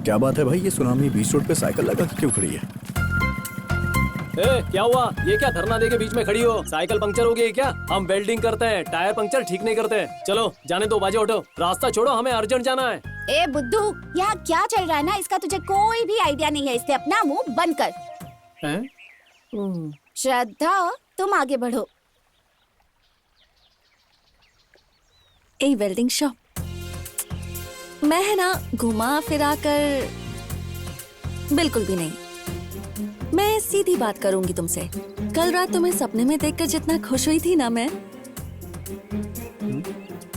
क्या बात है भाई, ये सुनामी बीच रोड पे साइकिल लगा के क्यों खड़ी है? ए, क्या हुआ? ये क्या धरना देके बीच में खड़ी हो? साइकिल पंक्चर हो गई क्या? हम वेल्डिंग करते हैं, टायर पंक्चर ठीक नहीं करते। चलो जाने दो, बाजे उठो, रास्ता छोड़ो, हमें अर्जेंट जाना है। ए बुद्धू, यहाँ क्या चल रहा है ना, इसका तुझे कोई भी आइडिया नहीं है, इसलिए अपना मुंह बंद कर। श्रद्धा, तुम आगे बढ़ो। ए वेल्डिंग शॉप, मैं है ना घुमा फिरा कर बिल्कुल भी नहीं। मैं सीधी बात करूंगी तुमसे। कल रात तुम्हें सपने में देखकर जितना खुश हुई थी ना मैं,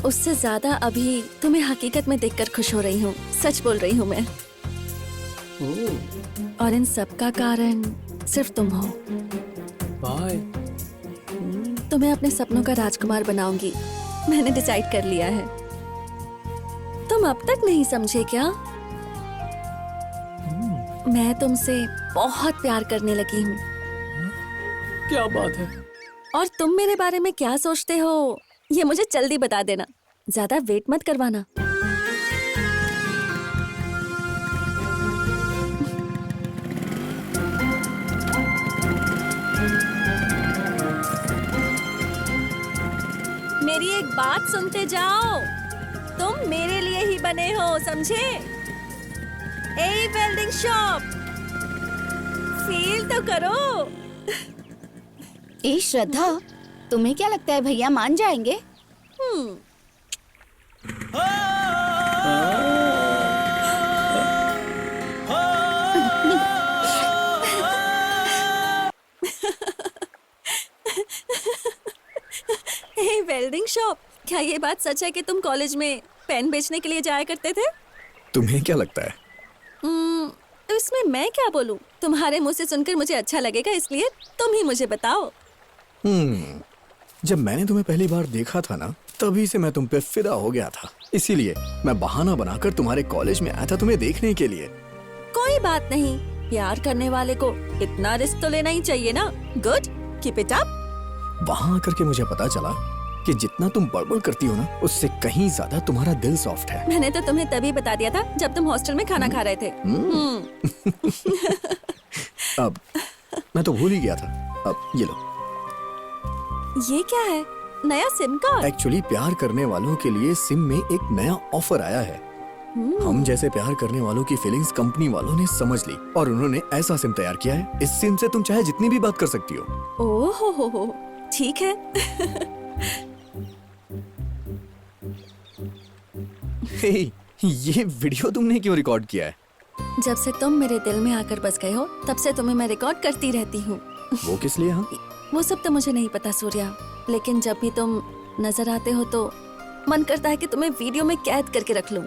उससे ज्यादा अभी तुम्हें हकीकत में देखकर खुश हो रही हूँ। सच बोल रही हूँ मैं। और इन सब का कारण सिर्फ तुम हो। भाई, तुम्हें अपने सपनों का राजकुमार बनाऊंगी, मैंने डिसाइड कर लिया है। तुम अब तक नहीं समझे क्या? मैं तुमसे बहुत प्यार करने लगी हूँ। क्या बात है? और तुम मेरे बारे में क्या सोचते हो ये मुझे जल्दी बता देना, ज्यादा वेट मत करवाना। मेरी एक बात सुनते जाओ, तुम मेरे लिए ही बने हो, समझे? ए वेल्डिंग शॉप, फील तो करो। ए श्रद्धा, तुम्हें क्या लगता है भैया मान जाएंगे? ए वेल्डिंग शॉप, क्या ये बात सच है कि तुम कॉलेज में पेन बेचने के लिए जाया करते थे? तुम्हें क्या लगता है? इसमें मैं क्या बोलूं? तुम्हारे मुंह से सुनकर मुझे अच्छा लगेगा, इसलिए तुम ही मुझे बताओ। जब मैंने तुम्हें पहली बार देखा था ना, तभी से मैं तुम पे फिदा हो गया था। इसीलिए मैं बहाना बनाकर तुम्हारे कॉलेज में आया था तुम्हें देखने के लिए। कोई बात नहीं, प्यार करने वाले को इतना रिस्क तो लेना ही चाहिए ना। Good, keep it up. वहाँ आकर के मुझे पता चला कि जितना तुम बड़बड़ करती हो ना, उससे कहीं ज्यादा तुम्हारा दिल सॉफ्ट है। मैंने तो तुम्हें तभी बता दिया था जब तुम हॉस्टल में खाना खा रहे थे। अब मैं तो भूल ही गया था। अब ये लो। ये क्या है? नया सिम कार्ड? एक्चुअली प्यार करने वालों के लिए सिम में एक नया ऑफर आया है। हम जैसे प्यार करने वालों की फीलिंग्स कंपनी वालों ने समझ ली और उन्होंने ऐसा सिम तैयार किया है। इस सिम से तुम चाहे जितनी भी बात कर सकती हो। ओह हो, ठीक है। हे, ये वीडियो तुमने क्यों रिकॉर्ड किया है? जब से तुम मेरे दिल में आकर बस गए हो, तब से तुम्हें मैं रिकॉर्ड करती रहती हूँ। वो किस लिए? हाँ, वो सब तो मुझे नहीं पता सूर्या, लेकिन जब भी तुम नजर आते हो तो मन करता है कि तुम्हें वीडियो में कैद करके रख लूं।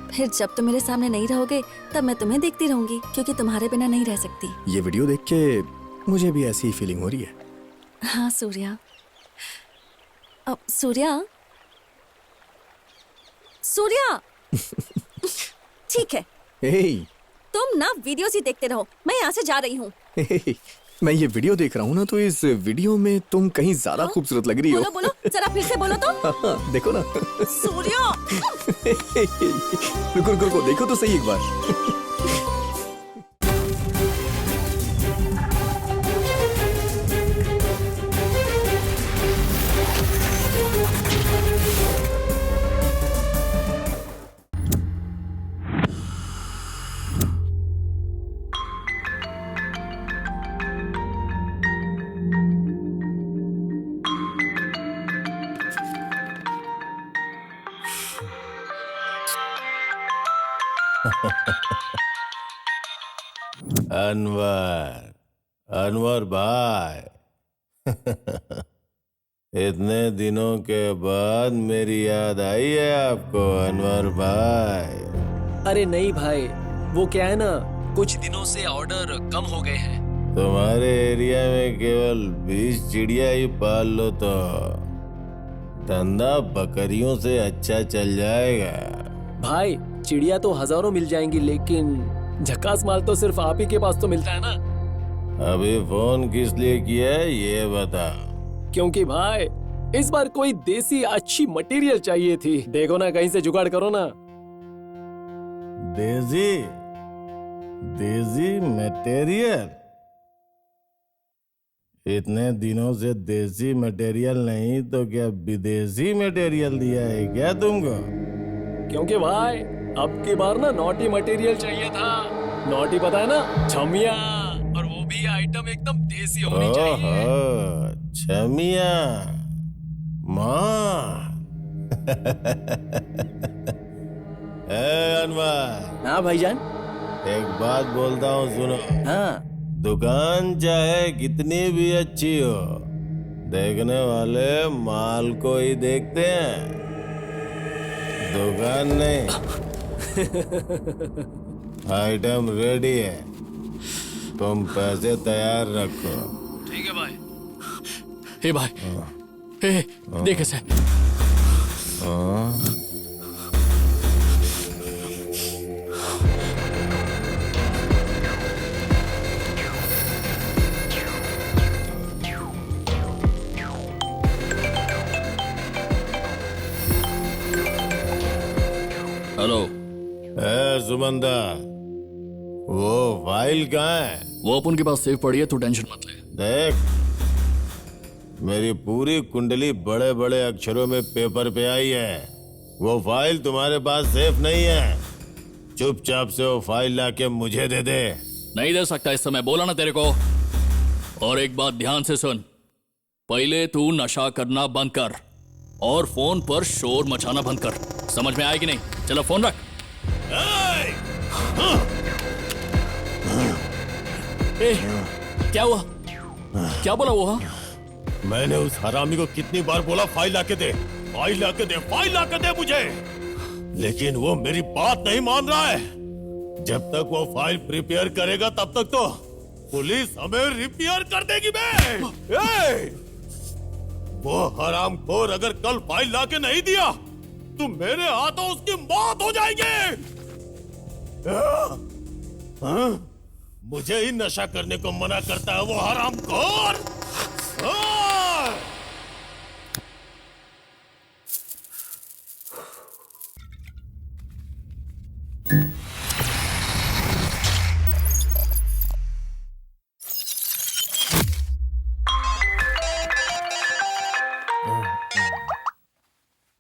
फिर जब तुम मेरे सामने नहीं रहोगे, तब मैं तुम्हें देखती रहूंगी, क्योंकि तुम्हारे बिना नहीं रह सकती। ये वीडियो देख के मुझे भी ऐसी ही फीलिंग हो रही है। हाँ सूर्या। अब सूर्या, सूर्या। ठीक है, हे, तुम ना वीडियोस ही देखते रहो, मैं यहाँ से जा रही हूँ। हे, मैं ये वीडियो देख रहा हूँ ना, तो इस वीडियो में तुम कहीं ज्यादा खूबसूरत लग रही हो। बोलो बोलो, जरा फिर से बोलो तो। हाँ, देखो ना। सूर्या। रुको रुको रुको, देखो तो सही एक बार। अनवर, अनवर भाई। इतने दिनों के बाद मेरी याद आई है आपको अनवर भाई? अरे नहीं भाई, वो क्या है ना, कुछ दिनों से ऑर्डर कम हो गए हैं। तुम्हारे एरिया में केवल 20 चिड़िया ही पाल लो तो धंधा बकरियों से अच्छा चल जाएगा। भाई चिड़िया तो हजारों मिल जाएंगी, लेकिन झकास माल तो सिर्फ आप ही के पास तो मिलता है ना। अभी फोन किस लिए किया है ये बता। क्योंकि भाई इस बार कोई देसी अच्छी मटेरियल चाहिए थी। देखो ना, कहीं से जुगाड़ करो ना। देसी? देसी मटेरियल? इतने दिनों से देसी मटेरियल नहीं तो क्या विदेशी मटेरियल दिया है क्या तुमको? क्योंकि भाई अब की बार ना नॉटी मटेरियल चाहिए था। नॉटी पता है ना, छमिया, और वो भी आइटम एकदम देसी होनी चाहिए। ओहो, छमिया माँ। अनवर, हाँ भाईजान। एक बात बोलता हूँ सुनो। हाँ दुकान चाहे कितनी भी अच्छी हो, देखने वाले माल को ही देखते हैं, दुकान नहीं। आइटम रेडी है, तुम पैसे तैयार रखो। ठीक है भाई। हे भाई, हे देख ऐसे। हेलो, सुमंदा, वो फाइल कहाँ है? वो अपन के पास सेफ पड़ी है, तू टेंशन मत ले। देख, मेरी पूरी कुंडली बड़े बड़े अक्षरों में पेपर पे आई है। वो फाइल तुम्हारे पास सेफ नहीं है। चुपचाप से वो फाइल लाके मुझे दे दे। नहीं दे सकता इस समय, बोला ना तेरे को। और एक बात ध्यान से सुन, पहले तू नशा करना बंद कर और फोन पर शोर मचाना बंद कर। समझ में आया कि नहीं? चलो फोन रख। ए, क्या हुआ? क्या बोला वो? मैंने उस हरामी को कितनी बार बोला फाइल लाके दे, फाइल लाके दे, फाइल लाके दे मुझे, लेकिन वो मेरी बात नहीं मान रहा है। जब तक वो फाइल प्रिपेयर करेगा तब तक तो पुलिस हमें रिपेयर कर देगी बे। वो हरामखोर अगर कल फाइल लाके नहीं दिया तो मेरे हाथों उसकी मौत हो जाएगी। मुझे ही नशा करने को मना करता है वो हरामखोर।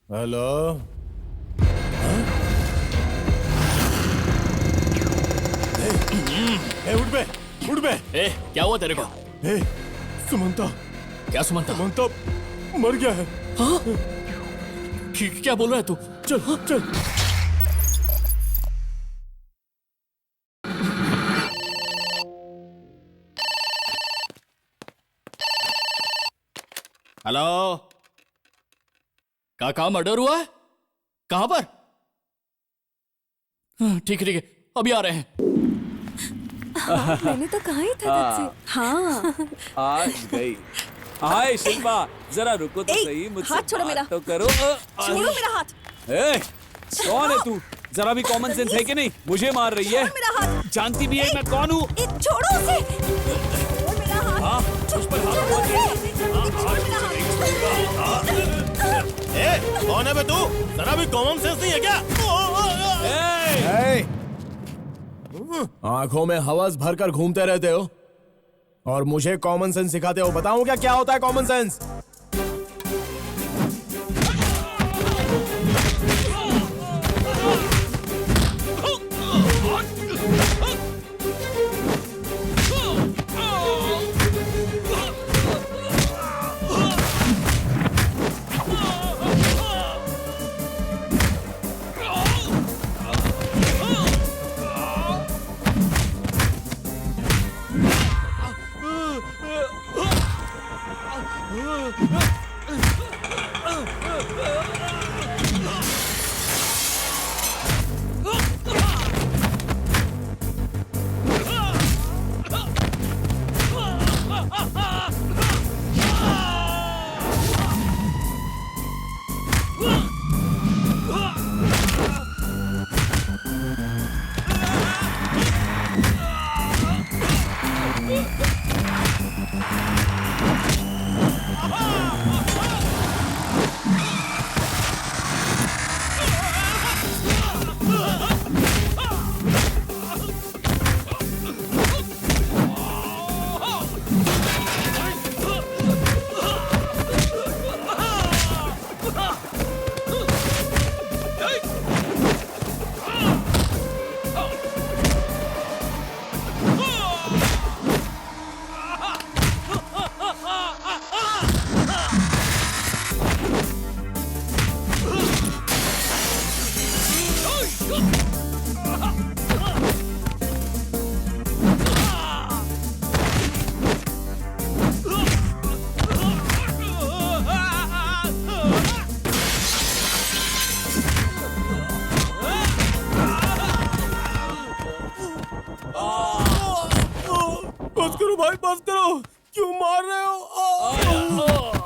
हेलो, उठ बे, उठ बे। ए, क्या हुआ तेरे को? सुमंता, क्या सुमंता? सुमंता मर गया है। हाँ? क्या बोल रहा है तू? चल चल। हेलो, कहाँ मर्डर हुआ है? कहां पर? ठीक है ठीक है, अभी आ रहे हैं। मैंने तो कहा ही था तुझसे। हाँ आज गई। हाय शिल्पा, जरा रुको तो ए, सही, मुझसे हाथ छोड़ो बात मेरा। तो करो। छोड़ो मेरा हाथ। ए, कौन है तू? जरा भी कॉमन सेंस है कि नहीं? मुझे मार रही है। छोड़ मेरा हाथ। जानती भी है मैं कौन हूँ। छोड़ो उसे। छोड़ मेरा हाथ। हाँ, उस पर हाथ छोड़ो मत दे। उसे। छोड़ मेरा हाथ। कौन है बे तू? जरा भी कॉमन सेंस नहीं है क्या? आंखों में हवस भरकर घूमते रहते हो और मुझे कॉमन सेंस सिखाते हो। बताऊं क्या होता है कॉमन सेंस?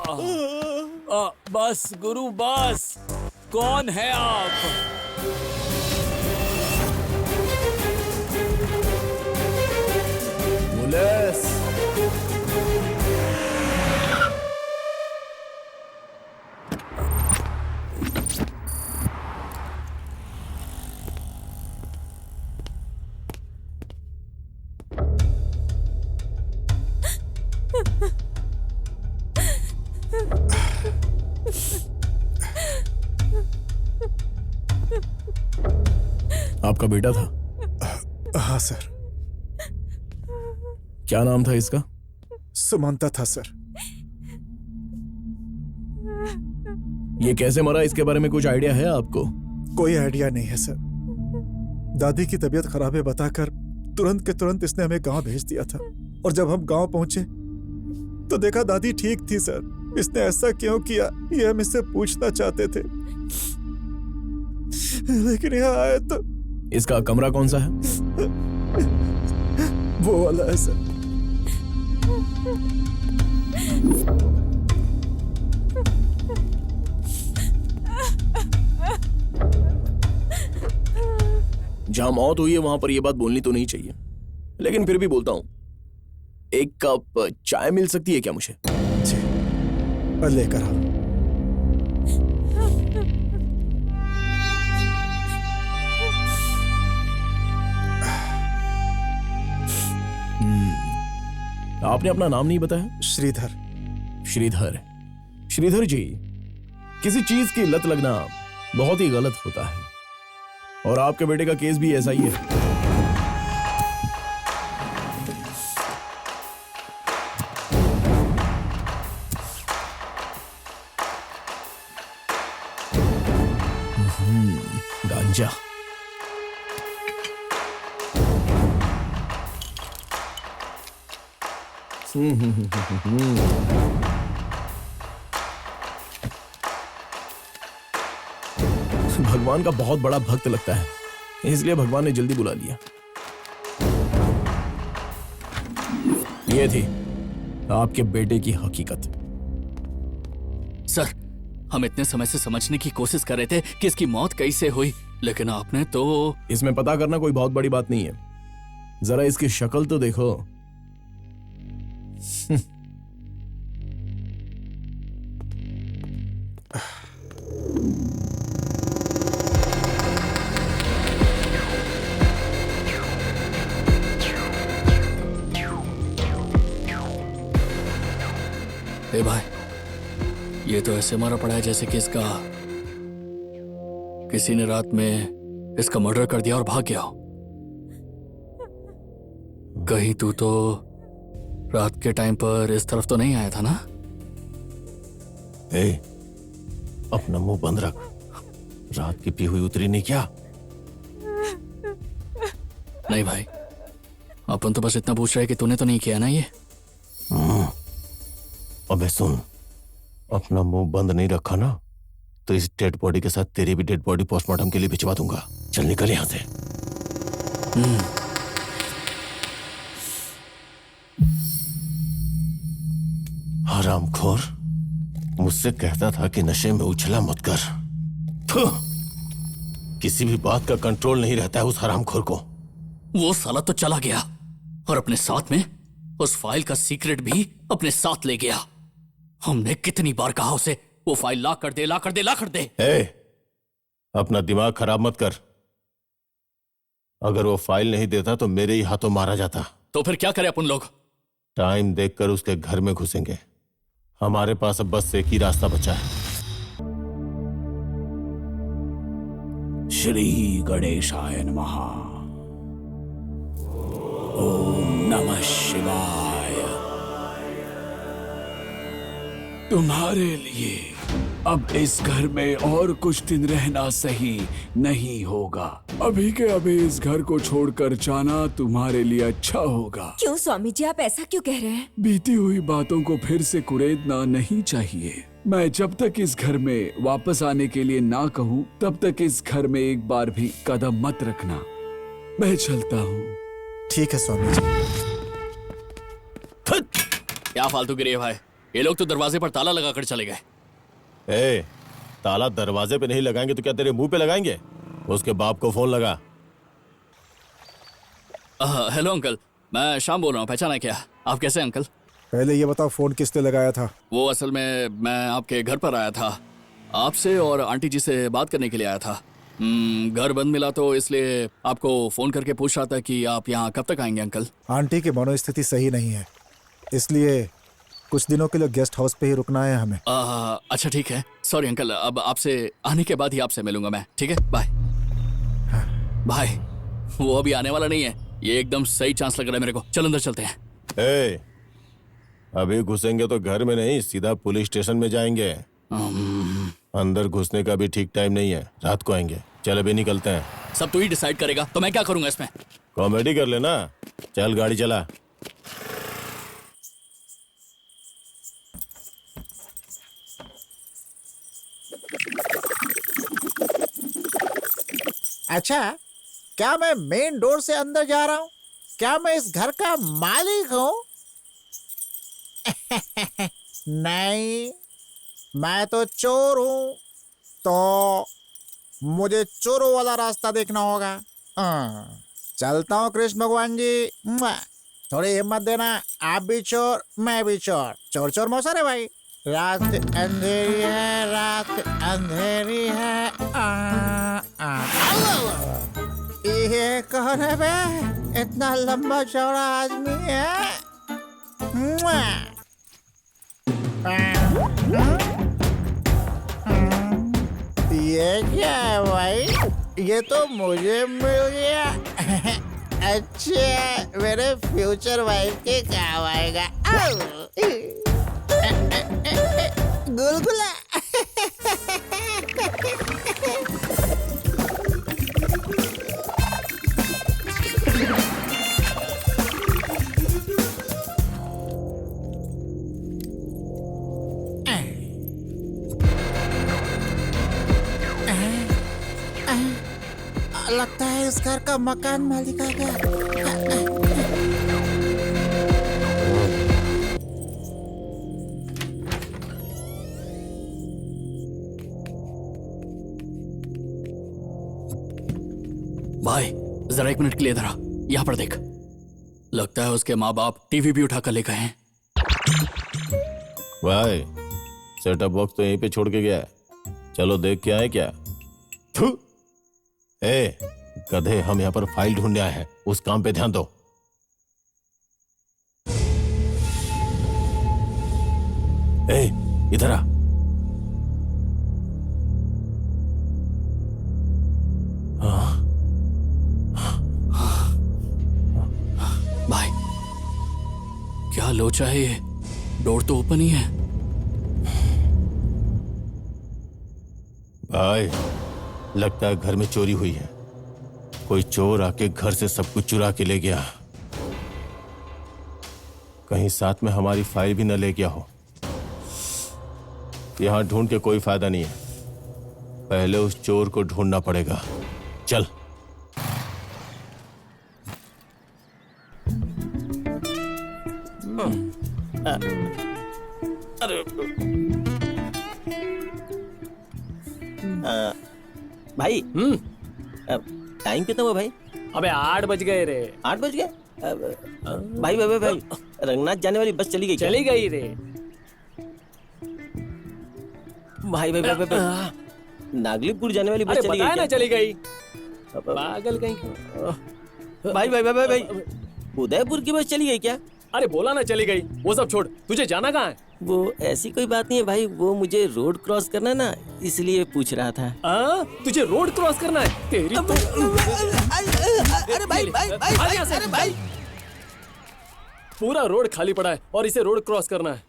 बस गुरु बस। कौन है आप? पुलिस। आपका बेटा था? हाँ सर। क्या नाम था इसका? सुमंता था सर। ये कैसे मरा, इसके बारे में कुछ आइडिया है आपको? कोई आइडिया नहीं है सर। दादी की तबीयत खराब है बताकर तुरंत के तुरंत इसने हमें गांव भेज दिया था, और जब हम गांव पहुंचे तो देखा दादी ठीक थी सर। इसने ऐसा क्यों किया ये हम इससे पूछना चाहते थे, लेकिन यहाँ आए तो इसका कमरा कौन सा है? वो वाला है सर। जहां मौत हुई है वहां पर यह बात बोलनी तो नहीं चाहिए, लेकिन फिर भी बोलता हूं। एक कप चाय मिल सकती है क्या मुझे? जी, लेकर आओ। आपने अपना नाम नहीं बताया? श्रीधर। श्रीधर। श्रीधर जी, किसी चीज की लत लगना बहुत ही गलत होता है, और आपके बेटे का केस भी ऐसा ही है। गांजा। भगवान का बहुत बड़ा भक्त लगता है, इसलिए भगवान ने जल्दी बुला लिया। ये थी आपके बेटे की हकीकत। सर, हम इतने समय से समझने की कोशिश कर रहे थे कि इसकी मौत कैसे हुई, लेकिन आपने तो। इसमें पता करना कोई बहुत बड़ी बात नहीं है, जरा इसकी शक्ल तो देखो। ए भाई, ये तो ऐसे मारा पड़ा है जैसे कि इसका किसी ने रात में इसका मर्डर कर दिया और भाग गया हो। कहीं तू तो रात के टाइम पर इस तरफ तो नहीं आया था ना? ए, अपना मुंह बंद रख। रात की पी हुई उतरी नहीं क्या? नहीं भाई, अपन तो बस इतना पूछ रहे कि तूने तो नहीं किया ना ये। अबे सुन, अपना मुंह बंद नहीं रखा ना तो इस डेड बॉडी के साथ तेरी भी डेड बॉडी पोस्टमार्टम के लिए भिजवा दूंगा। चल निकल यहां से। हरामखोर, मुझसे कहता था कि नशे में उछला मत कर। किसी भी बात का कंट्रोल नहीं रहता है उस हरामखोर को। वो साला तो चला गया और अपने साथ में उस फाइल का सीक्रेट भी अपने साथ ले गया। हमने कितनी बार कहा उसे वो फाइल ला कर दे, ला कर दे, ला कर दे। अपना दिमाग खराब मत कर। अगर वो फाइल नहीं देता तो मेरे ही हाथों मारा जाता। तो फिर क्या करें अपन लोग? टाइम देखकर उसके घर में घुसेंगे। हमारे पास अब बस एक ही रास्ता बचा है। श्री गणेशाय नमः। ओम नमः शिवाय। तुम्हारे लिए अब इस घर में और कुछ दिन रहना सही नहीं होगा। अभी के अभी इस घर को छोड़कर जाना तुम्हारे लिए अच्छा होगा। क्यों स्वामी जी, आप ऐसा क्यों कह रहे हैं? बीती हुई बातों को फिर से कुरेदना नहीं चाहिए। मैं जब तक इस घर में वापस आने के लिए ना कहूँ तब तक इस घर में एक बार भी कदम मत रखना। मैं चलता हूँ। ठीक है स्वामी जी। क्या फालतू गिरी है भाई? ये लोग तो दरवाजे पर ताला लगाकर चले गए। ए, ताला दरवाजे पे नहीं लगाएंगे तो क्या तेरे मुंह पे लगाएंगे? उसके बाप को फोन लगा। हेलो अंकल, मैं शाम बोल रहा हूँ, पहचाना क्या? आप कैसे हैं अंकल? पहले ये बताओ फोन किसने लगाया था? वो असल में मैं आपके घर पर आया था, आपसे और आंटी जी से बात करने के लिए आया था। घर बंद मिला तो इसलिए आपको फोन करके पूछ रहा था कि आप यहाँ कब तक आएंगे अंकल। आंटी की मनोस्थिति सही नहीं है, इसलिए कुछ दिनों के लिए गेस्ट हाउस पे ही रुकना है हमें। अच्छा ठीक है, सॉरी अंकल, अब आपसे आने के बाद ही आपसे मिलूंगा मैं, ठीक है? बाय। बाय। वो अभी आने वाला नहीं है, ये एकदम सही चांस लग रहा है मेरे को। चल अंदर चलते हैं। ए, अभी घुसेंगे तो घर में नहीं, सीधा पुलिस स्टेशन में जाएंगे। अंदर घुसने का भी ठीक टाइम नहीं है, रात को आएंगे। चल अभी निकलते हैं। सब तू ही डिसाइड करेगा, तो मैं क्या करूंगा इसमें? कॉमेडी कर लेना। चल गाड़ी चला। अच्छा, क्या मैं मेन डोर से अंदर जा रहा हूँ? क्या मैं इस घर का मालिक हूँ? नहीं, मैं तो चोर हूँ, तो मुझे चोरों वाला रास्ता देखना होगा। चलता हूँ कृष्ण भगवान जी। थोड़ी हिम्मत देना, आप भी चोर मैं भी चोर, चोर चोर मौसा रे भाई। रात अंधेरी है, रात अंधेरी है। ये कौन है बे? इतना लंबा चौड़ा आदमी है। ये क्या है भाई? ये तो मुझे मिल गया। अच्छा, मेरे फ्यूचर वाइफ के काम आएगा। गुलगुला। लगता है इस घर का मकान मालिक आ गया। भाई जरा 1 मिनट के लिए इधर आ, यहाँ पर देख। लगता है उसके माँ बाप टीवी भी उठा कर ले गए हैं। भाई सेटअप बॉक्स तो यहीं पे छोड़ के गया है, चलो देख के आए क्या? थू। ए गधे, हम यहाँ पर फाइल ढूंढने आए हैं, उस काम पे ध्यान दो। ए इधर आ। भाई क्या लोचा है ये? डोर तो ओपन ही है। भाई लगता है घर में चोरी हुई है, कोई चोर आके घर से सब कुछ चुरा के ले गया। कहीं साथ में हमारी फाइल भी न ले गया हो। यहां ढूंढ के कोई फायदा नहीं है, पहले उस चोर को ढूंढना पड़ेगा। चल। भाई टाइम कितना हुआ भाई? अबे 8 बज गए रे। 8 बज गए? भाई भाई भाई रंगनाथ जाने वाली बस चली गई क्या? चली गई रे। भाई भाई भाई भाई नागलीपुर जाने वाली बस चली गई ना? क्या? चली गई, पागल कहीं। भाई भाई भाई भाई उदयपुर की बस चली गई क्या? अरे बोला ना चली गई। वो सब छोड़, तुझे जाना कहाँ है? वो ऐसी कोई बात नहीं है भाई, वो मुझे रोड क्रॉस करना है ना, इसलिए पूछ रहा था। तुझे रोड क्रॉस करना है? तेरी तो... अरे भाई भाई भाई अरे भाई, पूरा रोड खाली पड़ा है और इसे रोड क्रॉस करना है,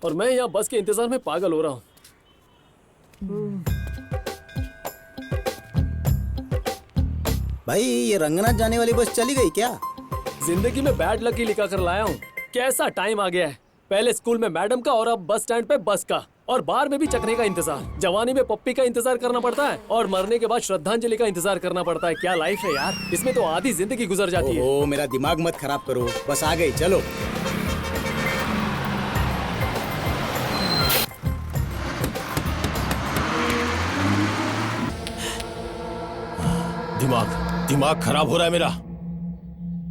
और मैं यहाँ बस के इंतजार में पागल हो रहा हूँ। भाई ये रंगनाथ जाने वाली बस चली गई क्या? जिंदगी में बैड लक ही लिखा कर लाया हूँ। कैसा टाइम आ गया है, पहले स्कूल में मैडम का और अब बस स्टैंड पे बस का, और बार में भी चकने का इंतजार। जवानी में पप्पी का इंतजार करना पड़ता है और मरने के बाद श्रद्धांजलि का इंतजार करना पड़ता है। क्या लाइफ है यार, इसमें तो आधी जिंदगी गुजर जाती है। ओहो, मेरा दिमाग मत खराब करो, बस आ गई, चलो। दिमाग खराब हो रहा है मेरा।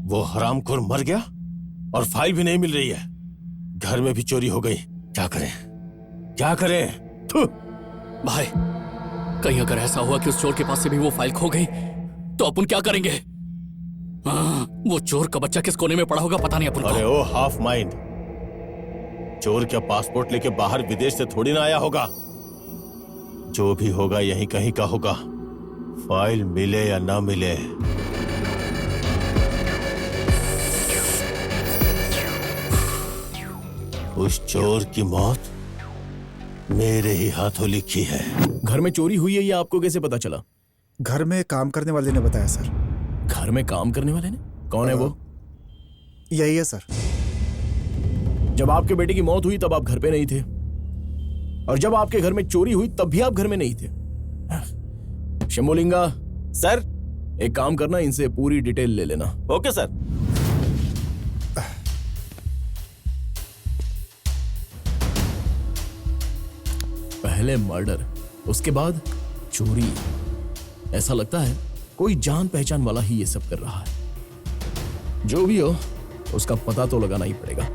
वो हरामखोर मर गया और फाइल भी नहीं मिल रही है। घर में भी चोरी हो गई। क्या करें क्या करें? थू। भाई कहीं अगर ऐसा हुआ कि उस चोर के पास से भी वो फाइल खो गई तो अपन क्या करेंगे? वो चोर का बच्चा किस कोने में पड़ा होगा पता नहीं अपन को। अरे ओ हाफ माइंड, चोर क्या पासपोर्ट लेके बाहर विदेश से थोड़ी ना आया होगा। जो भी होगा यहीं कहीं का होगा, फाइल मिले या ना मिले। उस चोर की मौत मेरे ही हाथों लिखी है। घर में चोरी हुई है ये आपको कैसे पता चला? घर में काम करने वाले ने बताया सर। घर में काम करने वाले ने? कौन है वो? यही है सर। जब आपके बेटे की मौत हुई तब आप घर पे नहीं थे, और जब आपके घर में चोरी हुई तब भी आप घर में नहीं थे। शंभुलिंगा सर। एक काम करना, इनसे पूरी डिटेल ले लेना। Okay sir. पहले मर्डर, उसके बाद चोरी। ऐसा लगता है कोई जान पहचान वाला ही ये सब कर रहा है। जो भी हो उसका पता तो लगाना ही पड़ेगा।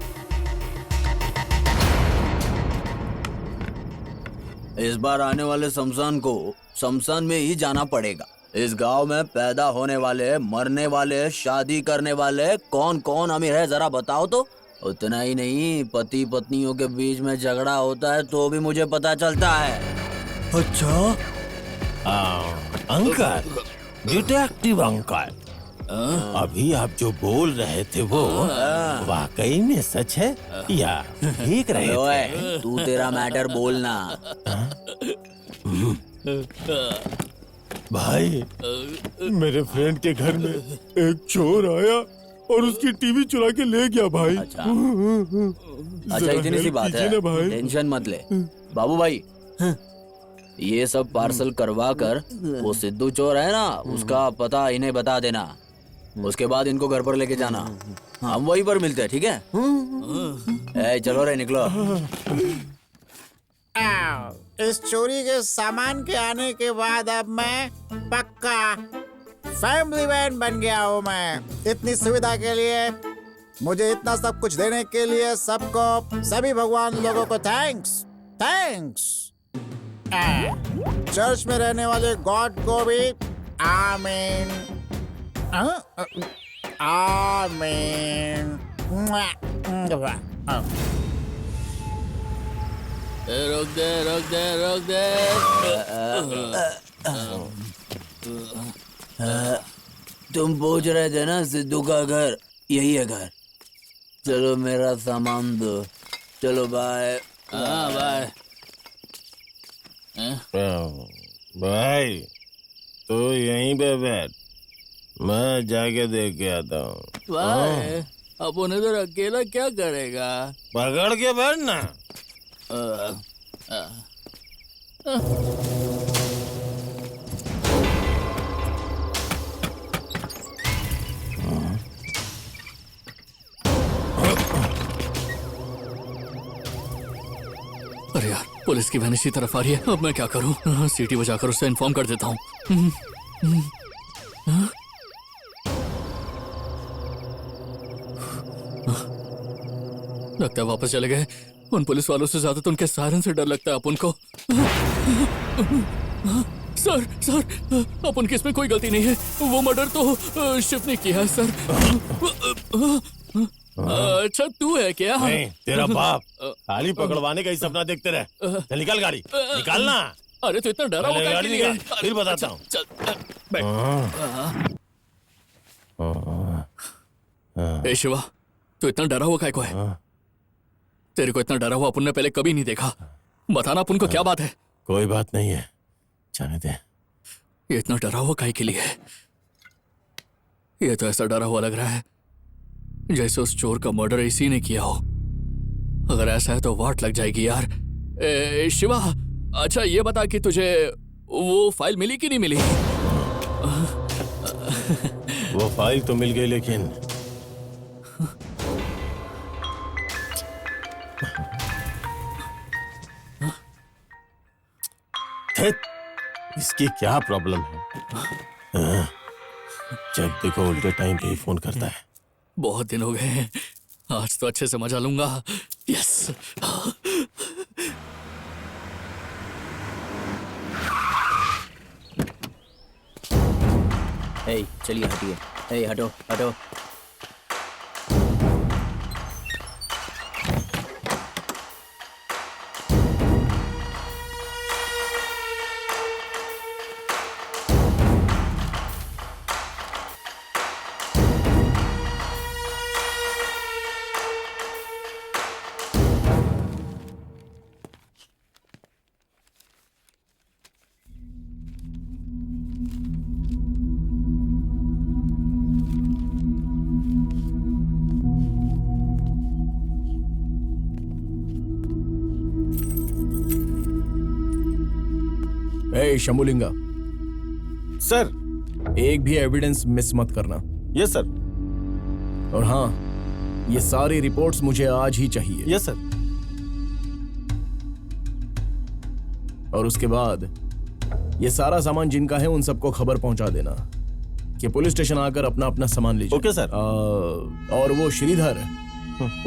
इस बार आने वाले शमशान को शमशान में ही जाना पड़ेगा। इस गांव में पैदा होने वाले, मरने वाले, शादी करने वाले कौन कौन अमीर है जरा बताओ तो। उतना ही नहीं, पति पत्नियों के बीच में झगड़ा होता है तो भी मुझे पता चलता है। अच्छा अंकल, डिटेक्टिव अंकल, अभी आप जो बोल रहे थे वो वाकई में सच है या ठीक रहे थे? तू तेरा मैटर बोलना। भाई मेरे फ्रेंड के घर में एक चोर आया और उसकी टीवी चुरा के ले गया भाई। अच्छा इतनी सी बात है, टेंशन मत ले बाबू भाई। ये सब पार्सल करवा कर वो सिद्धू चोर है ना, उसका पता इन्हें बता देना। उसके बाद इनको घर पर लेके जाना, हम वहीं पर मिलते हैं, ठीक है? ए, चलो रे निकलो। इस चोरी के सामान के आने के बाद अब मैं पक्का फैमिली मैन बन गया हूँ। मैं इतनी सुविधा के लिए, मुझे इतना सब कुछ देने के लिए सबको, सभी भगवान लोगों को थैंक्स थैंक्स। चर्च में रहने वाले गॉड को भी आमीन आमीन। रोक दे रोक दे रोक दे। तुम पूछ रहे थे ना सिद्धू का घर, यही है घर। चलो मेरा सामान दो, चलो बाय। हाँ बाय। भाई तो यहीं पे बैठ, मैं जाके देख के आता हूँ। बाय। अपन इधर अकेला क्या करेगा? पकड़ के बैठना। अरे यार, पुलिस की वैन इसी तरफ आ रही है। अब मैं क्या करूं? सीटी बजाकर उससे इन्फॉर्म कर देता हूं। लगता है वापस चले गए। उन पुलिस वालों से ज्यादा तो उनके सायरन से डर लगता है अपन को। सर सर, अपन की इसमें कोई गलती नहीं है। वो मर्डर तो शिव ने किया है सर। अच्छा तू है क्या? नहीं, तेरा बाप। खाली पकड़वाने का ही सपना देखते रहे। चल निकाल गाड़ी, निकालना। अरे तो इतना डरा हुआ गाड़ी निकाल, फिर बताता हूँ। ए शिवा, तू इतना डरा हुआ काय को है? तेरे को इतना डरा हुआ अपन ने पहले कभी नहीं देखा। बताना अपन को क्या बात है? कोई बात नहीं है, जाने दे। ये इतना डरा हुआ काय के लिए है? ये तो ऐसा डरा हुआ लग रहा है जैसे उस चोर का मर्डर इसी ने किया हो। अगर ऐसा है तो वाट लग जाएगी यार। शिवा, अच्छा ये बता कि तुझे वो फाइल मिली कि नहीं मिली? वो फाइल तो मिल गई, लेकिन इसकी क्या प्रॉब्लम है? जब देखो उल्टे टाइम पे ही फोन करता है। बहुत दिन हो गए हैं, आज तो अच्छे से मजा लूंगा। यस। चलिए हटिए। हटो हटो। शंभुलिंगा, सर एक भी एविडेंस मिस मत करना। Yes sir. और हाँ, ये सारी रिपोर्ट्स मुझे आज ही चाहिए। Yes sir. और उसके बाद ये सारा सामान जिनका है उन सबको खबर पहुंचा देना कि पुलिस स्टेशन आकर अपना अपना सामान लीजिए। Okay sir. और वो श्रीधर,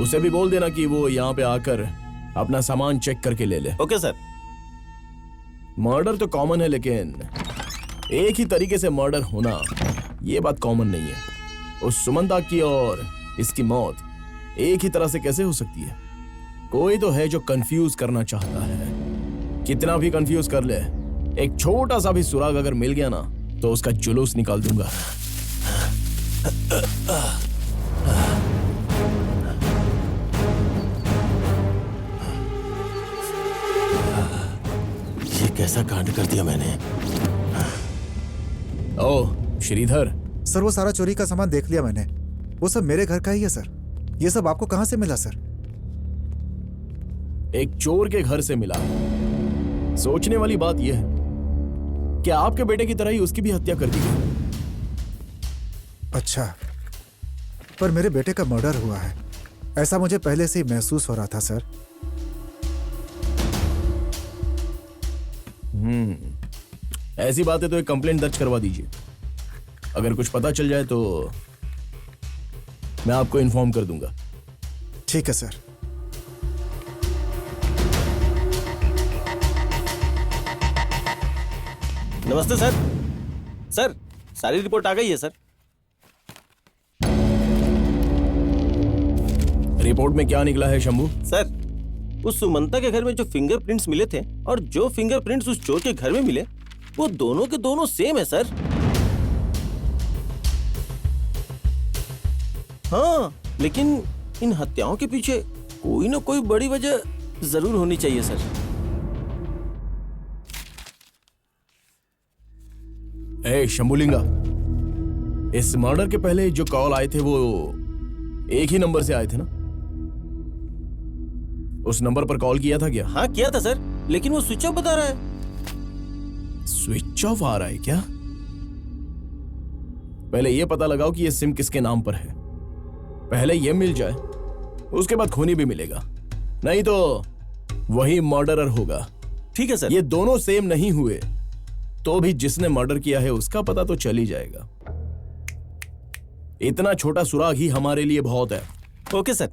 उसे भी बोल देना कि वो यहाँ पे आकर अपना सामान चेक करके ले ले। Okay sir. मर्डर तो कॉमन है, लेकिन एक ही तरीके से मर्डर होना ये बात कॉमन नहीं है। उस सुमंता की और इसकी मौत एक ही तरह से कैसे हो सकती है? कोई तो है जो कंफ्यूज करना चाहता है। कितना भी कंफ्यूज कर ले, एक छोटा सा भी सुराग अगर मिल गया ना तो उसका जुलूस निकाल दूंगा। ये कैसा कांड कर दिया मैंने? ओ श्रीधर। सर वो सारा चोरी का सामान देख लिया मैंने, वो सब मेरे घर का ही है सर। ये सब आपको कहां से मिला सर? एक चोर के घर से मिला। सोचने वाली बात यह है कि आपके बेटे की तरह ही उसकी भी हत्या कर दी गई। अच्छा, पर मेरे बेटे का मर्डर हुआ है, ऐसा मुझे पहले से ही महसूस हो रहा था सर। ऐसी बात है तो एक कंप्लेंट दर्ज करवा दीजिए। अगर कुछ पता चल जाए तो मैं आपको इन्फॉर्म कर दूंगा। ठीक है सर। नमस्ते सर। सर, सारी रिपोर्ट आ गई है सर। रिपोर्ट में क्या निकला है शंभू? सर, उस सुमंता के घर में जो फिंगरप्रिंट्स मिले थे और जो फिंगरप्रिंट्स उस चोर के घर में मिले, वो दोनों के दोनों सेम है सर। हाँ, लेकिन इन हत्याओं के पीछे कोई ना कोई बड़ी वजह जरूर होनी चाहिए सर। ए शंभुलिंगा, इस मर्डर के पहले जो कॉल आए थे वो एक ही नंबर से आए थे ना? उस नंबर पर कॉल किया था क्या? हाँ किया था सर, लेकिन वो स्विच ऑफ बता रहा है। स्विच ऑफ आ रहा है क्या? पहले ये पता लगाओ कि ये सिम किसके नाम पर है। पहले ये मिल जाए, उसके बाद खूनी भी मिलेगा, नहीं तो वही मर्डरर होगा। ठीक है सर। ये दोनों सेम नहीं हुए तो भी जिसने मर्डर किया है उसका पता तो चल ही जाएगा। इतना छोटा सुराग ही हमारे लिए बहुत है। Okay sir.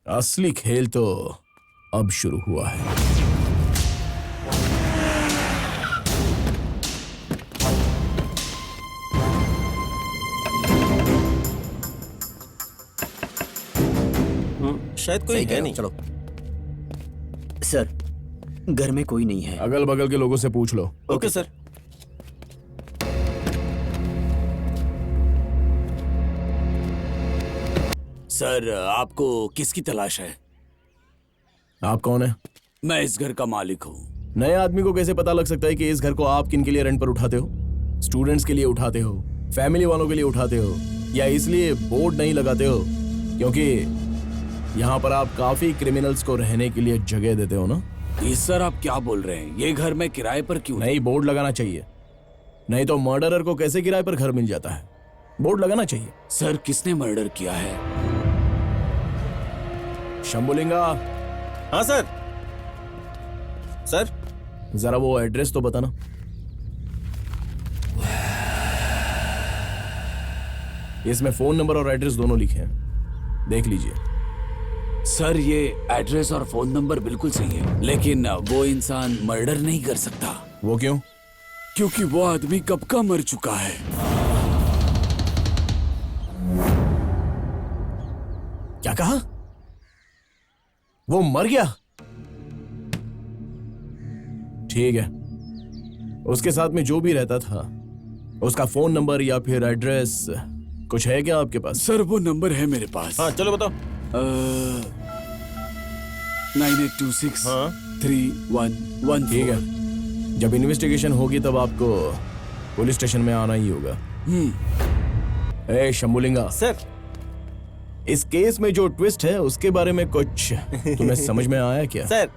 असली खेल तो अब शुरू हुआ है। शायद कोई है नहीं। चलो सर, घर में कोई नहीं है। अगल बगल के लोगों से पूछ लो। Okay sir. सर, आपको किसकी तलाश है? आप कौन है? मैं इस घर का मालिक हूँ। नए आदमी को कैसे पता लग सकता है कि इस घर को आप किन के लिए रेंट पर उठाते हो? स्टूडेंट्स के लिए उठाते हो, फैमिली वालों के लिए उठाते हो, या इसलिए बोर्ड नहीं लगाते हो क्योंकि यहाँ पर आप काफी क्रिमिनल्स को रहने के लिए जगह देते हो ना? सर, आप क्या बोल रहे हैं? ये घर मैं किराए पर क्यों? नहीं, बोर्ड लगाना चाहिए, नहीं तो मर्डरर को कैसे किराए पर घर मिल जाता है? बोर्ड लगाना चाहिए। सर, किसने मर्डर किया है? शंभुलिंगा। हाँ सर। सर, जरा वो एड्रेस तो बताना। इसमें फोन नंबर और एड्रेस दोनों लिखे हैं, देख लीजिए। सर ये एड्रेस और फोन नंबर बिल्कुल सही है, लेकिन वो इंसान मर्डर नहीं कर सकता। वो क्यों? क्योंकि वो आदमी कब का मर चुका है। क्या कहा? वो मर गया? ठीक है, उसके साथ में जो भी रहता था उसका फोन नंबर या फिर एड्रेस कुछ है क्या आपके पास? सर वो नंबर है मेरे पास। हाँ चलो बताओ। 98263114। ठीक है, जब इन्वेस्टिगेशन होगी तब आपको पुलिस स्टेशन में आना ही होगा। ए शंभुलिंगा सर, इस केस में जो ट्विस्ट है उसके बारे में कुछ तुम्हें समझ में आया क्या? सर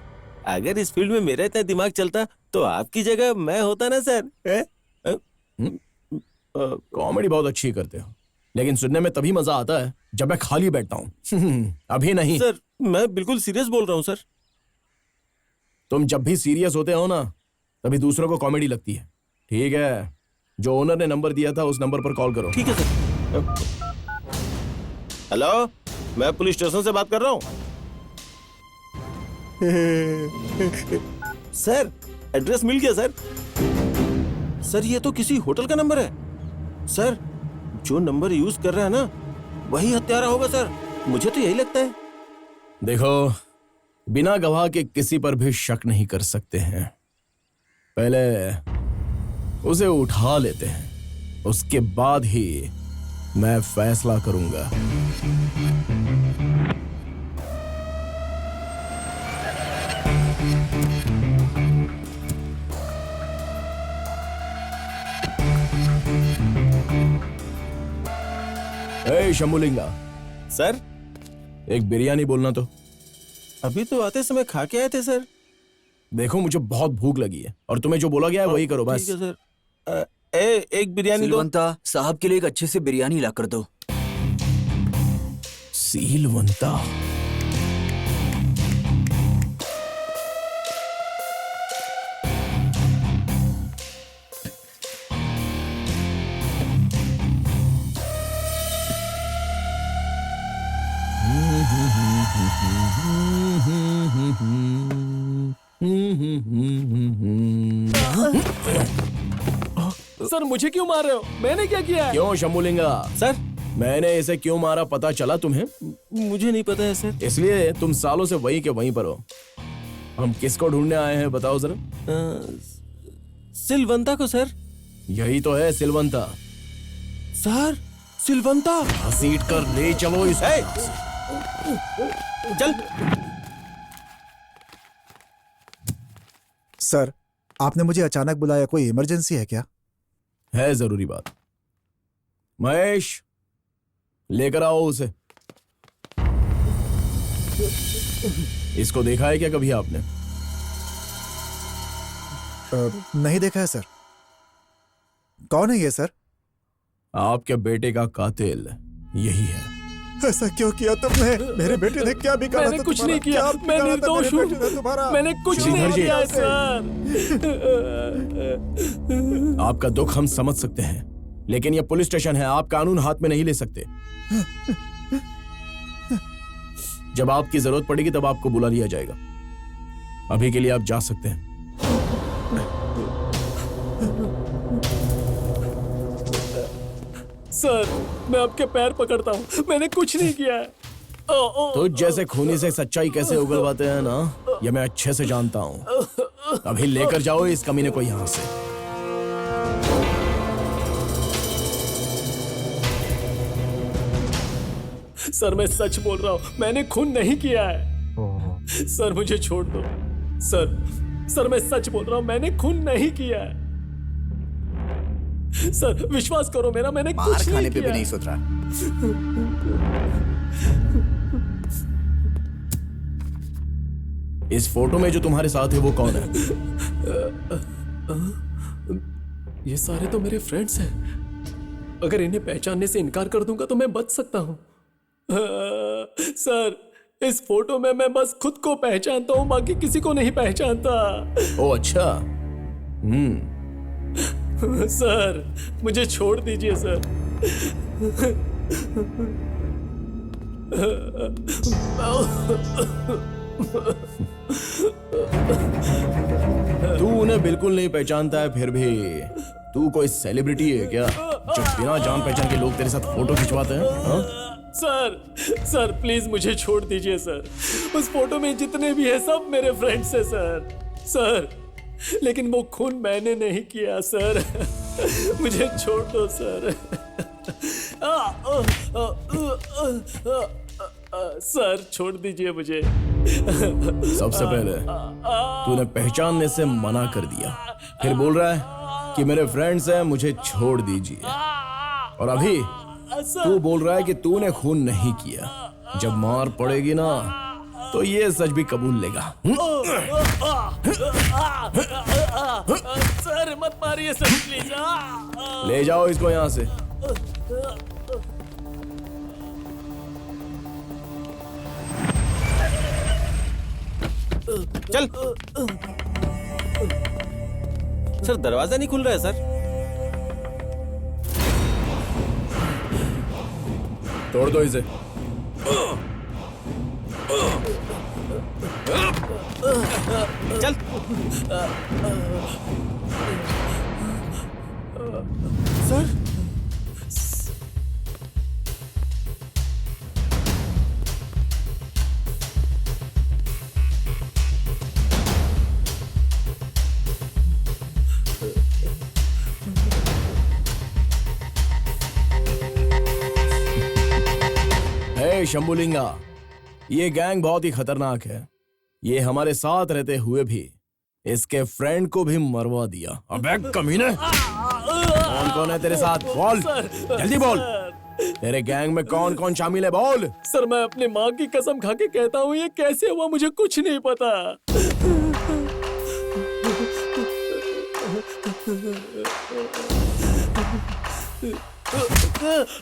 अगर इस फील्ड में मेरा इतना दिमाग चलता तो आपकी जगह मैं होता ना सर। कॉमेडी बहुत अच्छी करते हो, लेकिन सुनने में तभी मजा आता है जब मैं खाली बैठता हूँ। अभी नहीं सर, मैं बिल्कुल सीरियस बोल रहा हूँ सर। तुम जब भी सीरियस होते हो ना तभी दूसरों को कॉमेडी लगती है। ठीक है, जो ओनर ने नंबर दिया था उस नंबर पर कॉल करो। ठीक है सर। हेलो, मैं पुलिस स्टेशन से बात कर रहा हूँ। सर एड्रेस मिल गया सर। सर ये तो किसी होटल का नंबर है। सर जो नंबर यूज कर रहा है ना वही हत्यारा होगा सर, मुझे तो यही लगता है। देखो, बिना गवाह के किसी पर भी शक नहीं कर सकते हैं। पहले उसे उठा लेते हैं, उसके बाद ही मैं फैसला करूंगा। ए शंभुलिंगा सर, एक बिरयानी बोलना तो। अभी तो आते समय खा के आए थे सर। देखो मुझे बहुत भूख लगी है और तुम्हें जो बोला गया है वही करो बस। ठीक है सर। एक बिरयानी दो। सिलवंता साहब के लिए एक अच्छे से बिरयानी ला कर दो। सीलवंता, सर मुझे क्यों मार रहे हो? मैंने क्या किया है? क्यों शंभुलिंगा? सर मैंने इसे क्यों मारा पता चला तुम्हें? मुझे नहीं पता है सर। इसलिए तुम सालों से वहीं के वहीं पर हो। हम किसको ढूंढने आए हैं बताओ जरा। सिलवंता को सर। यही तो है सिलवंता। सर सिलवंता घसीट कर ले चलो इस। चल। सर आपने मुझे अचानक बुलाया, कोई इमरजेंसी है क्या? है जरूरी बात। महेश लेकर आओ उसे। इसको देखा है क्या कभी आपने? नहीं देखा है सर। कौन है ये सर? आपके बेटे का कातिल यही है। ऐसा क्यों किया तुमने? मेरे बेटे ने क्या बिगाड़ा? मैंने कुछ नहीं किया, मैं निर्दोष हूँ। मैंने कुछ नहीं किया सर। आपका दुख हम समझ सकते हैं, लेकिन यह पुलिस स्टेशन है, आप कानून हाथ में नहीं ले सकते। जब आपकी जरूरत पड़ेगी तब आपको बुला लिया जाएगा। अभी के लिए आप जा सकते हैं। सर मैं आपके पैर पकड़ता हूँ, मैंने कुछ नहीं किया है। तो जैसे खूनी से सच्चाई कैसे उगलवाते हैं ना, यह मैं अच्छे से जानता हूँ। अभी लेकर जाओ इस कमीने को यहां से। सर मैं सच बोल रहा हूँ, मैंने खून नहीं किया है। सर मुझे छोड़ दो। सर मैं सच बोल रहा हूँ, मैंने खून नहीं किया है। सर विश्वास करो मेरा, मैंने कुछ नहीं किया। खाने पे भी नहीं सुधरा। इस फोटो में जो तुम्हारे साथ है वो कौन है? ये सारे तो मेरे फ्रेंड्स हैं। अगर इन्हें पहचानने से इनकार कर दूंगा तो मैं बच सकता हूँ। सर इस फोटो में मैं बस खुद को पहचानता हूँ, बाकी किसी को नहीं पहचानता। ओ अच्छा। सर मुझे छोड़ दीजिए सर। तू उन्हें बिल्कुल नहीं पहचानता है, फिर भी तू कोई सेलिब्रिटी है क्या जो बिना जान पहचान के लोग तेरे साथ फोटो खिंचवाते हैं? हाँ? सर प्लीज मुझे छोड़ दीजिए सर। उस फोटो में जितने भी है सब मेरे फ्रेंड्स हैं सर। लेकिन वो खून मैंने नहीं किया सर। मुझे छोड़ दो सर। सर छोड़ दीजिए मुझे। सबसे पहले तूने पहचानने से मना कर दिया, फिर बोल रहा है कि मेरे फ्रेंड्स हैं, मुझे छोड़ दीजिए। और अभी तू बोल रहा है कि तूने खून नहीं किया। जब मार पड़ेगी ना तो ये सच भी कबूल लेगा। सर मत मारिए सर प्लीज। ले जाओ इसको यहाँ से। चल। सर दरवाजा नहीं खुल रहा है सर। तोड़ दो इसे। चल। सर शंभुलिंगा, ये गैंग बहुत ही खतरनाक है। ये हमारे साथ रहते हुए भी इसके फ्रेंड को भी मरवा दिया। अबे कमीने, कौन कौन है तेरे साथ? बोल, जल्दी बोल। तेरे गैंग में कौन कौन शामिल है? बोल। सर मैं अपनी माँ की कसम खा के कहता हूँ ये कैसे हुआ मुझे कुछ नहीं पता।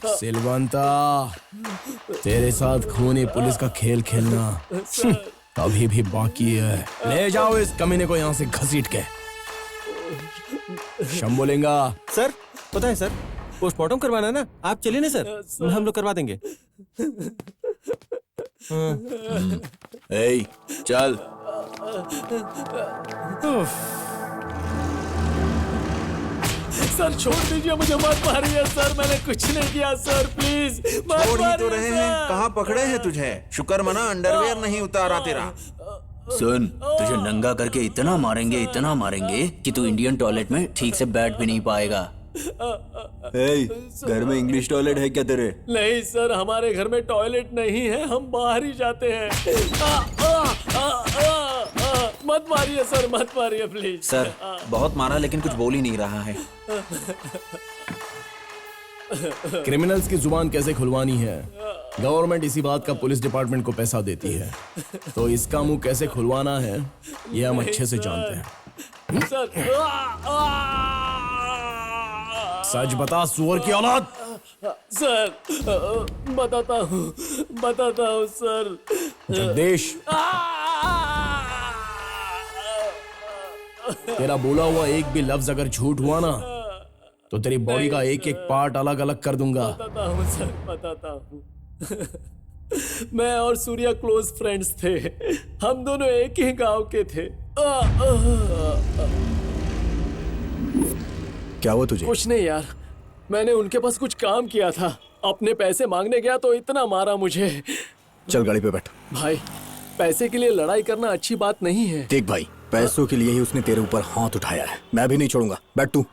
सिलवंता, तेरे साथ खूनी पुलिस का खेल खेलना अभी भी बाकी है। ले जाओ इस कमीने को यहाँ से घसीट के। शंभुलिंगा। सर पता है सर, पोस्टमार्टम करवाना है ना, आप चलिए ना सर, हम लोग करवा देंगे। ए, चल। सर छोड़ दीजिए मुझे, मत मारिए सर, मैंने कुछ नहीं किया सर, प्लीज मत छोड़ ही तो मारिए रहे सर। हैं, कहाँ पकड़े हैं तुझे? शुक्र मना अंडरवेयर नहीं उतारा तेरा। सुन, तुझे नंगा करके इतना मारेंगे कि तू इंडियन टॉयलेट में ठीक से बैठ भी नहीं पाएगा। घर में इंग्लिश टॉयलेट है क्या तेरे? नहीं सर, हमारे घर में टॉयलेट नहीं है, हम बाहर ही जाते हैं। मत मारिए सर, मत मारिए प्लीज। सर बहुत मारा लेकिन कुछ बोल ही नहीं रहा है। क्रिमिनल्स की जुबान कैसे खुलवानी है, गवर्नमेंट इसी बात का पुलिस डिपार्टमेंट को पैसा देती है, तो इसका मुंह कैसे खुलवाना है ये हम अच्छे से जानते हैं। सच बता सुअर की औलाद। सर बताता हूँ सर। जगदीश, तेरा बोला हुआ एक भी लफ्ज अगर झूठ हुआ ना तो तेरी बॉडी का एक एक पार्ट अलग अलग कर दूंगा। बताता हूँ सर, बताता हूँ। मैं और सूर्या क्लोज फ्रेंड्स थे, हम दोनों एक ही गांव के थे। क्या हुआ तुझे? कुछ नहीं यार, मैंने उनके पास कुछ काम किया था, अपने पैसे मांगने गया तो इतना मारा मुझे। चल गाड़ी पे बैठ। भाई पैसे के लिए लड़ाई करना अच्छी बात नहीं है। देख भाई, पैसों के लिए ही उसने तेरे ऊपर हाथ उठाया है, मैं भी नहीं छोड़ूंगा। बैठ तू।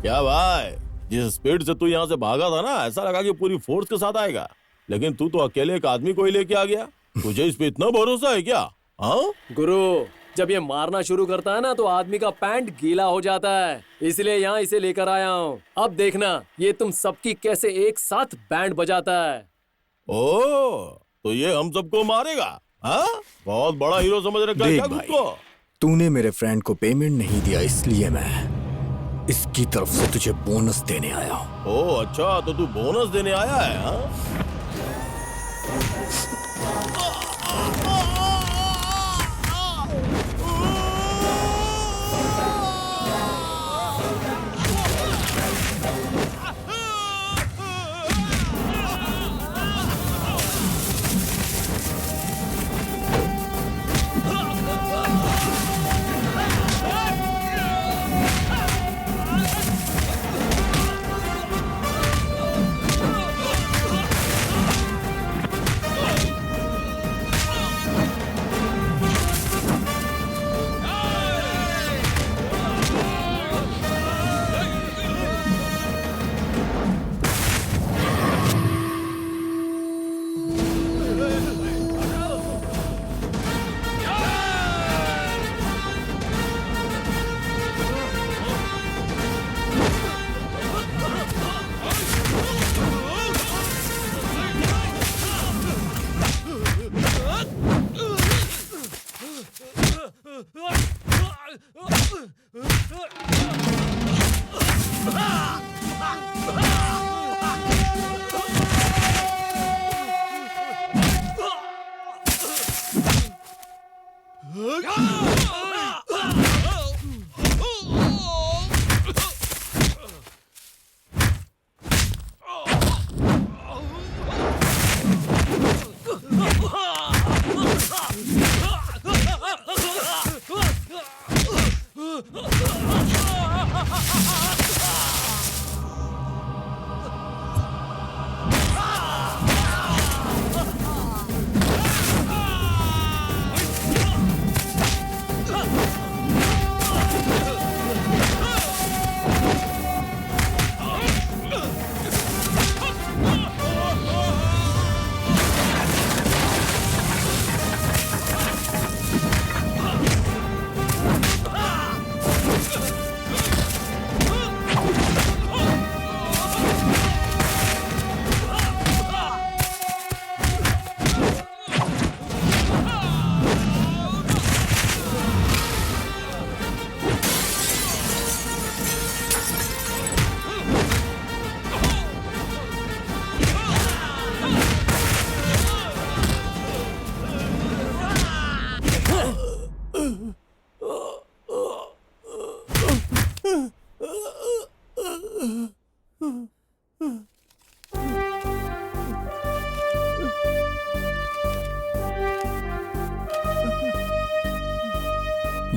क्या भाई, जिस स्पीड से तू यहाँ से भागा था ना, ऐसा लगा कि पूरी फोर्स के साथ आएगा, लेकिन तू तो अकेले एक आदमी को ही लेके आ गया। तुझे इस पे इतना भरोसा है क्या? हाँ गुरु, जब ये मारना शुरू करता है ना तो आदमी का पैंट गीला हो जाता है, इसलिए यहाँ इसे लेकर आया हूँ। अब देखना ये तुम सबकी कैसे एक साथ बैंड बजाता है। ओ, तो ये हम सबको मारेगा? हाँ, बहुत बड़ा हीरो समझ रखा है देख क्या खुद भाई, को? तूने मेरे फ्रेंड को पेमेंट नहीं दिया, इसलिए मैं इसकी तरफ से तुझे बोनस देने आया हूँ। ओ अच्छा, तो तू बोनस देने आया है? हाँ?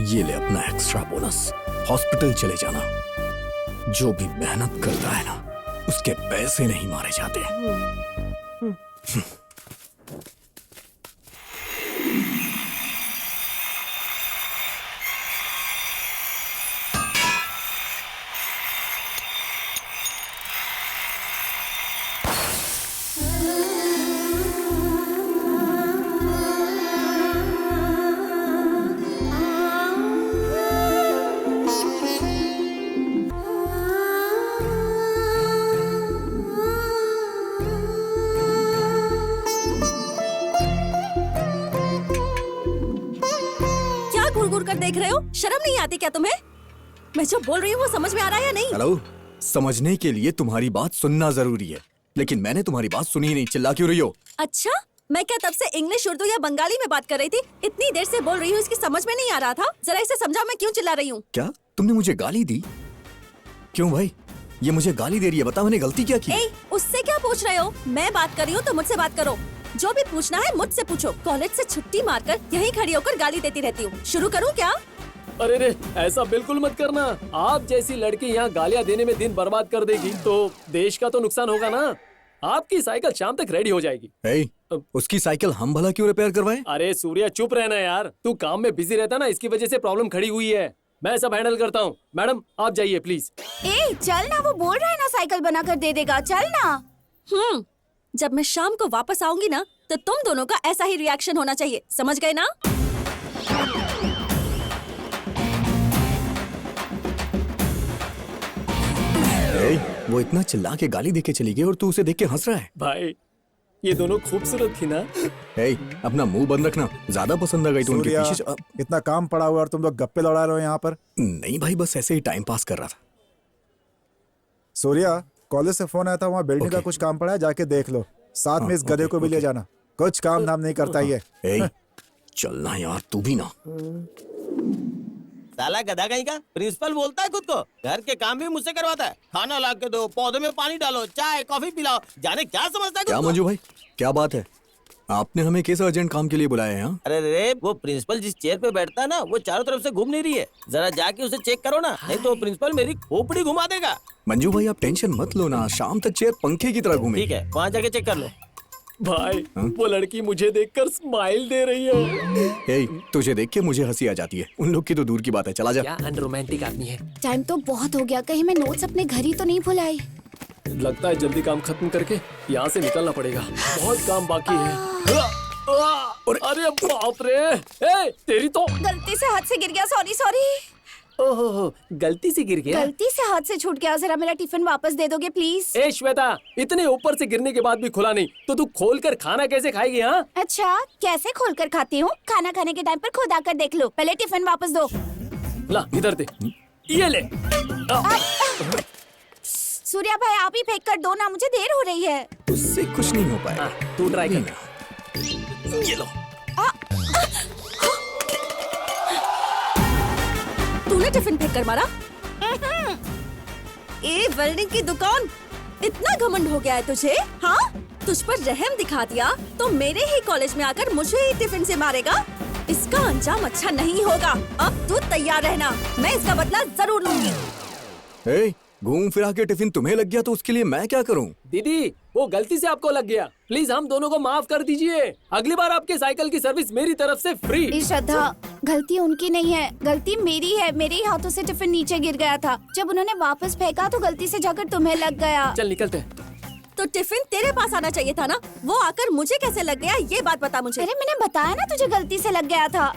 ये ले अपना एक्स्ट्रा बोनस। हॉस्पिटल चले जाना। जो भी मेहनत करता है ना, उसके पैसे नहीं मारे जाते। देख रहे हो, शर्म नहीं आती क्या तुम्हें? मैं जो बोल रही हूँ वो समझ में आ रहा है या नहीं? हेलो, समझने के लिए तुम्हारी बात सुनना जरूरी है, लेकिन मैंने तुम्हारी बात सुनी ही नहीं। चिल्ला क्यों रही हो? अच्छा, मैं क्या तब से इंग्लिश, उर्दू या बंगाली में बात कर रही थी? इतनी देर से बोल रही हूँ, इसकी समझ में नहीं आ रहा था? जरा इसे समझाओ, मैं क्यों चिल्ला रही हूँ? क्या तुमने मुझे गाली दी? क्यों भाई, ये मुझे गाली दे रही है, बता मैंने गलती क्या की? उससे क्या पूछ रहे हो? मैं बात कर रही हूँ तो मुझसे बात करो। जो भी पूछना है मुझसे पूछो। कॉलेज से छुट्टी मारकर यहीं खड़ी होकर गाली देती रहती हूँ। शुरू करूँ क्या? अरे रे, ऐसा बिल्कुल मत करना। आप जैसी लड़की यहाँ गालियाँ देने में दिन बर्बाद कर देगी तो देश का तो नुकसान होगा ना। आपकी साइकिल शाम तक रेडी हो जाएगी। उसकी साइकिल हम भला क्यों रिपेयर करवाएं? अरे सूर्या, चुप रहना यार। तू काम में बिजी रहता ना, इसकी वजह से प्रॉब्लम खड़ी हुई है। मैं सब हैंडल करता हूँ। मैडम आप जाइए प्लीज। ए चल ना, वो बोल रहा है ना साइकिल बना कर दे देगा, चल ना। जब मैं शाम को वापस आऊंगी ना तो तुम दोनों का ऐसा ही रिएक्शन होना चाहिए, समझ गए ना? वो इतना चिल्ला के गाली देके चली गई और तू उसे देख के हंस रहा है। भाई ये दोनों खूबसूरत थी ना। अपना मुंह बंद रखना, ज्यादा पसंद आ गई तो उनके सूर्या, पीछे इतना काम पड़ा हुआ और तुम लोग गप्पे लड़ा रहे हो यहाँ पर। नहीं भाई, बस ऐसे ही टाइम पास कर रहा था। सूर्या, कॉलेज से फोन आया था, वहाँ बिल्डिंग का कुछ काम पड़ा है, जाके देख लो। साथ में इस गधे को भी ले जाना, कुछ काम धाम नहीं करता ये। चलना यार, तू भी ना। साला गधा कहीं का प्रिंसिपल बोलता है खुद को, घर के काम भी मुझसे करवाता है। खाना ला के दो, पौधे में पानी डालो, चाय कॉफी पिलाओ, जाने क्या समझता है क्या मंजू भाई, क्या बात है? आपने हमें किस अर्जेंट काम के लिए बुलाया है? अरे रे, वो प्रिंसिपल जिस चेयर पे बैठता है ना, वो चारों तरफ से घूम नहीं रही है। जरा जाके उसे चेक करो ना, नहीं तो प्रिंसिपल मेरी खोपड़ी घुमा देगा। मंजू भाई आप टेंशन मत लो ना, शाम तक चेयर पंखे की तरह घूमे। ठीक है, वहाँ जाके चेक कर लो। भाई वो लड़की मुझे देखकर स्माइल दे रही है। तुझे देख के मुझे हंसी आ जाती है, उन लोग की तो दूर की बात है। चला जा। क्या अनरोमांटिक आदमी है। टाइम तो बहुत हो गया, कहीं मैं नोट्स अपने घर ही तो नहीं भुलाई। लगता है जल्दी काम खत्म करके यहाँ से निकलना पड़ेगा, बहुत काम बाकी है। अरे बाप रे, तेरी तो गलती से हाथ से गिर गया, सॉरी सॉरी। ओहो, गलती से गिर गया। गलती से हाथ से छूट गया, जरा मेरा टिफिन वापस दे दोगे प्लीज? ए श्वेता, इतने ऊपर से गिरने के बाद भी खुला नहीं तो तू खोल कर खाना कैसे खाएगी? हाँ अच्छा, कैसे खोल कर खाती हूँ? खाना खाने के टाइम पर खुद आकर देख लो, पहले टिफिन वापस दो। ला इधर दे, ये ले। सूर्या भाई आप ही फेंक कर दो ना, मुझे देर हो रही है। उससे कुछ नहीं हो पाएगा। तू ट्राई कर। ये लो। तूने टिफिन फेंक कर मारा? ए वेल्डिंग की दुकान, इतना घमंड हो गया है तुझे? हाँ, तुझ पर रहम दिखा दिया तो मेरे ही कॉलेज में आकर मुझे ही टिफिन से मारेगा? इसका अंजाम अच्छा नहीं होगा। अब तू तैयार रहना, मैं इसका बदला जरूर लूंगी। घूम फिरा के टिफिन तुम्हें लग गया तो उसके लिए मैं क्या करूं? दीदी वो गलती से आपको लग गया, प्लीज हम दोनों को माफ कर दीजिए। अगली बार आपके साइकिल की सर्विस मेरी तरफ से फ्री। श्रद्धा, गलती उनकी नहीं है, गलती मेरी है। मेरे ही हाथों से टिफिन नीचे गिर गया था, जब उन्होंने वापस फेंका तो गलती से जाकर तुम्हें लग गया। चल निकलते। तो टिफिन तेरे पास आना चाहिए था ना, वो आकर मुझे कैसे लग गया ये बात बता मुझे। अरे मैंने बताया ना तुझे गलती से लग गया था।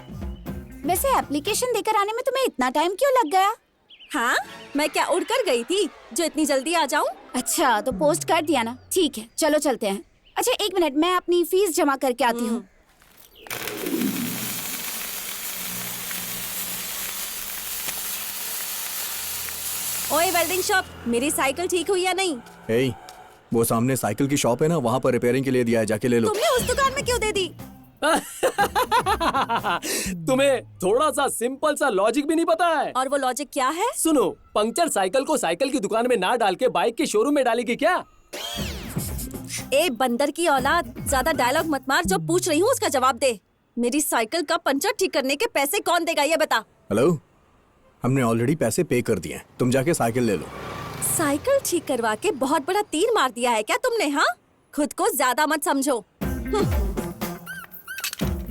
वैसे एप्लीकेशन देकर आने में तुम्हें इतना टाइम क्यों लग गया? हाँ, मैं क्या उड़कर गई थी जो इतनी जल्दी आ जाऊं? अच्छा तो पोस्ट कर दिया ना, ठीक है चलो चलते हैं। अच्छा एक मिनट, मैं अपनी फीस जमा करके आती हूँ। ओए वेल्डिंग शॉप, मेरी साइकिल ठीक हुई या नहीं? वो सामने साइकिल की शॉप है ना, वहाँ पर रिपेयरिंग के लिए दिया है, जाके ले लो। तुमने उस दुकान में क्यों दे दी? तुम्हें थोड़ा सा सिंपल सा लॉजिक भी नहीं पता है? और वो लॉजिक क्या है? सुनो, पंक्चर साइकिल को साइकिल की दुकान में ना डाल के बाइक के शोरूम में डालेगी क्या? ए बंदर की औलाद, ज्यादा डायलॉग मत मार, जो पूछ रही हूँ उसका जवाब दे। मेरी साइकिल का पंचर ठीक करने के पैसे कौन देगा ये बता। हेलो, हमने ऑलरेडी पैसे पे कर दिए हैं, तुम जाके साइकिल ले लो। साइकिल ठीक करवा के बहुत बड़ा तीर मार दिया है क्या तुमने? हाँ, खुद को ज्यादा मत समझो।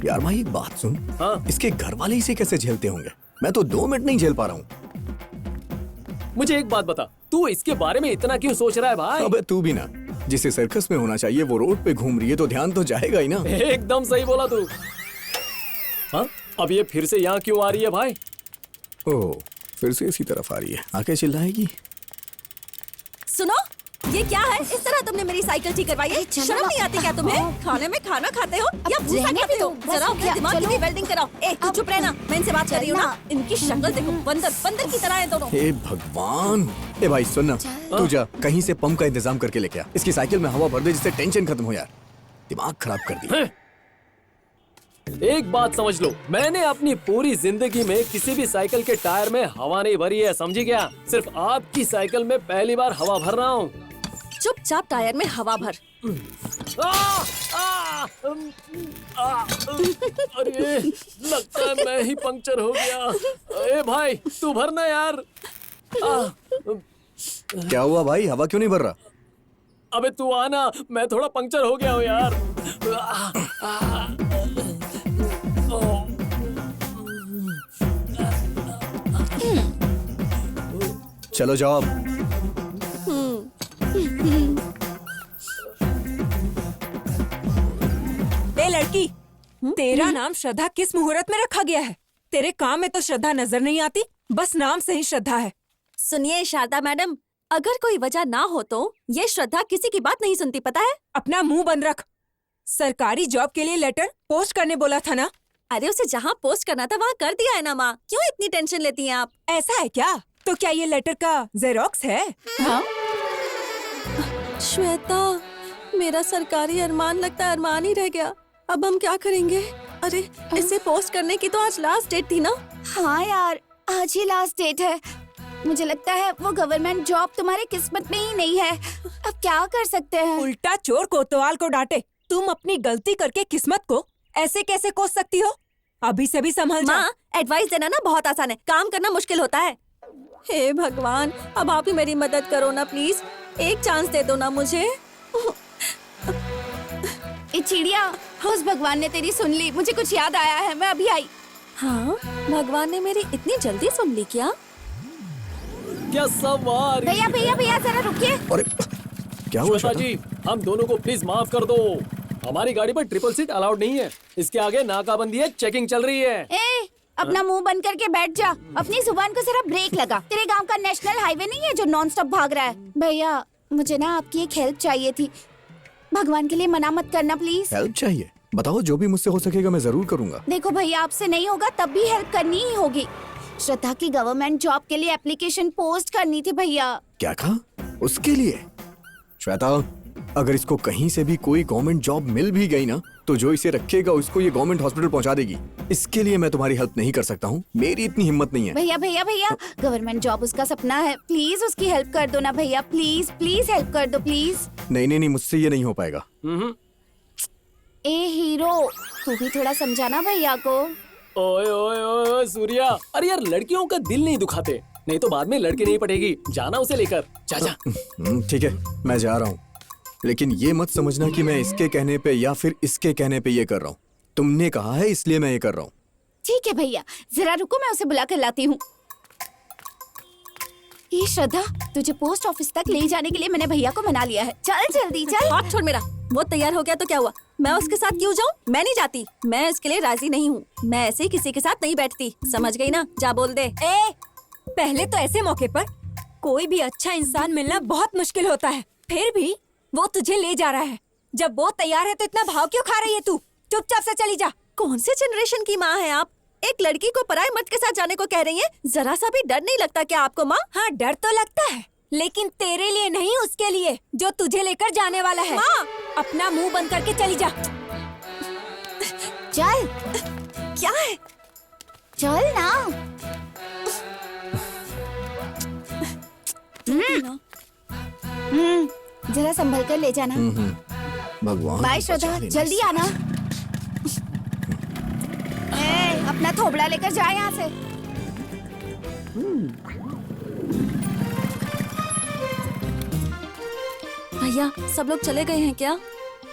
यार भाई एक बात सुन। हाँ? इसके घर वाले इसे कैसे झेलते होंगे? मैं तो 2 मिनट नहीं झेल पा रहा हूँ। मुझे एक बात बता, तू इसके बारे में इतना क्यों सोच रहा है भाई? अबे तू भी ना, जिसे सर्कस में होना चाहिए वो रोड पे घूम रही है तो ध्यान तो जाएगा ही ना। एकदम सही बोला तू। हाँ, अब ये फिर से यहाँ क्यों आ रही है भाई? ओह, फिर से इसी तरफ आ रही है, आके चिल्लाएगी। सुनो, ये क्या है? इस तरह तुमने मेरी साइकिल ठीक करवाई है? शर्म नहीं आती क्या तुम्हें? खाने में खाना खाते हो या भूसा खाते हो? जरा अपने दिमाग की भी वेल्डिंग कराओ। ए, तू चुप रहना, मैं इनसे बात कर रही हूँ ना। इनकी शक्ल देखो, बंदर बंदर की तरह है दोनों। हे भगवान। ए भाई सुन ना, तू जा कहीं से पंप का इंतजाम करके लेके आ, इसकी साइकिल में हवा भर दे जिससे टेंशन खत्म हो यार। दिमाग खराब कर दिया। एक बात समझ लो, मैंने अपनी पूरी जिंदगी में किसी भी साइकिल के टायर में हवा नहीं भरी है, समझी क्या? सिर्फ आपकी साइकिल में पहली बार हवा भर रहा हूँ। चुपचाप टायर में हवा भर। अरे लगता है मैं ही पंक्चर हो गया। ए भाई तू भरना यार। क्या हुआ भाई, हवा क्यों नहीं भर रहा? अबे तू आना, मैं थोड़ा पंक्चर हो गया हूँ यार। चलो जाओ अब। ए लड़की, तेरा नाम श्रद्धा किस मुहूर्त में रखा गया है? तेरे काम में तो श्रद्धा नजर नहीं आती, बस नाम से ही श्रद्धा है। सुनिए शारदा मैडम, अगर कोई वजह ना हो तो ये श्रद्धा किसी की बात नहीं सुनती, पता है? अपना मुंह बंद रख। सरकारी जॉब के लिए लेटर पोस्ट करने बोला था ना? अरे उसे जहाँ पोस्ट करना था वहाँ कर दिया है ना माँ, क्यों इतनी टेंशन लेती हैं आप? ऐसा है क्या? तो क्या ये लेटर का जेरोक्स है? हाँ? श्वेता, मेरा सरकारी अरमान लगता है अरमान ही रह गया। अब हम क्या करेंगे? अरे इसे पोस्ट करने की तो आज लास्ट डेट थी ना? हाँ यार, आज ही लास्ट डेट है। मुझे लगता है वो गवर्नमेंट जॉब तुम्हारी किस्मत में ही नहीं है। अब क्या कर सकते हैं? उल्टा चोर कोतवाल को डांटे। तुम अपनी गलती करके किस्मत को ऐसे कैसे कोस सकती हो? अभी से भी संभल जा। माँ, एडवाइस देना ना बहुत आसान है, काम करना मुश्किल होता है। हे भगवान, अब आप ही मेरी मदद करो ना प्लीज, एक चांस दे दो ना मुझे। ए चिड़िया, उस भगवान ने तेरी सुन ली। मुझे कुछ याद आया है, मैं अभी आई। हाँ, भगवान ने मेरी इतनी जल्दी सुन ली क्या? क्या सवार? भैया भैया भैया जरा रुकिए। अरे क्या हुआ श्वेता जी, हम दोनों को प्लीज माफ कर दो। हमारी गाड़ी पर ट्रिपल सीट अलाउड नहीं है। इसके आगे नाकाबंदी है, चेकिंग चल रही है। ए, अपना मुंह बंद करके बैठ जा। अपनी जुबान को जरा ब्रेक लगा। तेरे गांव का नेशनल हाईवे नहीं है जो नॉन स्टॉप भाग रहा है। भैया, मुझे ना आपकी एक हेल्प चाहिए थी। भगवान के लिए मना मत करना प्लीज। हेल्प चाहिए? बताओ, जो भी मुझसे हो सकेगा मैं जरूर करूंगा। देखो भैया, आपसे नहीं होगा तब भी हेल्प करनी ही होगी। श्रद्धा की गवर्नमेंट जॉब के लिए एप्लीकेशन पोस्ट करनी थी भैया। क्या कहा? उसके लिए? श्वेता, अगर इसको कहीं से भी कोई गवर्नमेंट जॉब मिल भी गई ना, तो जो इसे रखेगा उसको ये गवर्नमेंट हॉस्पिटल पहुंचा देगी। इसके लिए मैं तुम्हारी हेल्प नहीं कर सकता हूँ, मेरी इतनी हिम्मत नहीं है। भैया भैया भैया, गवर्नमेंट जॉब उसका सपना है। प्लीज उसकी हेल्प कर दो ना भैया। प्लीज प्लीज हेल्प कर दो प्लीज। नहीं नहीं नहीं, मुझसे ये नहीं हो पाएगा। ए हीरो, तू भी थोड़ा समझाना भैया को। ओए ओए ओए सूर्या, अरे यार लड़कियों का दिल नहीं दुखाते, नहीं तो बाद में लड़की नहीं पटेगी। जाना उसे लेकर, जा जा। ठीक है, मैं जा रहा हूँ, लेकिन ये मत समझना कि मैं इसके कहने पे या फिर इसके कहने पे ये कर रहा हूँ। तुमने कहा है इसलिए मैं ये कर रहा हूँ। ठीक है भैया, जरा रुको, मैं उसे बुला कर लाती हूँ। ये श्रद्धा, तुझे पोस्ट ऑफिस तक ले जाने के लिए मैंने भैया को मना लिया है। चल जल्दी चल। हाथ छोड़ मेरा। वो तैयार हो गया तो क्या हुआ? मैं उसके साथ क्यों जाऊँ? मैं नहीं जाती, मैं इसके लिए राजी नहीं हूँ। मैं ऐसे ही किसी के साथ नहीं बैठती, समझ गई ना? जा बोल दे। ए, पहले तो ऐसे मौके पर कोई भी अच्छा इंसान मिलना बहुत मुश्किल होता है, फिर भी वो तुझे ले जा रहा है। जब वो तैयार है तो इतना भाव क्यों खा रही है तू? चुपचाप से चली जा। कौन से जनरेशन की माँ है आप? एक लड़की को पराये मर्द के साथ जाने को कह रही हैं? जरा सा भी डर नहीं लगता क्या आपको माँ? हाँ, डर तो लगता है, लेकिन तेरे लिए नहीं, उसके लिए जो तुझे लेकर जाने वाला है। माँ, अपना मुंह बंद करके चली जा। चल। क्या है? चल ना। जरा संभल कर ले जाना। भगवान बाय श्रद्धा, जल्दी आना। अपना थोबड़ा लेकर जा यहाँ से। भैया, सब लोग चले गए हैं क्या?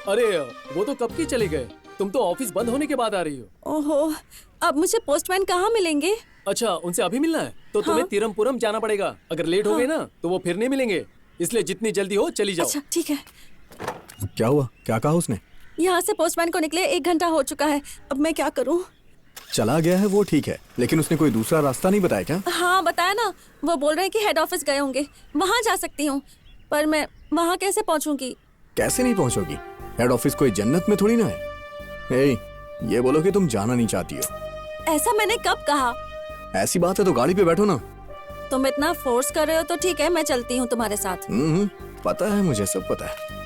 अरे वो तो कब की चले गए, तुम तो ऑफिस बंद होने के बाद आ रही हो। ओहो, अब मुझे पोस्टमैन कहाँ मिलेंगे? अच्छा, उनसे अभी मिलना है तो तुम्हें तिरुवनंतपुरम जाना पड़ेगा। अगर लेट हो गए ना तो वो फिर नहीं मिलेंगे, इसलिए जितनी जल्दी हो चली जाओ। अच्छा ठीक है। क्या हुआ? क्या कहा उसने? यहाँ से पोस्टमैन को निकले 1 घंटा हो चुका है, अब मैं क्या करूँ? चला गया है वो ठीक है, लेकिन उसने कोई दूसरा रास्ता नहीं बताया क्या? हाँ बताया ना, वो बोल रहे हैं कि हेड ऑफिस गए होंगे, वहाँ जा सकती हूँ, पर मैं वहाँ कैसे पहुँचूंगी? कैसे नहीं पहुँचोगी? हेड ऑफिस कोई जन्नत में थोड़ी ना है। ये बोलो कि तुम जाना नहीं चाहती हो। ऐसा मैंने कब कहा? ऐसी बात है तो गाड़ी पे बैठो ना। तुम इतना फोर्स कर रहे हो तो ठीक है, मैं चलती हूँ तुम्हारे साथ। पता है मुझे, सब पता है।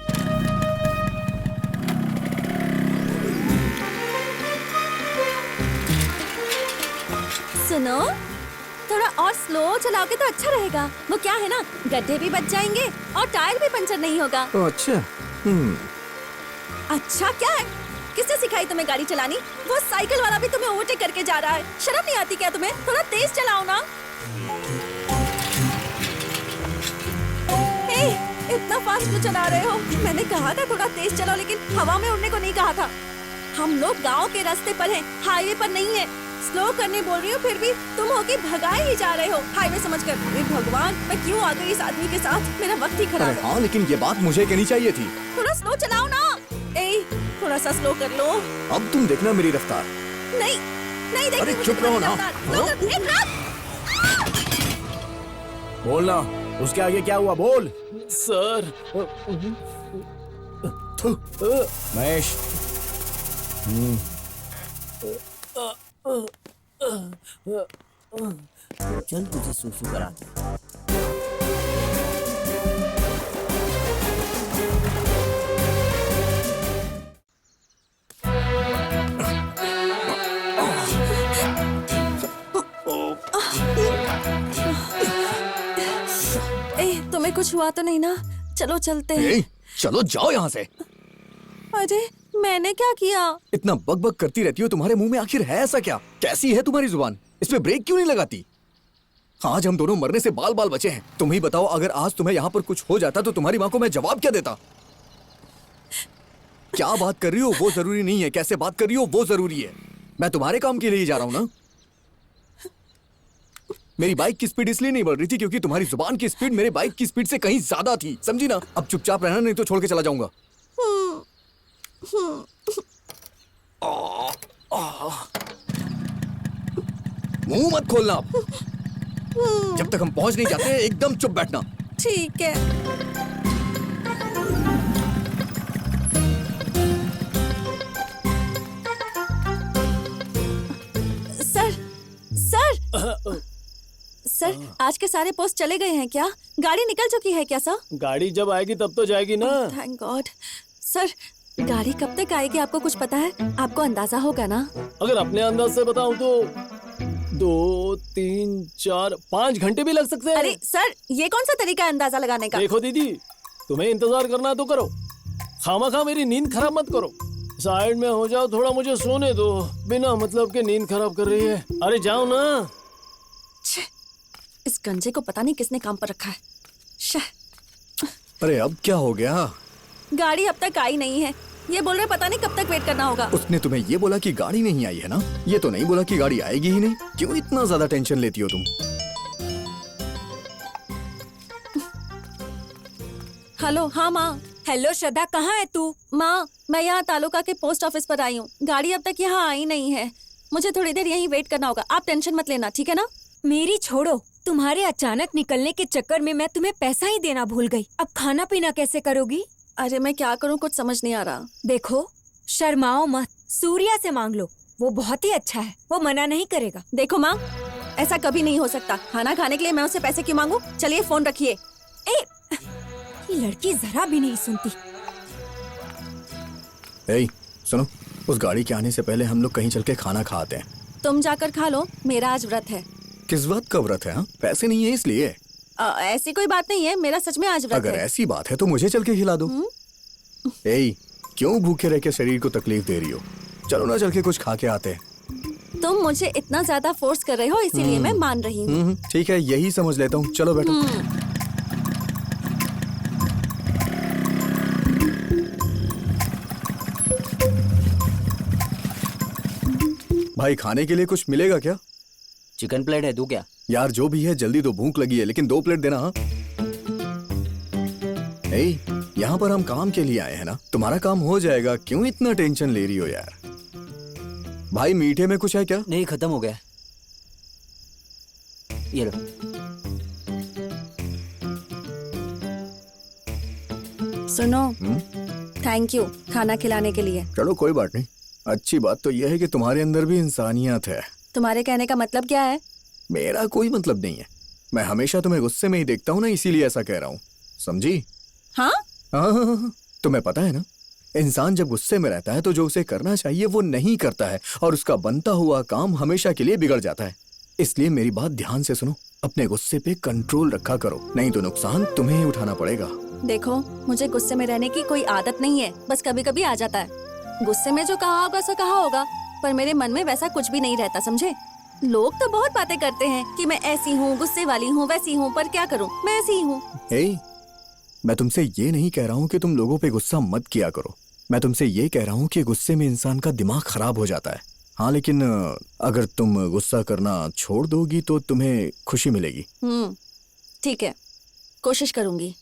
सुनो, थोड़ा और स्लो चलाओगे तो अच्छा रहेगा। वो क्या है ना, गड्ढे भी बच जाएंगे और टायर भी पंचर नहीं होगा। अच्छा। अच्छा क्या है? किसने सिखाई तुम्हें गाड़ी चलानी? वो साइकिल वाला भी तुम्हें ओवरटेक करके जा रहा है, शर्म नहीं आती क्या तुम्हें? थोड़ा तेज चलाओ ना। इतना फास्ट क्यों चला रहे हो? मैंने कहा था थोड़ा तेज चलाओ, लेकिन हवा में उड़ने को नहीं कहा था। हम लोग गांव के रास्ते पर हैं, हाईवे पर नहीं है। स्लो करने बोल रही हूँ फिर भी तुम हो कि भगाए ही जा रहे हो हाईवे समझकर। हे भगवान, मैं क्यों आ गई इस आदमी के साथ? मेरा वक्त ही खराब अरे है। हाँ, लेकिन ये बात मुझे कहनी चाहिए थी। थोड़ा स्लो चलाओ ना। ए, थोड़ा सा स्लो कर लो। अब तुम देखना मेरी रफ्तार। नहीं नहीं देखी अरे मुझे चुप रहो तुम्हारी ना। रफ्तार। स्लो कर, एक रात। बोलना, उसके आगे क्या हुआ? बोल। सर महेश, चल तुझे सुसु करा। ए, तुम्हें कुछ हुआ तो नहीं ना? चलो चलते हैं। ए, चलो जाओ यहाँ से। अरे मैंने क्या किया? इतना बक बक करती रहती हो, तुम्हारे मुंह में आखिर है ऐसा क्या? कैसी है तुम्हारी जुबान? इस पे ब्रेक क्यों नहीं लगाती? आज हम दोनों मरने से बाल बाल बचे हैं। तुम ही बताओ, अगर आज तुम्हें यहाँ पर कुछ हो जाता तो तुम्हारी माँ को मैं जवाब क्या देता? क्या बात कर रही हो वो जरूरी नहीं है, कैसे बात कर रही हो वो जरूरी है। मैं तुम्हारे काम के लिए ही जा रहा हूँ ना। मेरी बाइक की स्पीड इसलिए नहीं बढ़ रही थी क्योंकि तुम्हारी जुबान की स्पीड मेरे बाइक की स्पीड से कहीं ज्यादा थी, समझी ना? अब चुपचाप रहना, नहीं तो छोड़ के चला जाऊंगा। मुंह मत खोलना अब। जब तक हम पहुंच नहीं जाते एकदम चुप बैठना। ठीक है। सर सर सर, आज के सारे पोस्ट चले गए हैं क्या? गाड़ी निकल चुकी है क्या सर? गाड़ी जब आएगी तब तो जाएगी ना। Thank God. सर, गाड़ी कब तक आएगी आपको कुछ पता है? आपको अंदाजा होगा ना? अगर अपने अंदाज से बताऊं तो 2, 3, 4, 5 घंटे भी लग सकते हैं। अरे सर, ये कौन सा तरीका है अंदाजा लगाने का? देखो दीदी, तुम्हें इंतजार करना है तो करो, खामा मेरी नींद खराब मत करो। साइड में हो जाओ, थोड़ा मुझे सोने दो। बिना मतलब के नींद खराब कर रही है। अरे जाओ ना। इस गंजे को पता नहीं किसने काम पर रखा है। अरे अब क्या हो गया? गाड़ी अब तक आई नहीं है। ये बोल रहे पता नहीं कब तक वेट करना होगा। उसने तुम्हें ये बोला कि गाड़ी नहीं आई है ना? ये तो नहीं बोला कि गाड़ी आएगी ही नहीं। क्यों इतना ज्यादा टेंशन लेती हो तुम? हेलो, हाँ माँ। हेलो श्रद्धा, कहाँ है तू? माँ, मैं यहाँ तालुका के पोस्ट ऑफिस पर आई हूँ। गाड़ी अब तक यहाँ आई नहीं है। मुझे थोड़ी देर यहीं वेट करना होगा। आप टेंशन मत लेना, ठीक है ना? मेरी छोड़ो, तुम्हारे अचानक निकलने के चक्कर में मैं तुम्हें पैसा ही देना भूल गई। अब खाना पीना कैसे करोगी? अरे मैं क्या करूँ, कुछ समझ नहीं आ रहा। देखो, शर्माओ मत, सूर्या से मांग लो, वो बहुत ही अच्छा है, वो मना नहीं करेगा। देखो माँ, ऐसा कभी नहीं हो सकता। खाना खाने के लिए मैं उससे पैसे क्यों मांगू? चलिए फोन रखिए। ये लड़की जरा भी नहीं सुनती। ए, सुनो, उस गाड़ी के आने से पहले हम लोग कहीं चल के खाना खाते हैं। तुम जाकर खा लो, मेरा आज व्रत है। किस बात का व्रत है? हाँ, पैसे नहीं है इसलिए? ऐसी कोई बात नहीं है, मेरा सच में आज व्रत अगर है। ऐसी बात है तो मुझे चल के खिला दो। ए, क्यों भूखे रह के शरीर को तकलीफ दे रही हो? चलो ना, चल के कुछ खा के आते हैं। तुम मुझे इतना ज्यादा फोर्स कर रहे हो, इसीलिए मैं मान रही हूँ। ठीक है, यही समझ लेता हूँ। चलो बैठो। भाई, खाने के लिए कुछ मिलेगा क्या? चिकन प्लेट है, तू क्या? यार जो भी है, जल्दी दो, भूख लगी है, लेकिन 2 प्लेट देना। हाँ, यहाँ पर हम काम के लिए आए हैं ना, तुम्हारा काम हो जाएगा। क्यों इतना टेंशन ले रही हो यार? भाई, मीठे में कुछ है क्या? नहीं, खत्म हो गया। ये लो। सुनो, थैंक यू खाना खिलाने के लिए। चलो कोई बात नहीं। अच्छी बात तो यह है कि तुम्हारे अंदर भी इंसानियत है। तुम्हारे कहने का मतलब क्या है? मेरा कोई मतलब नहीं है। मैं हमेशा तुम्हें गुस्से में ही देखता हूँ ना, इसीलिए ऐसा कह रहा हूँ, समझी? हाँ? हाँ, तुम्हें पता है ना, इंसान जब गुस्से में रहता है तो जो उसे करना चाहिए वो नहीं करता है और उसका बनता हुआ काम हमेशा के लिए बिगड़ जाता है। इसलिए मेरी बात ध्यान से सुनो, अपने गुस्से पे कंट्रोल रखा करो, नहीं तो नुकसान तुम्हें ही उठाना पड़ेगा। देखो, मुझे गुस्से में रहने की कोई आदत नहीं है, बस कभी कभी आ जाता है। गुस्से में जो कहा होगा सो कहा होगा, पर मेरे मन में वैसा कुछ भी नहीं रहता, समझे? लोग तो बहुत बातें करते हैं कि मैं ऐसी हूँ, गुस्से वाली हूँ, वैसी हूँ, पर क्या करूँ, मैं ऐसी ही हूँ। मैं तुमसे ये नहीं कह रहा हूँ कि तुम लोगों पे गुस्सा मत किया करो। मैं तुमसे ये कह रहा हूँ कि गुस्से में इंसान का दिमाग खराब हो जाता है। हाँ लेकिन अगर तुम गुस्सा करना छोड़ दोगी तो तुम्हें खुशी मिलेगी। ठीक है, कोशिश करूंगी।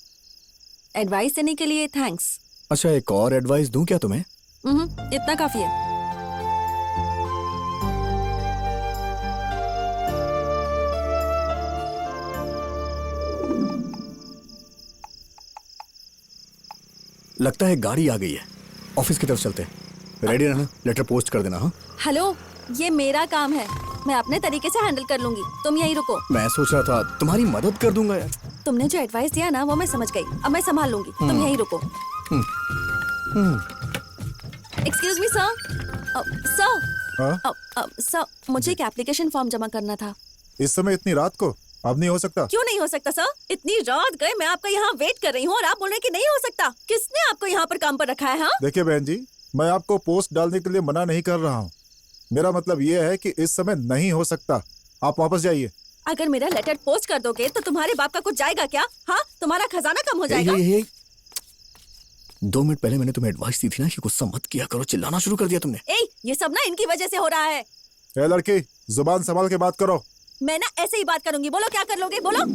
एडवाइस देने के लिए थैंक्स। अच्छा, एक और एडवाइस दूं क्या तुम्हें? इतना काफी है। लगता है गाड़ी आ गई है, ऑफिस की तरफ चलते हैं। रेडी रहना, लेटर पोस्ट कर देना। हाँ हेलो, ये मेरा काम है, मैं अपने तरीके से हैंडल कर लूंगी, तुम यहीं रुको। मैं सोच रहा था तुम्हारी मदद कर दूंगा यार। तुमने जो एडवाइस दिया ना वो मैं समझ गई, अब मैं संभाल लूंगी, तुम यहीं रुको। Excuse me sir. सर, मुझे एक एप्लीकेशन फॉर्म जमा करना था। इस समय इतनी रात को? अब नहीं हो सकता। क्यों नहीं हो सकता सर? इतनी रात गए, मैं आपका यहाँ वेट कर रही हूँ और आप बोल रहे हैं कि नहीं हो सकता। किसने आपको यहाँ पर काम पर रखा है? हाँ देखिए बहन जी, मैं आपको पोस्ट डालने के लिए मना नहीं कर रहा हूँ। मेरा मतलब ये है कि इस समय नहीं हो सकता, आप वापस जाइए। अगर मेरा लेटर पोस्ट कर दोगे तो तुम्हारे बाप का कुछ जाएगा क्या? हाँ, तुम्हारा खजाना कम हो जाएगा। 2 मिनट पहले मैंने तुम्हें एडवाइस दी थी ना कि गुस्सा मत किया करो, चिल्लाना शुरू कर दिया तुमने। ये सब ना इनकी वजह से हो रहा है। ए लड़की, जुबान संभाल के बात करो। मैं ना ऐसे ही बात करूंगी, बोलो क्या कर लोगे, बोलो।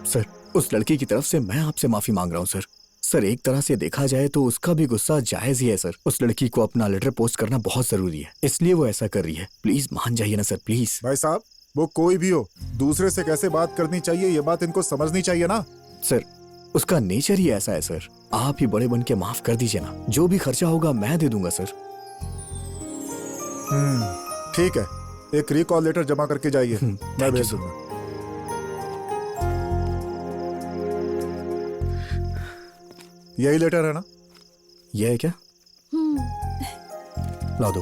सर, उस लड़की की तरफ से मैं आपसे माफी मांग रहा हूँ सर। सर, एक तरह से देखा जाए तो उसका भी गुस्सा जायज ही है सर। उस लड़की को अपना लेटर पोस्ट करना बहुत जरूरी है, इसलिए वो ऐसा कर रही है। प्लीज मान जाइए ना सर, प्लीज। भाई साहब, वो कोई भी हो, दूसरे से कैसे बात करनी चाहिए ये बात इनको समझनी चाहिए ना। सर, उसका नेचर ही ऐसा है सर। आप ही बड़े बन के माफ कर दीजिए ना, जो भी खर्चा होगा मैं दे दूंगा सर। ठीक है, एक रिकॉल लेटर जमा करके जाइए, मैं भेज दूंगा। यही लेटर है ना? यह है क्या? ला दो।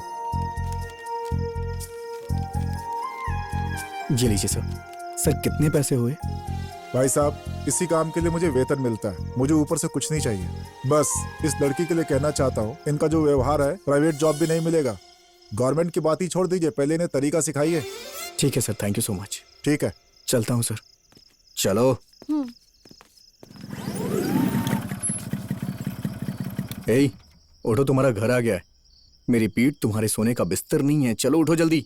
ये लीजिए सर। सर, कितने पैसे हुए? भाई साहब, इसी काम के लिए मुझे वेतन मिलता है, मुझे ऊपर से कुछ नहीं चाहिए। बस इस लड़की के लिए कहना चाहता हूँ, इनका जो व्यवहार है, प्राइवेट जॉब भी नहीं मिलेगा। गवर्नमेंट की बात ही छोड़ दीजिए, पहले इन्हें तरीका सिखाइए। ठीक है sir, thank you so much. ठीक है, चलता हूँ सर। चलो। ए, उठो, तुम्हारा घर आ गया है। मेरी पीठ तुम्हारे सोने का बिस्तर नहीं है, चलो उठो जल्दी।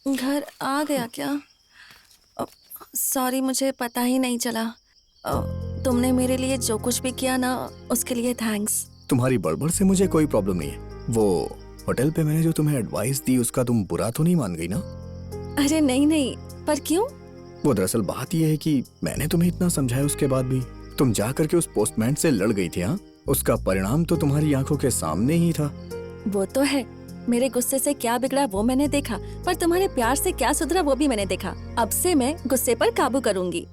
घर आ गया क्या? सॉरी, मुझे पता ही नहीं चला। तुमने मेरे लिए जो कुछ भी किया ना, उसके लिए थैंक्स। तुम्हारी बड़बड़ से मुझे कोई प्रॉब्लम नहीं है। वो होटल पे मैंने जो तुम्हें एडवाइस दी उसका तुम बुरा तो नहीं मान गई ना? अरे नहीं, पर क्यों? वो दरअसल बात यह है कि मैंने तुम्हें इतना समझाया, उसके बाद भी तुम जा करके उस पोस्टमैन से लड़ गई थी। हाँ, उसका परिणाम तो तुम्हारी आंखों के सामने ही था। वो तो है, मेरे गुस्से से क्या बिगड़ा वो मैंने देखा, पर तुम्हारे प्यार से क्या सुधरा वो भी मैंने देखा। अब से मैं गुस्से पर काबू करूंगी।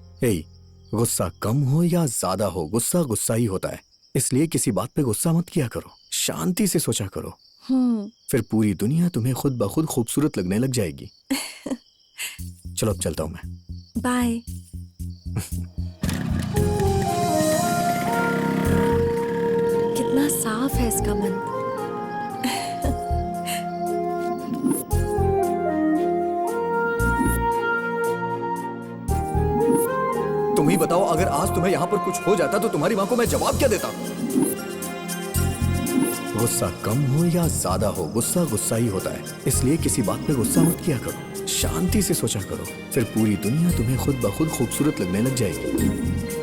गुस्सा कम हो या ज्यादा हो, गुस्सा गुस्सा ही होता है। इसलिए किसी बात पे गुस्सा मत किया करो, शांति से सोचा करो। फिर पूरी दुनिया तुम्हें खुद ब खुद खूबसूरत लगने लग जाएगी। चलो अब चलता हूँ मैं। बाय। कितना साफ है इसका मन। तुम ही बताओ, अगर आज तुम्हें यहाँ पर कुछ हो जाता तो तुम्हारी माँ को मैं जवाब क्या देता? गुस्सा कम हो या ज्यादा हो, गुस्सा गुस्सा ही होता है। इसलिए किसी बात पे गुस्सा मत किया करो, शांति से सोचा करो। फिर पूरी दुनिया तुम्हें खुद ब खुद खूबसूरत लगने लग जाएगी।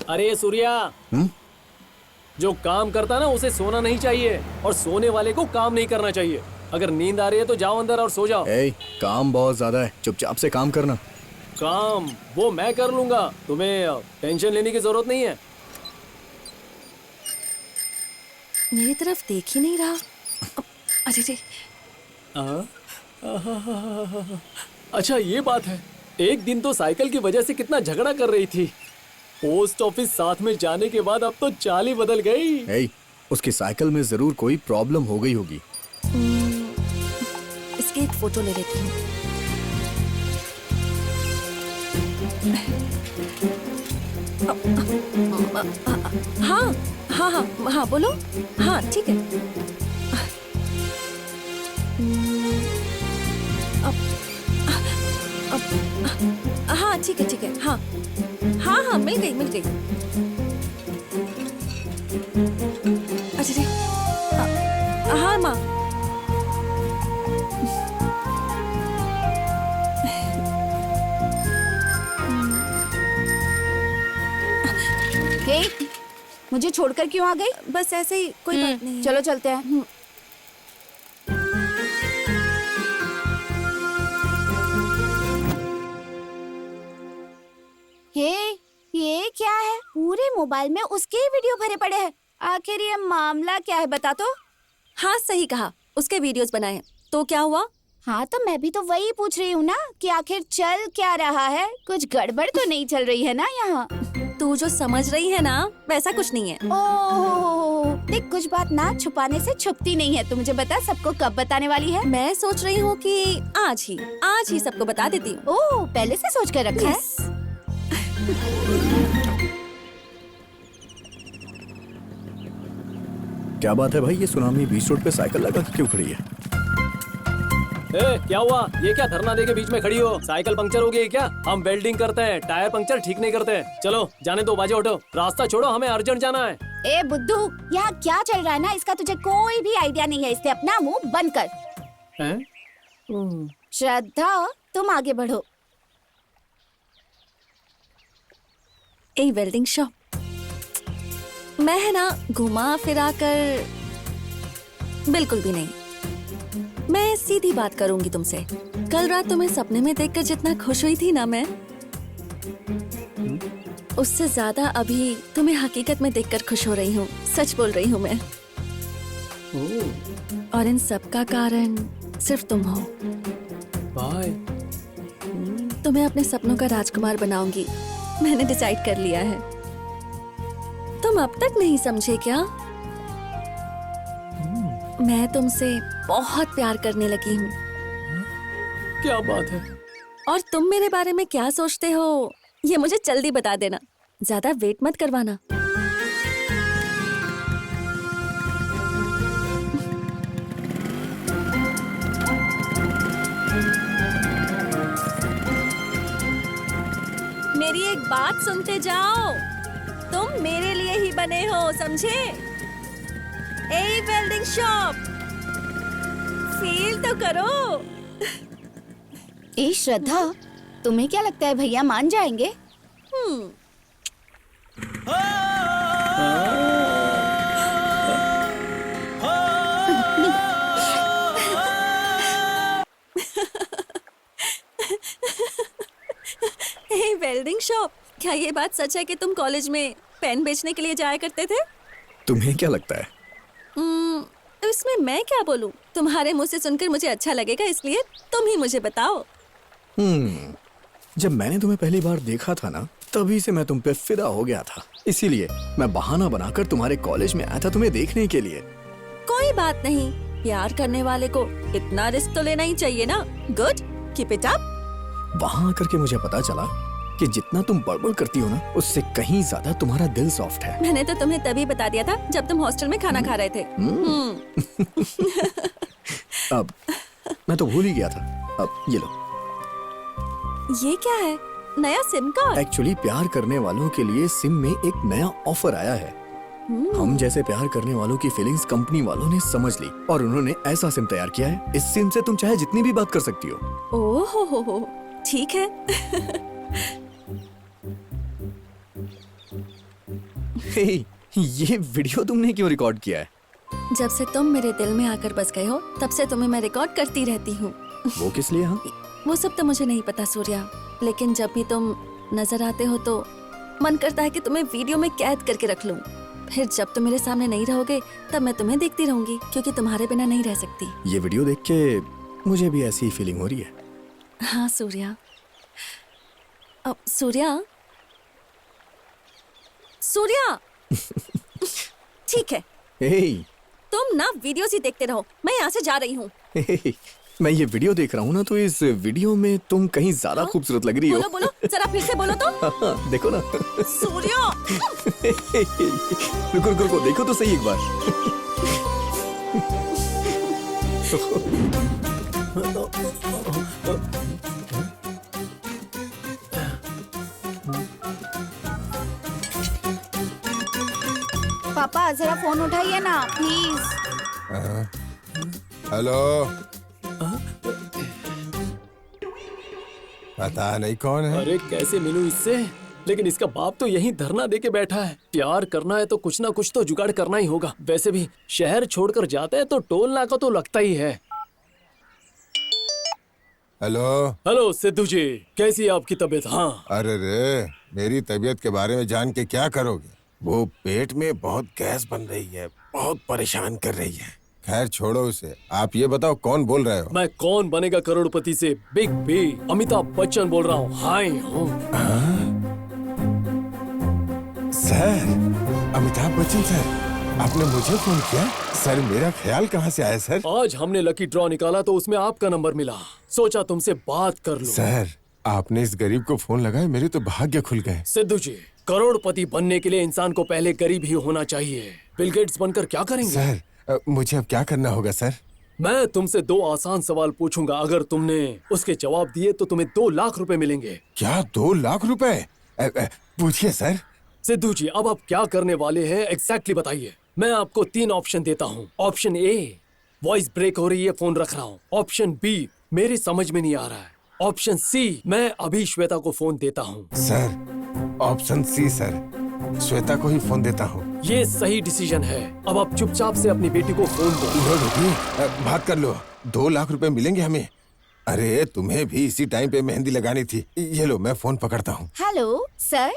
अरे सूर्या, जो काम करता है ना उसे सोना नहीं चाहिए, और सोने वाले को काम नहीं करना चाहिए। अगर नींद आ रही है तो जाओ अंदर और सो जाओ। काम बहुत ज्यादा है, चुपचाप से काम करना। काम वो मैं कर लूंगा, तुम्हें टेंशन लेने की जरूरत नहीं है। मेरी तरफ देख ही नहीं रहा। अरे रे। अच्छा ये बात है, एक दिन तो साइकिल की वजह से कितना झगड़ा कर रही थी। पोस्ट ऑफिस साथ में जाने के बाद अब तो चाल ही बदल गई। ए, उसकी साइकिल में जरूर कोई प्रॉब्लम हो गई होगी। इसकी एक फोटो ले लेती हूँ। हाँ हाँ हाँ हाँ बोलो। हाँ ठीक है। हाँ ठीक है। हाँ हाँ हाँ मिल गई। अच्छा जी। हाँ माँ। हे, मुझे छोड़कर क्यों आ गई? बस ऐसे ही, कोई बात नहीं है। चलो चलते हैं। हे, ये क्या है? पूरे मोबाइल में उसके ही वीडियो भरे पड़े हैं। आखिर ये मामला क्या है, बता तो। हाँ सही कहा, उसके वीडियोस बनाए हैं। तो क्या हुआ? हाँ तो मैं भी तो वही पूछ रही हूँ ना कि आखिर चल क्या रहा है। कुछ गड़बड़ तो नहीं चल रही है ना यहाँ? तू जो समझ रही है ना वैसा कुछ नहीं है। ओह, देख कुछ बात ना छुपाने से छुपती नहीं है। तू मुझे बता सबको कब बताने वाली है? मैं सोच रही हूँ कि आज ही सबको बता देती हूँ। ओह, पहले से सोच कर रखा है। क्या बात है भाई, ये सुनामी बीच रोड पे साइकिल लगा के क्यों खड़ी है? ए, क्या हुआ? ये क्या धरना दे के बीच में खड़ी हो? साइकिल पंक्चर हो गई क्या? हम वेल्डिंग करते हैं, टायर पंक्चर ठीक नहीं करते। चलो जाने दो, बाजे उठो, रास्ता छोड़ो, हमें अर्जेंट जाना है। ए बुद्धू, यहाँ क्या चल रहा है ना, इसका तुझे कोई भी आइडिया नहीं है, इसलिए अपना मुंह बंद कर। श्रद्धा, तुम आगे बढ़ो। ए वेल्डिंग शॉप, मैं है ना घुमा फिरा कर बिल्कुल भी नहीं। मैं सीधी बात करूंगी तुमसे। कल रात तुम्हें सपने में देखकर जितना खुश हुई थी ना मैं, उससे ज्यादा अभी तुम्हें हकीकत में देखकर खुश हो रही हूँ। सच बोल रही हूँ मैं। और इन सब का कारण सिर्फ तुम हो। बाय। तुम्हें अपने सपनों का राजकुमार बनाऊंगी, मैंने डिसाइड कर लिया है। तुम अब तक नहीं समझे क्या? मैं तुमसे बहुत प्यार करने लगी हूँ। क्या बात है? और तुम मेरे बारे में क्या सोचते हो ये मुझे जल्दी बता देना, ज्यादा वेट मत करवाना। मेरी एक बात सुनते जाओ, तुम मेरे लिए ही बने हो, समझे? ए वेल्डिंग शॉप, फील तो करो। ए श्रद्धा, तुम्हें क्या लगता है भैया मान जाएंगे? ए वेल्डिंग शॉप, क्या ये बात सच है कि तुम कॉलेज में पेन बेचने के लिए जाया करते थे? तुम्हें क्या लगता है? इसमें मैं क्या बोलूं? तुम्हारे मुंह से सुनकर मुझे अच्छा लगेगा, इसलिए तुम ही मुझे बताओ। जब मैंने तुम्हें पहली बार देखा था ना, तभी से मैं तुम पे फिदा हो गया था। इसीलिए मैं बहाना बनाकर तुम्हारे कॉलेज में आया था तुम्हें देखने के लिए। कोई बात नहीं, प्यार करने वाले को इतना रिस्क तो लेना ही चाहिए ना। Good, keep it up. वहाँ आकर के मुझे पता चला कि जितना तुम बड़बड़ करती हो ना, उससे कहीं ज्यादा तुम्हारा दिल सॉफ्ट है। मैंने तो तुम्हें तभी बता दिया था जब तुम हॉस्टल में खाना खा रहे थे। अब मैं तो भूल ही गया था। अब ये लो। ये क्या है? नया सिम कार्ड? एक्चुअली प्यार करने वालों के लिए सिम में एक नया ऑफर आया है। हम जैसे प्यार करने वालों की फीलिंग्स कंपनी वालों ने समझ ली और उन्होंने ऐसा सिम तैयार किया है। इस सिम से तुम चाहे जितनी भी बात कर सकती हो। ओह हो, ठीक है। ये वीडियो तुमने क्यों रिकॉर्ड किया है? जब से तुम मेरे दिल में आकर बस गए हो, तब से तुम्हें मैं रिकॉर्ड करती रहती हूँ। वो किस लिए? हाँ, वो सब तो मुझे नहीं पता सूर्या, लेकिन जब भी तुम नजर आते हो तो मन करता है कि तुम्हें वीडियो में कैद करके रख लूं। फिर जब तुम मेरे सामने नहीं रहोगे, तब मैं तुम्हें देखती रहूंगी, क्योंकि तुम्हारे बिना नहीं रह सकती। ये वीडियो देख के मुझे भी ऐसी ही फीलिंग हो रही है। हाँ सूर्या। अब सूर्या, सूर्या। ठीक है, हे, तुम ना वीडियोस ही देखते रहो, मैं यहाँ से जा रही हूँ। हे, मैं ये वीडियो देख रहा हूँ ना, तो इस वीडियो में तुम कहीं ज्यादा खूबसूरत लग रही हो। बोलो बोलो, जरा फिर से बोलो तो। हाँ, देखो ना। सूर्या। रुको रुको रुको, देखो तो सही एक बार। पापा जरा फोन उठाइए ना प्लीज। हेलो, पता नहीं कौन है। अरे कैसे मिलूं इससे? लेकिन इसका बाप तो यहीं धरना देके बैठा है। प्यार करना है तो कुछ ना कुछ तो जुगाड़ करना ही होगा। वैसे भी शहर छोड़कर जाते हैं तो टोल नाका तो लगता ही है। हेलो। हेलो सिद्धू जी, कैसी है आपकी तबीयत? हाँ। अरे रे, मेरी तबीयत के बारे में जान के क्या करोगे? वो पेट में बहुत गैस बन रही है, बहुत परेशान कर रही है। खैर छोड़ो उसे, आप ये बताओ कौन बोल रहे हो? मैं कौन बनेगा करोड़पति से बिग बी अमिताभ बच्चन बोल रहा हूँ। हाय हूँ। सर, अमिताभ बच्चन सर, आपने मुझे फोन किया? सर मेरा ख्याल कहाँ से आया सर? आज हमने लकी ड्रॉ निकाला तो उसमें आपका नंबर मिला, सोचा तुमसे बात कर लूं। सर, आपने इस गरीब को फोन लगाया, मेरे तो भाग्य खुल गए। सिद्धू जी, करोड़पति बनने के लिए इंसान को पहले गरीब ही होना चाहिए। बिल गेट्स बनकर क्या करेंगे? सर, मुझे अब क्या करना होगा सर? मैं तुमसे 2 आसान सवाल पूछूंगा, अगर तुमने उसके जवाब दिए तो तुम्हें 2 लाख रुपए मिलेंगे। क्या 2 लाख रुपए? पूछिए सर। सिद्धू जी, अब आप क्या करने वाले हैं एग्जैक्टली बताइए। मैं आपको 3 ऑप्शन देता हूँ। ऑप्शन ए, वॉइस ब्रेक हो रही है, फोन रख रहा हूँ। ऑप्शन बी, मेरी समझ में नहीं आ रहा है। ऑप्शन सी, मैं अभी श्वेता को फोन देता हूँ। Sir, option C sir, Shweta को ही फोन देता हूँ। ये सही डिसीजन है। अब आप चुपचाप से अपनी बेटी को फोन दो। बात कर लो, 2 लाख रुपए मिलेंगे हमें। अरे तुम्हें भी इसी टाइम पे मेहंदी लगानी थी। ये लो, मैं फोन पकड़ता हूँ। Hello sir.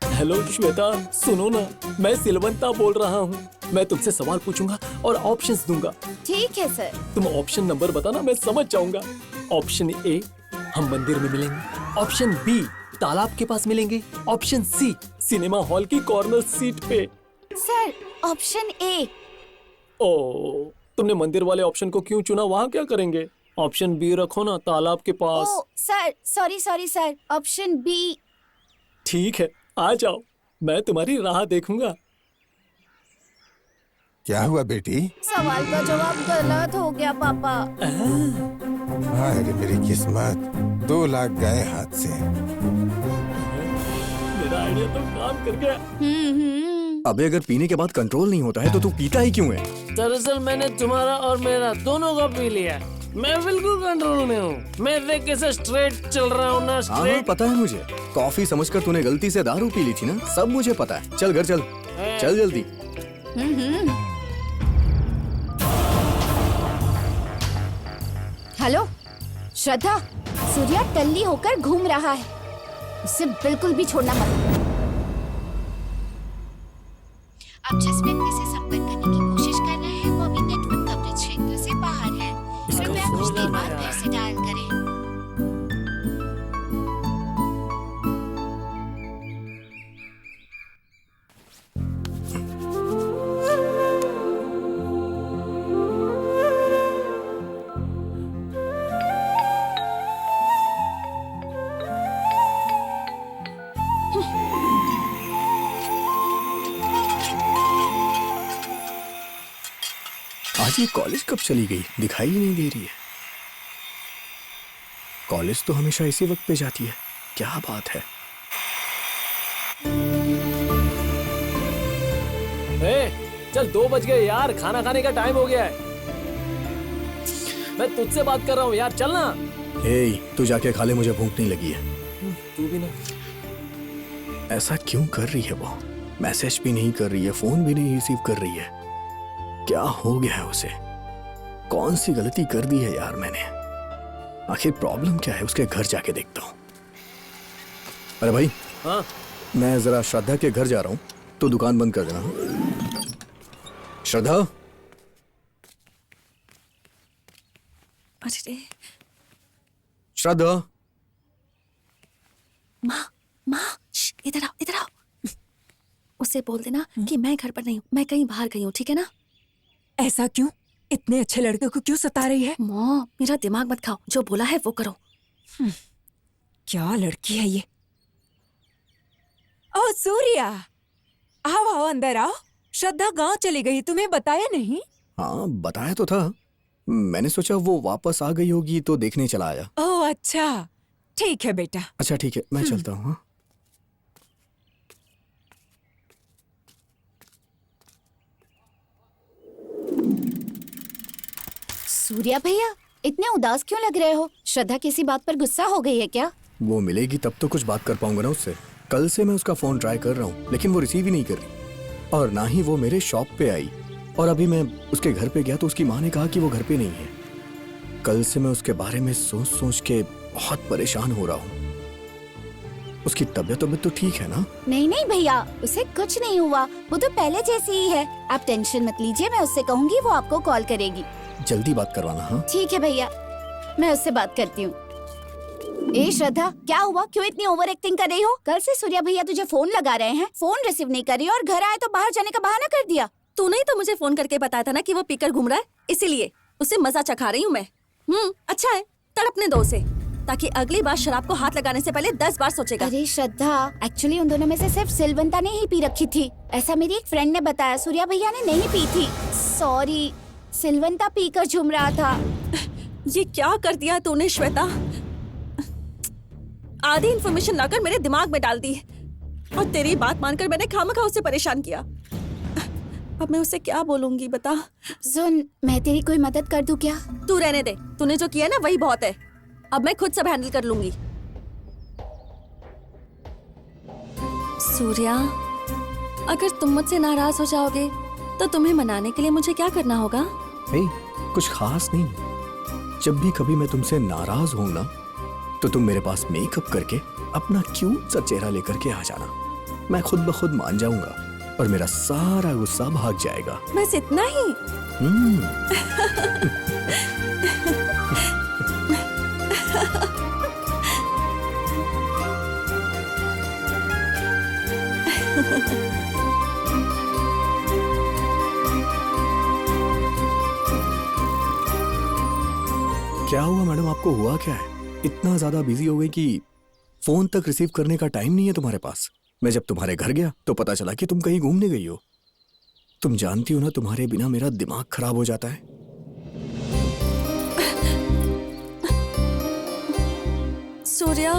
हेलो श्वेता, सुनो ना, मैं सिलवंता बोल रहा हूँ। मैं तुमसे सवाल पूछूंगा और ऑप्शंस दूंगा। ठीक है सर। तुम ऑप्शन नंबर बताना, मैं समझ जाऊंगा। ऑप्शन ए, हम मंदिर में मिलेंगे। ऑप्शन बी, तालाब के पास मिलेंगे। ऑप्शन सी, सिनेमा हॉल की कॉर्नर सीट पे। Sir, option A. ओ, तुमने मंदिर वाले ऑप्शन को क्यों चुना? वहाँ क्या करेंगे? ऑप्शन बी रखो ना, तालाब के पास। ओ sir, sorry sir, option B. ठीक है, आ जाओ, मैं तुम्हारी राह देखूंगा। क्या हुआ बेटी? सवाल का जवाब गलत हो गया पापा। अरे मेरी किस्मत, 2 लाख गए हाथ से। मेरा आइडिया तो काम कर गया। अबे अगर पीने के बाद कंट्रोल नहीं होता है तो तू पीता ही क्यों है? दरअसल मैंने तुम्हारा और मेरा दोनों का पी लिया। मैं बिल्कुल कंट्रोल में हूँ। मैं देख कैसे स्ट्रेट चल रहा हूँ ना, हाँ स्ट्रेट। पता है मुझे। कॉफी समझकर तूने गलती से दारू पी ली थी ना, सब मुझे पता है। चल घर चल, चल जल्दी। हेलो श्रद्धा, सूर्या टल्ली होकर घूम रहा है, उसे बिल्कुल भी छोड़ना मत। आप जिस व्यक्ति से संपर्क करने की कोशिश कर रहे हैं वो अभी नेटवर्क कवरेज क्षेत्र से बाहर है। कृपया कुछ देर बाद फिर से डायल करें। आज ये कॉलेज कब चली गई, दिखाई ही नहीं दे रही है। कॉलेज तो हमेशा इसी वक्त पे जाती है, क्या बात है। चल 2 बज गए यार, खाना खाने का टाइम हो गया है। मैं तुझसे बात कर रहा हूँ यार, चल ना। तू जाके खा ले, मुझे भूख नहीं लगी है। तू भी ना। ऐसा क्यों कर रही है वो? मैसेज भी नहीं कर रही है, फोन भी नहीं रिसीव कर रही है। क्या हो गया है उसे? कौन सी गलती कर दी है यार मैंने? आखिर प्रॉब्लम क्या है? उसके घर जाके देखता हूँ। अरे भाई, हाँ? मैं जरा श्रद्धा के घर जा रहा हूँ, तो दुकान बंद कर देना। श्रद्धा। अरे श्रद्धा, माँ माँ, इधर आओ इधर आओ। उसे बोल देना कि मैं घर पर नहीं हूँ, मैं कहीं बाहर गई हूँ, ठीक है ना? ऐसा क्यों? इतने अच्छे लड़के को क्यों सता रही है? माँ मेरा दिमाग मत खाओ, जो बोला है वो करो। क्या लड़की है ये? ओ सूर्या, आओ आओ अंदर आओ। श्रद्धा गांव चली गई, तुम्हें बताया नहीं? हाँ बताया तो था, मैंने सोचा वो वापस आ गई होगी तो देखने चला आया। ओह अच्छा, ठीक है बेटा। अच्छा ठीक है, मैं चलता हूँ। हाँ? सूर्या भैया, इतने उदास क्यों लग रहे हो? श्रद्धा किसी बात पर गुस्सा हो गई है क्या? वो मिलेगी तब तो कुछ बात कर पाऊंगा ना उससे। कल से मैं उसका फोन ट्राई कर रहा हूँ लेकिन वो रिसीव ही नहीं कर रही, और ना ही वो मेरे शॉप पे आई। और अभी मैं उसके घर पे गया तो उसकी माँ ने कहा कि वो घर पे नहीं है। कल से मैं उसके बारे में सोच सोच के बहुत परेशान हो रहा हूँ। उसकी तबीयत तो ठीक है ना? नहीं नहीं भैया, उसे कुछ नहीं हुआ, वो तो पहले जैसी ही है। आप टेंशन मत लीजिए, मैं उससे कहूँगी, वो आपको कॉल करेगी। जल्दी बात करवाना। हाँ ठीक है भैया, मैं उससे बात करती हूँ। ए श्रद्धा, क्या हुआ? क्यों इतनी ओवर एक्टिंग कर रही हो? कल से सूर्या भैया तुझे फोन लगा रहे हैं, फोन रिसीव नहीं कर रही और घर आए तो बाहर जाने का बहाना कर दिया। तूने ही तो मुझे फोन करके बताया था ना कि वो पीकर घूम रहा है, इसीलिए उसे मजा चखा रही हूँ मैं। अच्छा है, तड़पने दो उसे, ताकि अगली बार शराब को हाथ लगाने से पहले 10 बार सोचेगा। अरे श्रद्धा, एक्चुअली उन दोनों में से सिर्फ सिलवंता ने ही पी रखी थी, ऐसा मेरी एक फ्रेंड ने बताया। सूर्या भैया ने नहीं पी थी। सॉरी, सिलवंता पीकर झूम रहा था। ये क्या कर दिया तूने श्वेता? आधी इन्फॉर्मेशन लाकर मेरे दिमाग में डाल दी और तेरी बात मानकर मैंने खामखा उसे परेशान किया। अब मैं उसे क्या बोलूंगी बता? सुन, मैं तेरी कोई मदद कर दूं क्या? तू रहने दे, तूने जो किया ना वही बहुत है। अब मैं खुद सब हैंडल कर लूंगी। सूर्या, अगर तुम मुझसे नाराज हो जाओगे तो तुम्हें मनाने के लिए मुझे क्या करना होगा? नहीं, कुछ खास नहीं। जब भी कभी मैं तुमसे नाराज हूँ ना, तो तुम मेरे पास मेकअप करके अपना क्यूट सा चेहरा लेकर के आ जाना। मैं खुद ब खुद मान जाऊंगा और मेरा सारा गुस्सा भाग जाएगा। बस इतना ही? क्या हुआ मैडम, आपको हुआ क्या है? इतना ज्यादा बिजी हो गई कि फोन तक रिसीव करने का टाइम नहीं है तुम्हारे पास। मैं जब तुम्हारे घर गया तो पता चला कि तुम कहीं घूमने गई हो। तुम जानती हो ना, तुम्हारे बिना मेरा दिमाग खराब हो जाता है। सूर्या,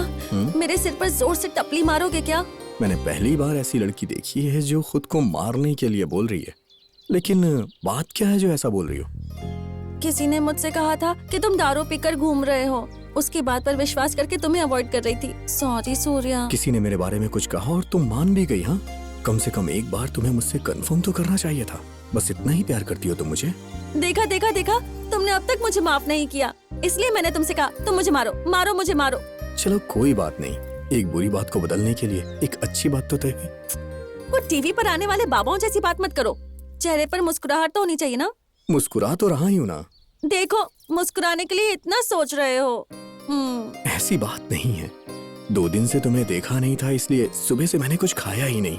मेरे सिर पर जोर से टपली मारोगे क्या? मैंने पहली बार ऐसी लड़की देखी है जो खुद को मारने के लिए बोल रही है। लेकिन बात क्या है जो ऐसा बोल रही हो? किसी ने मुझसे कहा था कि तुम दारू पीकर घूम रहे हो, उसकी बात पर विश्वास करके तुम्हें अवॉइड कर रही थी। सॉरी सूर्या। किसी ने मेरे बारे में कुछ कहा और तुम मान भी गई? हाँ, कम से कम एक बार तुम्हें मुझसे कंफर्म तो करना चाहिए था। बस इतना ही प्यार करती हो तुम मुझे। देखा देखा देखा, तुमने अब तक मुझे माफ नहीं किया, इसलिए मैंने तुमसे कहा तुम मुझे मारो, मारो मुझे मारो। चलो कोई बात नहीं, एक बुरी बात को बदलने के लिए एक अच्छी बात तो तय हुई। वो टीवी पर आने वाले बाबाओं जैसी बात मत करो, चेहरे पर मुस्कुराहट तो होनी चाहिए ना। मुस्कुरा तो रहा ही हूँ ना। देखो, मुस्कुराने के लिए इतना सोच रहे हो। ऐसी बात नहीं है, 2 दिन से तुम्हें देखा नहीं था, इसलिए सुबह से मैंने कुछ खाया ही नहीं,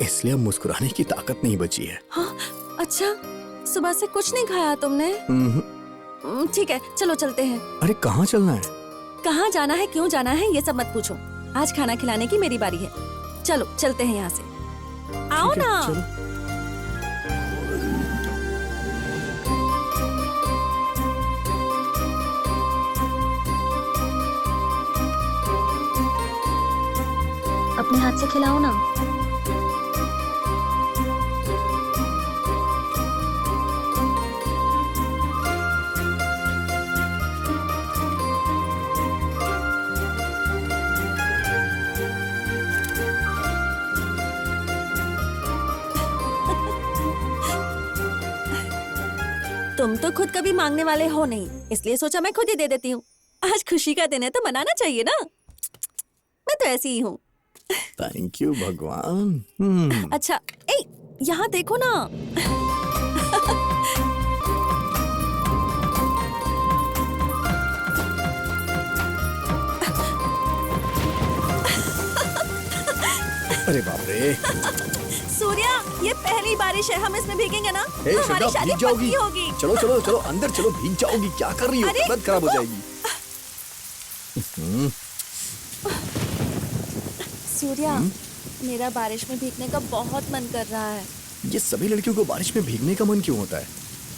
इसलिए अब मुस्कुराने की ताकत नहीं बची है। हाँ, अच्छा, सुबह से कुछ नहीं खाया तुमने? ठीक है, चलो चलते हैं। अरे कहाँ चलना है? कहाँ जाना है, क्यों जाना है, ये सब मत पूछो। आज खाना खिलाने की मेरी बारी है। चलो चलते हैं यहाँ से। आओ ना। चलो। अपने हाथ से खिलाओ ना। तुम तो खुद कभी मांगने वाले हो नहीं, इसलिए सोचा मैं खुद ही दे देती हूँ। आज खुशी का दिन है तो मनाना चाहिए ना। मैं तो ऐसी ही हूँ। थैंक यू भगवान। अच्छा, यहाँ देखो ना। अरे बाप रे। सूर्या, ये पहली बारिश है, हम इसमें भीगेंगे ना हे तो श्रद्धा, हमारी शादी भीग जाओगी। पक्की होगी। चलो चलो चलो अंदर चलो, भीग जाओगी। क्या कर रही हो? अरे, तबीयत खराब हो जाएगी। सूर्या, मेरा बारिश में भीगने का बहुत मन कर रहा है। ये सभी लड़कियों को बारिश में भीगने का मन क्यों होता है?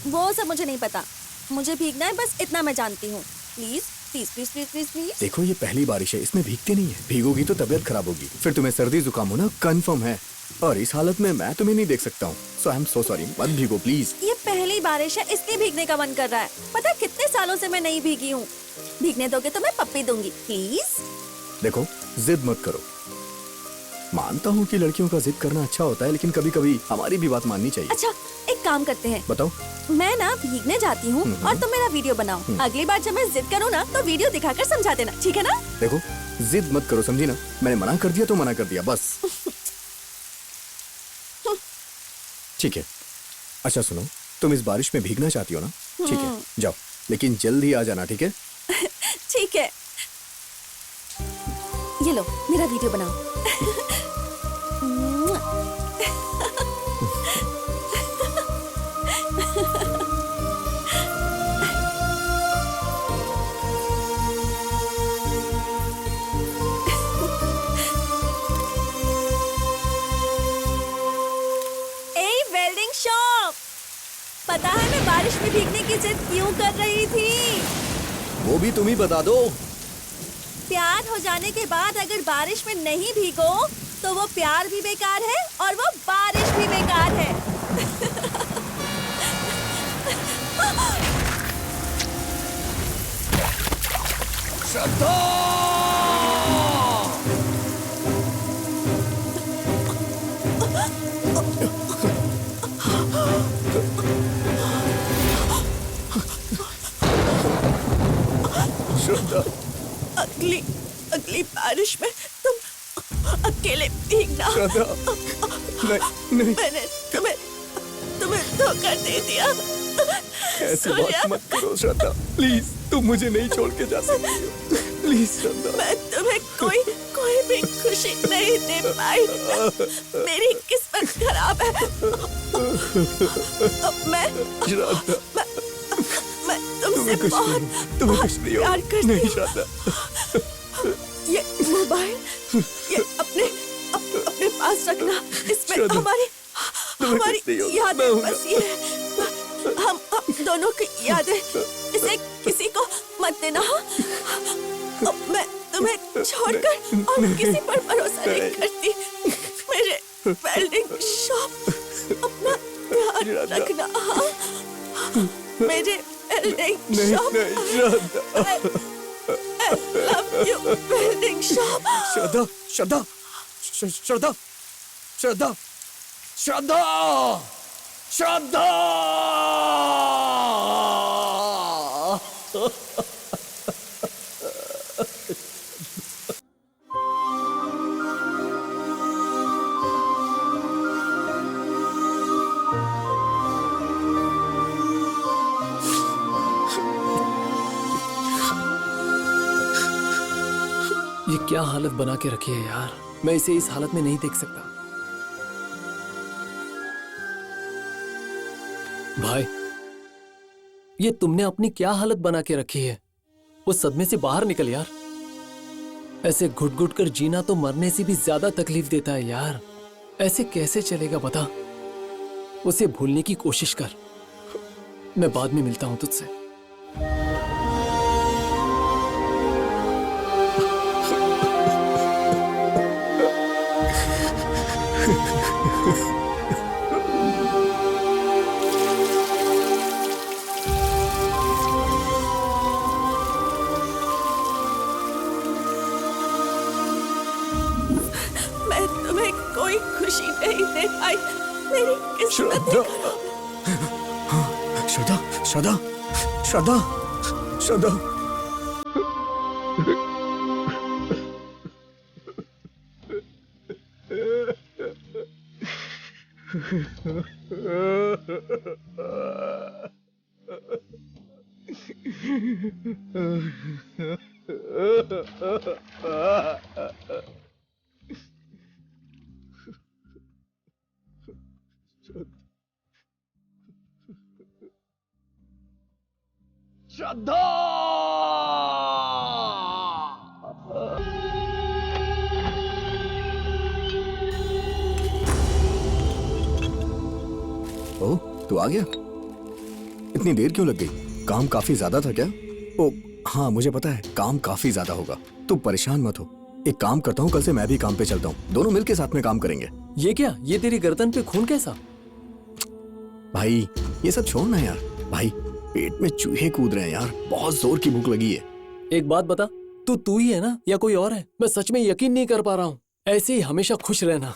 वो सब मुझे नहीं पता, मुझे भीगना है, बस इतना मैं जानती हूँ। Please please please please please please. देखो ये पहली बारिश है, इसमें भीगते नहीं है। भीगोगी तो तबीयत खराब होगी, फिर तुम्हें सर्दी जुकाम होना कंफर्म है। और इस हालत में मैं तुम्हें नहीं देख सकता हूँ। सो आई एम सो सॉरी, मत भीगो प्लीज। ये पहली बारिश है, इसलिए भीगने का मन कर रहा है। पता है कितने सालों से मैं नहीं भीगी हूँ। भीगने दोगे तो मैं पप्पी दूंगी, प्लीज। देखो जिद मत करो। मानता हूँ कि लड़कियों का जिद करना अच्छा होता है, लेकिन कभी कभी हमारी भी बात माननी चाहिए। अच्छा, एक काम करते हैं। बताओ। मैं ना भीगने जाती हूँ और तुम मेरा वीडियो बनाओ। अगली बार जब मैं जिद करूँ ना तो वीडियो दिखाकर समझा देना, ठीक है ना? देखो जिद मत करो, समझी ना? मैंने मना कर दिया तो मना कर दिया, बस। ठीक है। अच्छा सुनो, तुम इस बारिश में भीगना चाहती हो ना? ठीक है, जाओ, लेकिन जल्दी आ जाना, ठीक है? ठीक है। ये लो, मेरा वीडियो बनाओ। वेल्डिंग शॉप, पता है मैं बारिश में भीगने की जिद क्यों कर रही थी? वो भी तुम ही बता दो। प्यार हो जाने के बाद अगर बारिश में नहीं भीगो तो वो प्यार भी बेकार है और वो बारिश भी बेकार है। श्रद्धा! श्रद्धा, अगली बारिश में तुम अकेले भीगना। श्रद्धा, नहीं। मैंने तुम्हें धोखा दे दिया। ऐसी बात मत करो श्रद्धा, प्लीज। तुम मुझे नहीं छोड़ के जा सकती हो, प्लीज श्रद्धा। मैं तुम्हें कोई भी खुशी नहीं दे पाई। मेरी किस्मत खराब है। मैं तुमसे बहुत प्यार करती हूँ। श्रद्धा, ये मोबाइल ये अपने पास रखना। इसमें हमारी यादें बसी है। हम दोनों की यादें, इसे किसी को मत देना। मैं तुम्हें छोड़कर और किसी पर भरोसा नहीं करती। मेरे वेल्डिंग शॉप, अपना ध्यान रखना। मेरे welding shop. I love you, welding shop. श्रद्धा, श्रद्धा, श्रद्धा, श्रद्धा, श्रद्धा, श्रद्धा! ये क्या हालत बना के रखी है यार। मैं इसे इस हालत में नहीं देख सकता। भाई, ये तुमने अपनी क्या हालत बना के रखी है? उस सदमे से बाहर निकल यार। ऐसे घुट घुट कर जीना तो मरने से भी ज्यादा तकलीफ देता है यार। ऐसे कैसे चलेगा बता? उसे भूलने की कोशिश कर। मैं बाद में मिलता हूं तुझसे। मैं तुम्हें कोई खुशी नहीं दे पाई। मेरी किस्मत ही श्रद्धा, श्रद्धा, श्रद्धा, श्रद्धा। तू आ गया? इतनी देर क्यों लग गई? काम काफी ज्यादा था क्या? ओ हाँ, मुझे पता है काम काफी ज्यादा होगा। तू परेशान मत हो। एक काम करता हूँ, कल से मैं भी काम पे चलता हूँ, दोनों मिलके साथ में काम करेंगे। ये क्या? ये तेरी गर्दन पे खून कैसा? भाई ये सब छोड़ना यार। भाई पेट में चूहे कूद रहे हैं यार, बहुत जोर की भूख लगी है। एक बात बता, तू ही है ना या कोई और है? मैं सच में यकीन नहीं कर पा रहा हूँ। ऐसे ही हमेशा खुश रहना।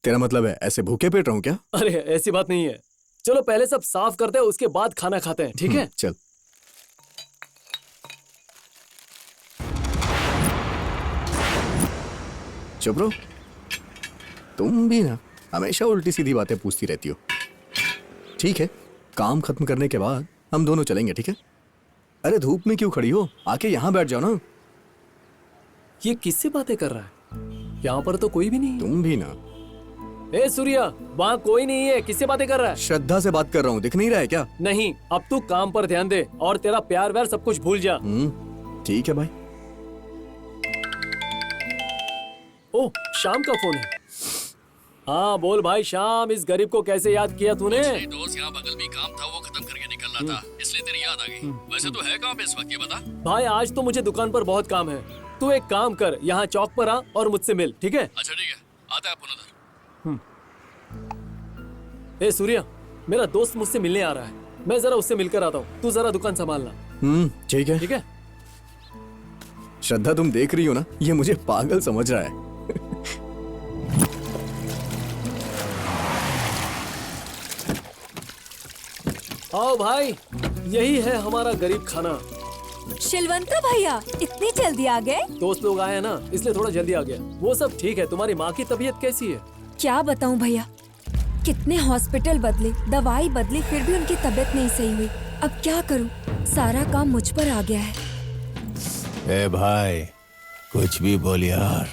तेरा मतलब है ऐसे भूखे पेट रहूं क्या? अरे ऐसी बात नहीं है। चलो पहले सब साफ करते हैं, उसके बाद खाना खाते हैं, ठीक है? चल। चुप रहो। तुम भी ना हमेशा उल्टी सीधी बातें पूछती रहती हो। ठीक है, काम खत्म करने के बाद हम दोनों चलेंगे, ठीक है? अरे धूप में क्यों खड़ी हो, आके यहाँ बैठ जाओ ना। ये किससे बातें कर रहा है? यहाँ पर तो कोई भी नहीं। तुम भी ना। ए सूर्या, वहाँ कोई नहीं है, किससे बातें कर रहा है? श्रद्धा से बात कर रहा हूँ, दिख नहीं रहा है क्या? नहीं, अब तू काम पर ध्यान दे और तेरा प्यार व्यार सब कुछ भूल जा। ठीक है भाई। ओह, शाम का फोन है। हाँ बोल भाई शाम, इस गरीब को कैसे याद किया तूने? दोस्त यहाँ बगल में काम था, वो खत्म करके निकल रहा था, इसलिए तेरी याद आ गई। वैसे तो है कहाँ पे इस वक्त, ये बता। भाई आज तो मुझे दुकान पर बहुत काम है। तू एक काम कर, यहाँ चौक पर आ और मुझसे मिल, ठीक है? अच्छा ठीक है, आता है अपन उधर। ए सूर्या, मेरा दोस्त मुझसे मिलने आ रहा है, मैं जरा उससे मिलकर आता हूँ। तू जरा दुकान संभालना। ठीक है। ठीक है। श्रद्धा तुम देख रही हो ना, ये मुझे पागल समझ रहा है। आओ भाई, यही है हमारा गरीब खाना। शिलवंता भैया, इतनी जल्दी आ गए? दोस्त लोग आए हैं ना, इसलिए थोड़ा जल्दी आ गया। वो सब ठीक है। तुम्हारी माँ की तबीयत कैसी है? क्या बताऊं भैया, कितने हॉस्पिटल बदले, दवाई बदली, फिर भी उनकी तबीयत नहीं सही हुई। अब क्या करूं, सारा काम मुझ पर आ गया है। ए भाई, कुछ भी बोल यार,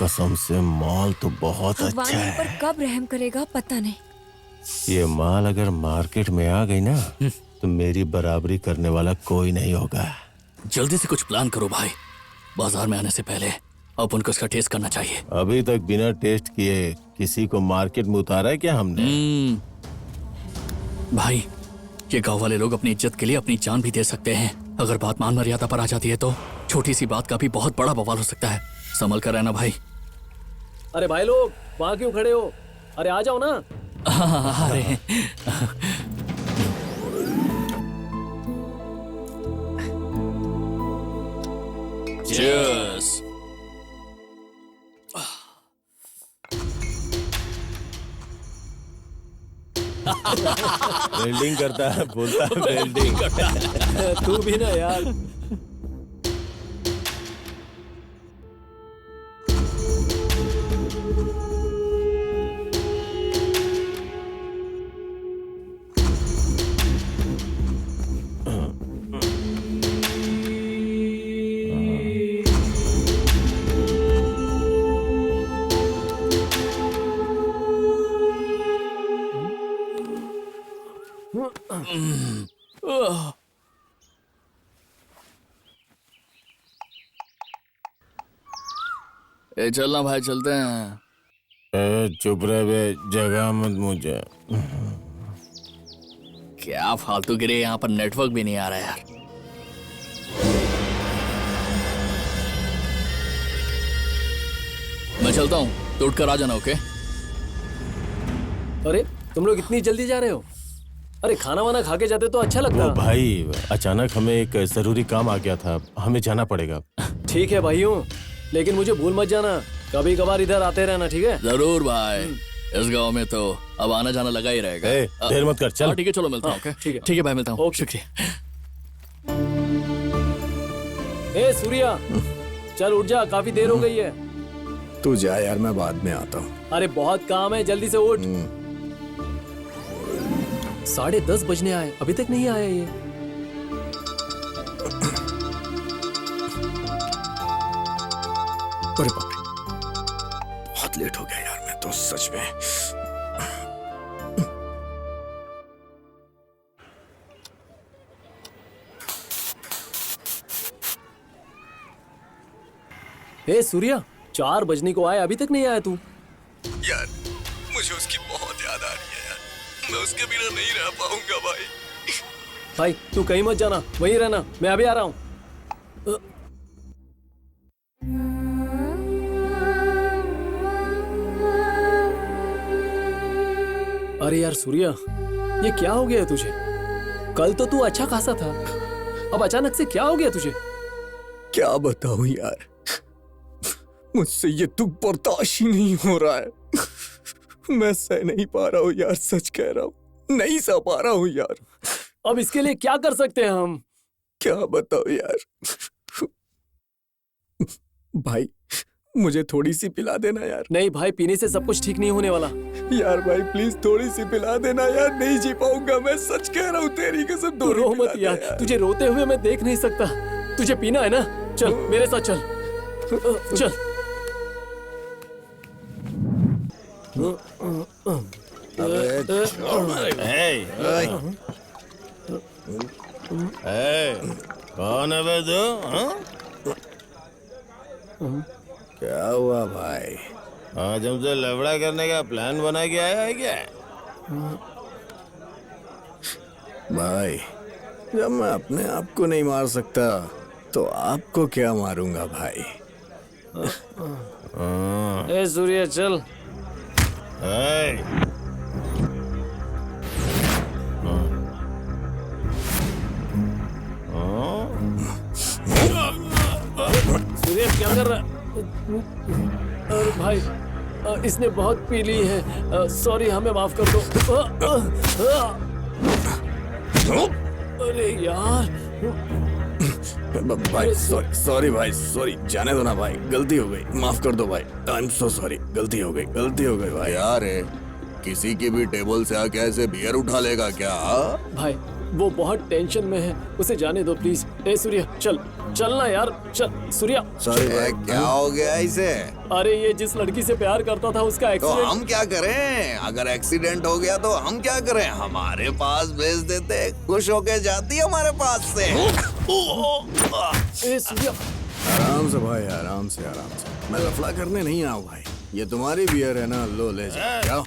कसम से माल तो बहुत भगवान अच्छा इन है। पर कब रहम करेगा पता नहीं। ये माल अगर मार्केट में आ गई ना, तो मेरी बराबरी करने वाला कोई नहीं होगा। जल्दी से कुछ प्लान करो भाई, बाजार में आने से पहले अपन को इसका टेस्ट करना चाहिए। अभी तक बिना टेस्ट किए किसी को मार्केट में उतारा है क्या हमने? भाई ये गांव वाले लोग अपनी इज्जत के लिए अपनी जान भी दे सकते हैं। अगर बात मान मर्यादा पर आ जाती है तो छोटी सी बात का भी बहुत बड़ा बवाल हो सकता है। संभल कर रहना भाई। अरे भाई लोग, वहाँ क्यों खड़े हो? अरे आ जाओ ना। अरे Cheers. वेल्डिंग करता है, बोलता है वेल्डिंग करता है। तू भी ना यार। ए चलना भाई, चलते हैं। चुप रहे बे, जगह मत मुझे। क्या फालतू गिरे, यहाँ पर नेटवर्क भी नहीं आ रहा यार। मैं चलता हूँ, तो उठकर आ जाना, ओके? अरे तुम लोग इतनी जल्दी जा रहे हो? अरे खाना वाना खा के जाते तो अच्छा लगता। भाई अचानक हमें एक जरूरी काम आ गया था, हमें जाना पड़ेगा। ठीक है भाइयों, लेकिन मुझे भूल मत जाना, कभी कभार इधर आते रहना, ठीक है? जरूर भाई, इस गांव में तो अब आना जाना लगा ही रहेगा। देर मत कर, चल। ठीक है, चलो मिलता हूँ। ओके ठीक है भाई, मिलता हूँ। शुक्रिया। ए सूर्या, चल उठ जा, काफी देर हो गई है। तू जा यार, मैं बाद में आता हूँ। अरे बहुत काम है, जल्दी से उठ। 10:30 बजने आए, अभी तक नहीं आया ये। अरे बाप रे, बहुत लेट हो गया यार, मैं तो सच में। ए सूर्या, 4 बजने को आया, अभी तक नहीं आया तू। यार मुझे उसकी बहुत याद आ रही है यार। मैं उसके बिना नहीं रह पाऊंगा भाई। भाई तू कहीं मत जाना, वहीं रहना, मैं अभी आ रहा हूँ। अरे यार सूर्या, ये क्या हो गया है तुझे? कल तो तू अच्छा खासा था, अब अचानक से क्या हो गया तुझे? क्या बताऊं यार, मुझसे ये दुख बर्दाश्त ही नहीं हो रहा है। मैं सह नहीं पा रहा हूँ यार, सच कह रहा हूँ, नहीं सह पा रहा हूँ यार। अब इसके लिए क्या कर सकते हैं हम? क्या बताओ यार। भाई मुझे थोड़ी सी पिला देना यार। नहीं भाई, पीने से सब कुछ ठीक नहीं होने वाला। यार भाई प्लीज थोड़ी सी पिला देना यार, नहीं जी पाऊंगा मैं, सच कह रहा हूँ, तेरी कसम। तू रो मत यार, तुझे रोते हुए मैं देख नहीं सकता। तुझे पीना है ना, चल मेरे साथ चल, चल। कौन है बे तू? क्या हुआ भाई? आज हमसे लफड़ा करने का प्लान बना के आया है क्या? भाई जब मैं अपने आप को नहीं मार सकता तो आपको क्या मारूंगा भाई? ए सूर्य चल। सूर्य क्या कर रहा है? अरे भाई इसने बहुत पी ली है, सॉरी हमें माफ कर दो। अरे यार भाई सॉरी भाई, सॉरी, जाने दो ना भाई, गलती हो गई, माफ कर दो भाई। आई एम सो सॉरी, गलती हो गई भाई। यार है किसी की भी टेबल से आके ऐसे बियर उठा लेगा क्या? भाई वो बहुत टेंशन में है, उसे जाने दो प्लीज। ए सूर्य चल, चलना यार, चल सूर्या। सॉरी भाई, क्या हो गया इसे? अरे ये जिस लड़की से प्यार करता था उसका तो एक्सीडेंट। हम क्या करें? अगर एक्सीडेंट हो गया तो हम क्या करें? हमारे पास भेज देते, खुश होके जाती हमारे पास से। ए सूर्या आराम से भाई, आराम से। मैं लफड़ा करने नहीं आऊँ भाई, ये तुम्हारी बियर है ना, लो ले जाओ।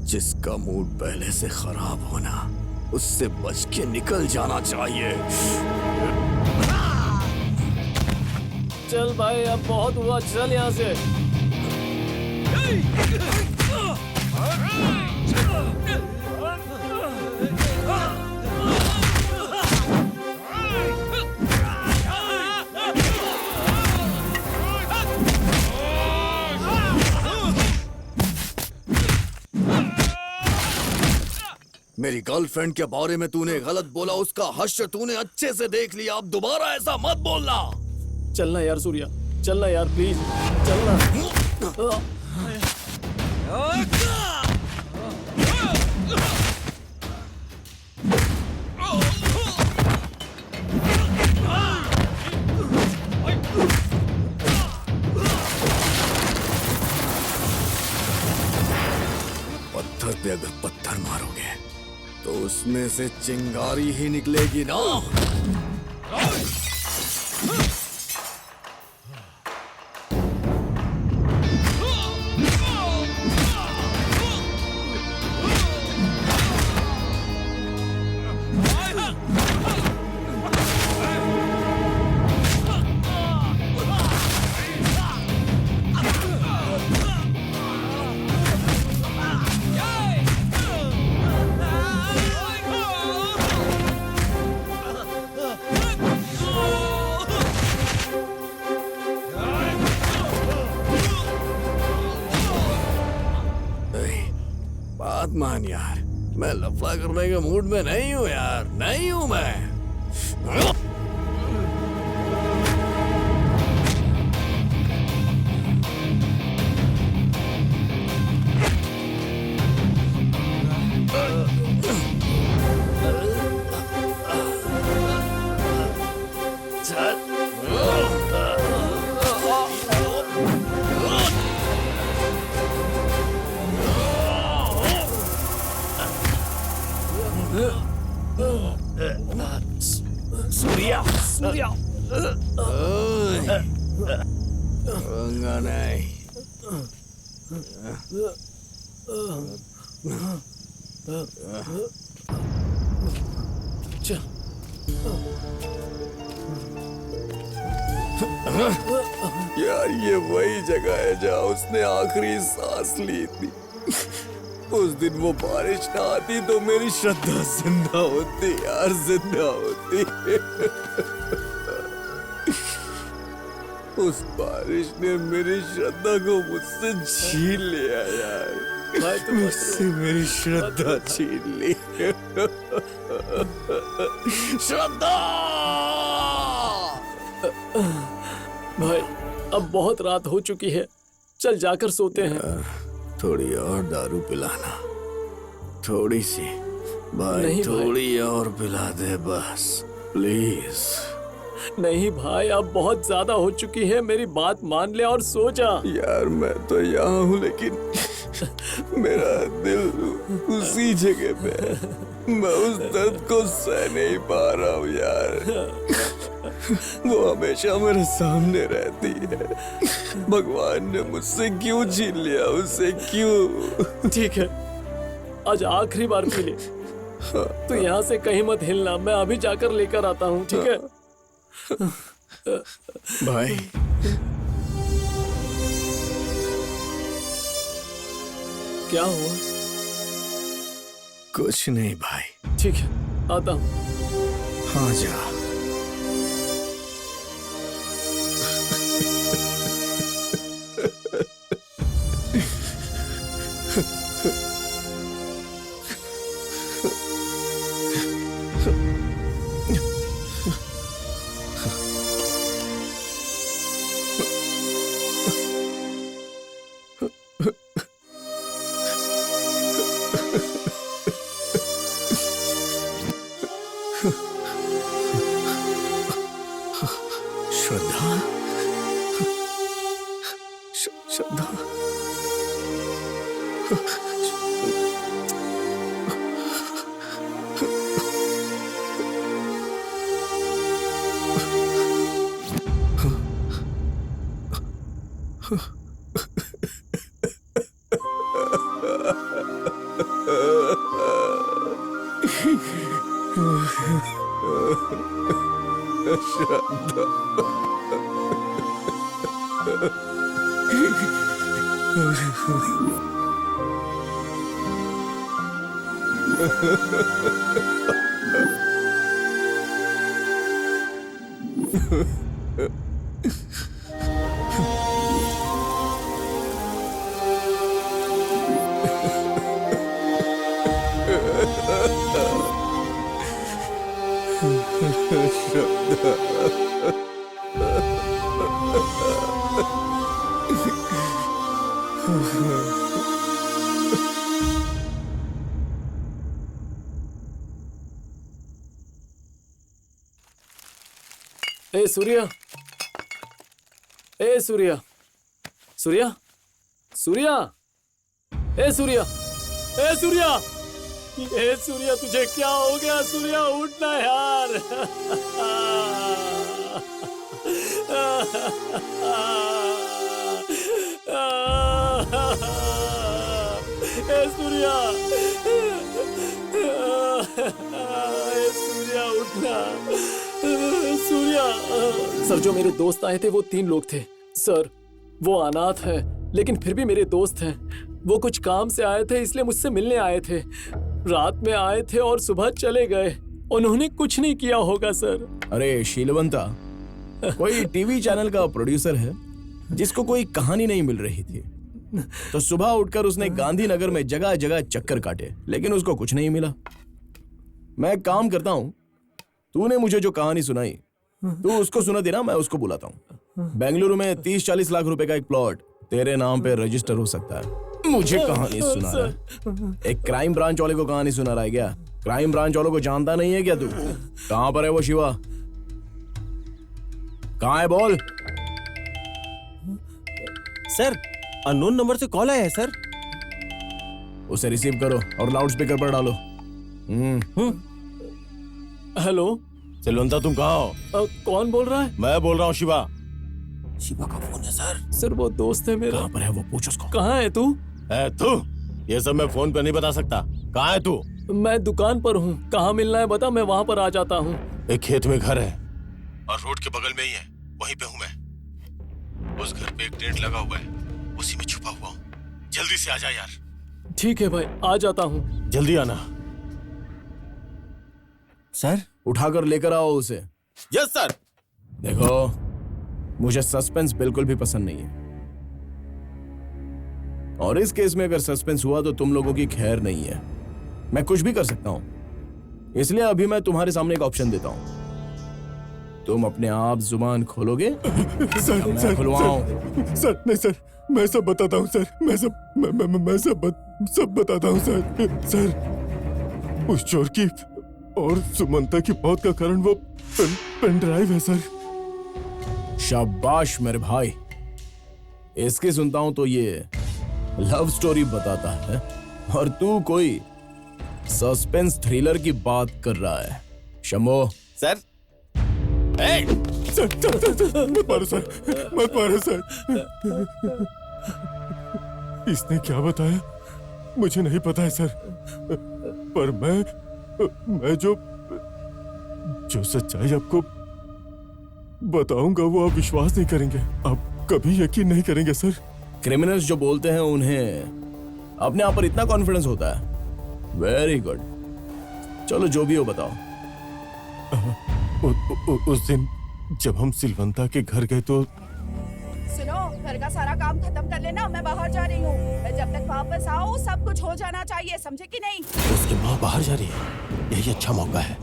जिसका मूड पहले से खराब होना, उससे बच के निकल जाना चाहिए। चल भाई, अब बहुत हुआ, चल यहाँ से। मेरी गर्लफ्रेंड के बारे में तूने गलत बोला, उसका हश्र तूने अच्छे से देख लिया, अब दोबारा ऐसा मत बोलना। चलना यार सूर्या, चलना यार प्लीज, चलना। पत्थर पे अगर पत्थर मारोगे तो उसमें से चिंगारी ही निकलेगी ना। भगवान यार, मैं लफड़ा करने के मूड में नहीं हूँ यार, नहीं हूँ मैं। सूर्या, सूर्या, पंगा नहीं। चल। यार ये वही जगह है जहाँ उसने आखिरी सांस ली थी। उस दिन वो बारिश ना आती तो मेरी श्रद्धा जिंदा होती यार, जिंदा होती। उस बारिश ने मेरी श्रद्धा को मुझसे छीन लिया यार, मुझसे मेरी श्रद्धा छीन ली। श्रद्धा! भाई अब बहुत रात हो चुकी है, चल जाकर सोते हैं। थोड़ी और दारू पिलाना, थोड़ी सी भाई, नहीं थोड़ी और पिला दे बस प्लीज। नहीं भाई, अब बहुत ज्यादा हो चुकी है, मेरी बात मान ले और सो जा। यार मैं तो यहाँ हूँ लेकिन मेरा दिल उसी जगह पे है। मैं उस दर्द को सह नहीं पा रहा हूँ यार। वो हमेशा मेरे सामने रहती है। भगवान ने मुझसे क्यों छीन लिया उसे, क्यों? ठीक है, आज आखिरी बार पी ले। तो यहाँ से कहीं मत हिलना, मैं अभी जाकर लेकर आता हूँ, ठीक है? भाई क्या हुआ? कुछ नहीं भाई। ठीक है, आता हूँ। हाँ जा। श्रद्धा, श्रद्धा, ए सूर्या, ए सूर्या, सूर्या, सूर्या, ए सूर्या, ए सूर्या, ए सूर्या, तुझे क्या हो गया? सूर्या उठना यार। ए सूर्या, ए सूर्या उठना। सूर्या। सर, जो मेरे दोस्त आए थे वो 3 लोग थे। सर, वो अनाथ है लेकिन फिर भी मेरे दोस्त हैं। वो कुछ काम से आए थे इसलिए मुझसे मिलने आए थे। रात में आए थे और सुबह चले गए। उन्होंने कुछ नहीं किया होगा सर। अरे शीलवंता, कोई टीवी चैनल का प्रोड्यूसर है जिसको कोई कहानी नहीं मिल रही थी। तो सुबह उठकर उसने गांधीनगर में जगह जगह चक्कर काटे, लेकिन उसको कुछ नहीं मिला। मैं एक काम करता हूं, तूने मुझे जो कहानी सुनाई तू उसको सुना देना, मैं उसको बुलाता हूं। बेंगलुरु में 30-40 लाख रुपए का एक प्लॉट तेरे नाम पे रजिस्टर हो सकता है। मुझे कहानी सुना रहा है? एक क्राइम ब्रांच वाले को कहानी सुना रहा है क्या? क्राइम ब्रांच वालों को जानता नहीं है क्या तू? कहां पर है वो शिवा? कहां है बोल? सर अननोन नंबर से कॉल आया है सर। उसे रिसीव करो और लाउड स्पीकर पर डालो। हेलो सिलवंता, तुम कहाँ हो? कौन बोल रहा है? मैं बोल रहा हूँ शिवा। शिवा का फोन है सर। सर वो दोस्त है मेरा। कहां पर है वो? पूछ उसको। कहाँ है तू? तू ये सब मैं फोन पर नहीं बता सकता। कहाँ है तू? मैं दुकान पर हूँ, कहाँ मिलना है बता, मैं वहाँ पर आ जाता हूँ। एक खेत में घर है और रोड के बगल में ही है, वहीं पे हूँ मैं। उस घर पे एक टेंट लगा हुआ है, उसी में छुपा हुआ हूँ। जल्दी से आ जा यार। ठीक है भाई, आ जाता हूँ। जल्दी आना। सर उठाकर लेकर आओ उसे। Yes sir. देखो, मुझे सस्पेंस बिल्कुल भी पसंद नहीं है, और इस केस में अगर सस्पेंस हुआ तो तुम लोगों की खैर नहीं है। मैं कुछ भी कर सकता हूं, इसलिए अभी मैं तुम्हारे सामने एक ऑप्शन देता हूं। तुम अपने आप जुबान खोलोगे? सर, मैं सर, खुलवाऊं? सर नहीं सर, मैं सब बताता हूँ सर। मैं सब बताता हूँ सर। सर उस चोर की और सुमंता की मौत का कारण वो पेन ड्राइव है सर। शाबाश मेरे भाई, इसकी सुनता हूं तो ये लव स्टोरी बताता है, और तू कोई सस्पेंस थ्रिलर की बात कर रहा है। शंभो सर। सर मत मारो सर, मत मारो सर। इसने क्या बताया मुझे नहीं पता है सर, पर मैं जो सच्चाई आपको बताऊंगा वो आप विश्वास नहीं करेंगे, आप कभी यकीन नहीं करेंगे सर। क्रिमिनल्स जो बोलते हैं उन्हें अपने आप पर इतना कॉन्फिडेंस होता है। वेरी गुड, चलो जो भी हो बताओ। उस दिन जब हम सिलवंता के घर गए तो सुनो, घर का सारा काम खत्म कर लेना, मैं बाहर जा रही हूँ। जब तक वापस आओ सब कुछ हो जाना चाहिए, समझे कि नहीं? उसकी माँ बाहर जा रही है, यही अच्छा मौका है।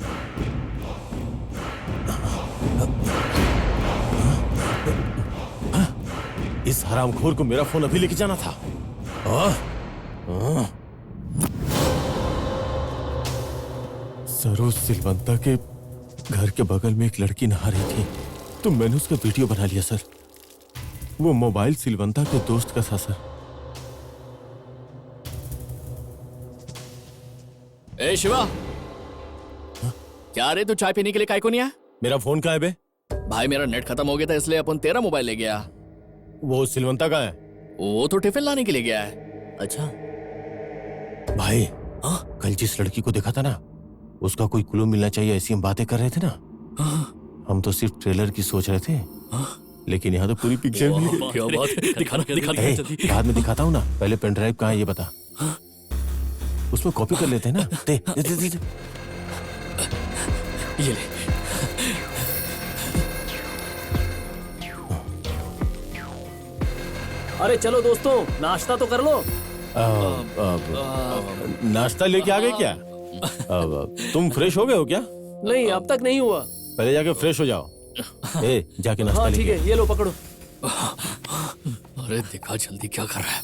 इस हरामखोर को मेरा फोन अभी लेके जाना था। सर उस सिलवंता के घर के बगल में एक लड़की नहा रही थी, तो मैंने उसका वीडियो बना लिया सर। वो मोबाइल सिलवंता के दोस्त का था सर। ए शिवा, क्या रे तू चाय पीने के लिए काय को नहीं आया? मेरा फोन कहाँ है बे? भाई मेरा नेट खत्म हो गया था, इसलिए अपन तेरा मोबाइल ले गया। वो सिलवंता कहाँ है? वो तो टिफिन लाने के लिए गया है। अच्छा भाई, कल जिस लड़की को देखा था ना, उसका कोई क्लू मिलना चाहिए, ऐसी हम बातें कर रहे थे ना। हम तो सिर्फ ट्रेलर की सोच रहे थे, लेकिन यहाँ तो पूरी पिक्चर भी है। क्या बात है, दिखाना जल्दी। बाद में दिखाता हूँ ना, पहले पेन ड्राइव कहाँ है ये बता। उसमें कॉपी कर लेते हैं ना। दे, दे, दे, दे। ये ले। अरे चलो दोस्तों, नाश्ता तो कर लो। नाश्ता लेके आ गए क्या? तुम फ्रेश हो गए हो क्या? नहीं, अब तक नहीं हुआ। पहले जाके फ्रेश हो जाओ। जाके नाश्ता हाँ ठीक लेके। है, ये लो पकड़ो। अरे दिखा जल्दी क्या कर रहा है।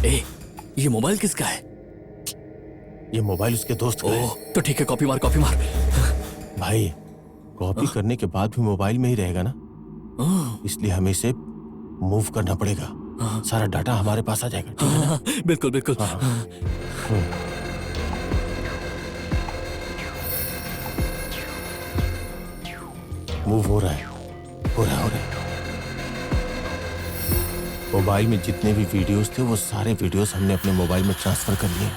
ए, ये मोबाइल किसका है? ये मोबाइल उसके दोस्त का है। तो ठीक है, कॉपी मार। भाई, कॉपी करने के बाद भी मोबाइल में ही रहेगा ना, इसलिए हमें इसे मूव करना पड़ेगा। सारा डाटा हमारे पास आ जाएगा, ठीक है ना? बिल्कुल। मूव हो रहा है। मोबाइल में जितने भी वीडियोस थे, वो सारे वीडियोस हमने अपने मोबाइल में ट्रांसफर कर लिए।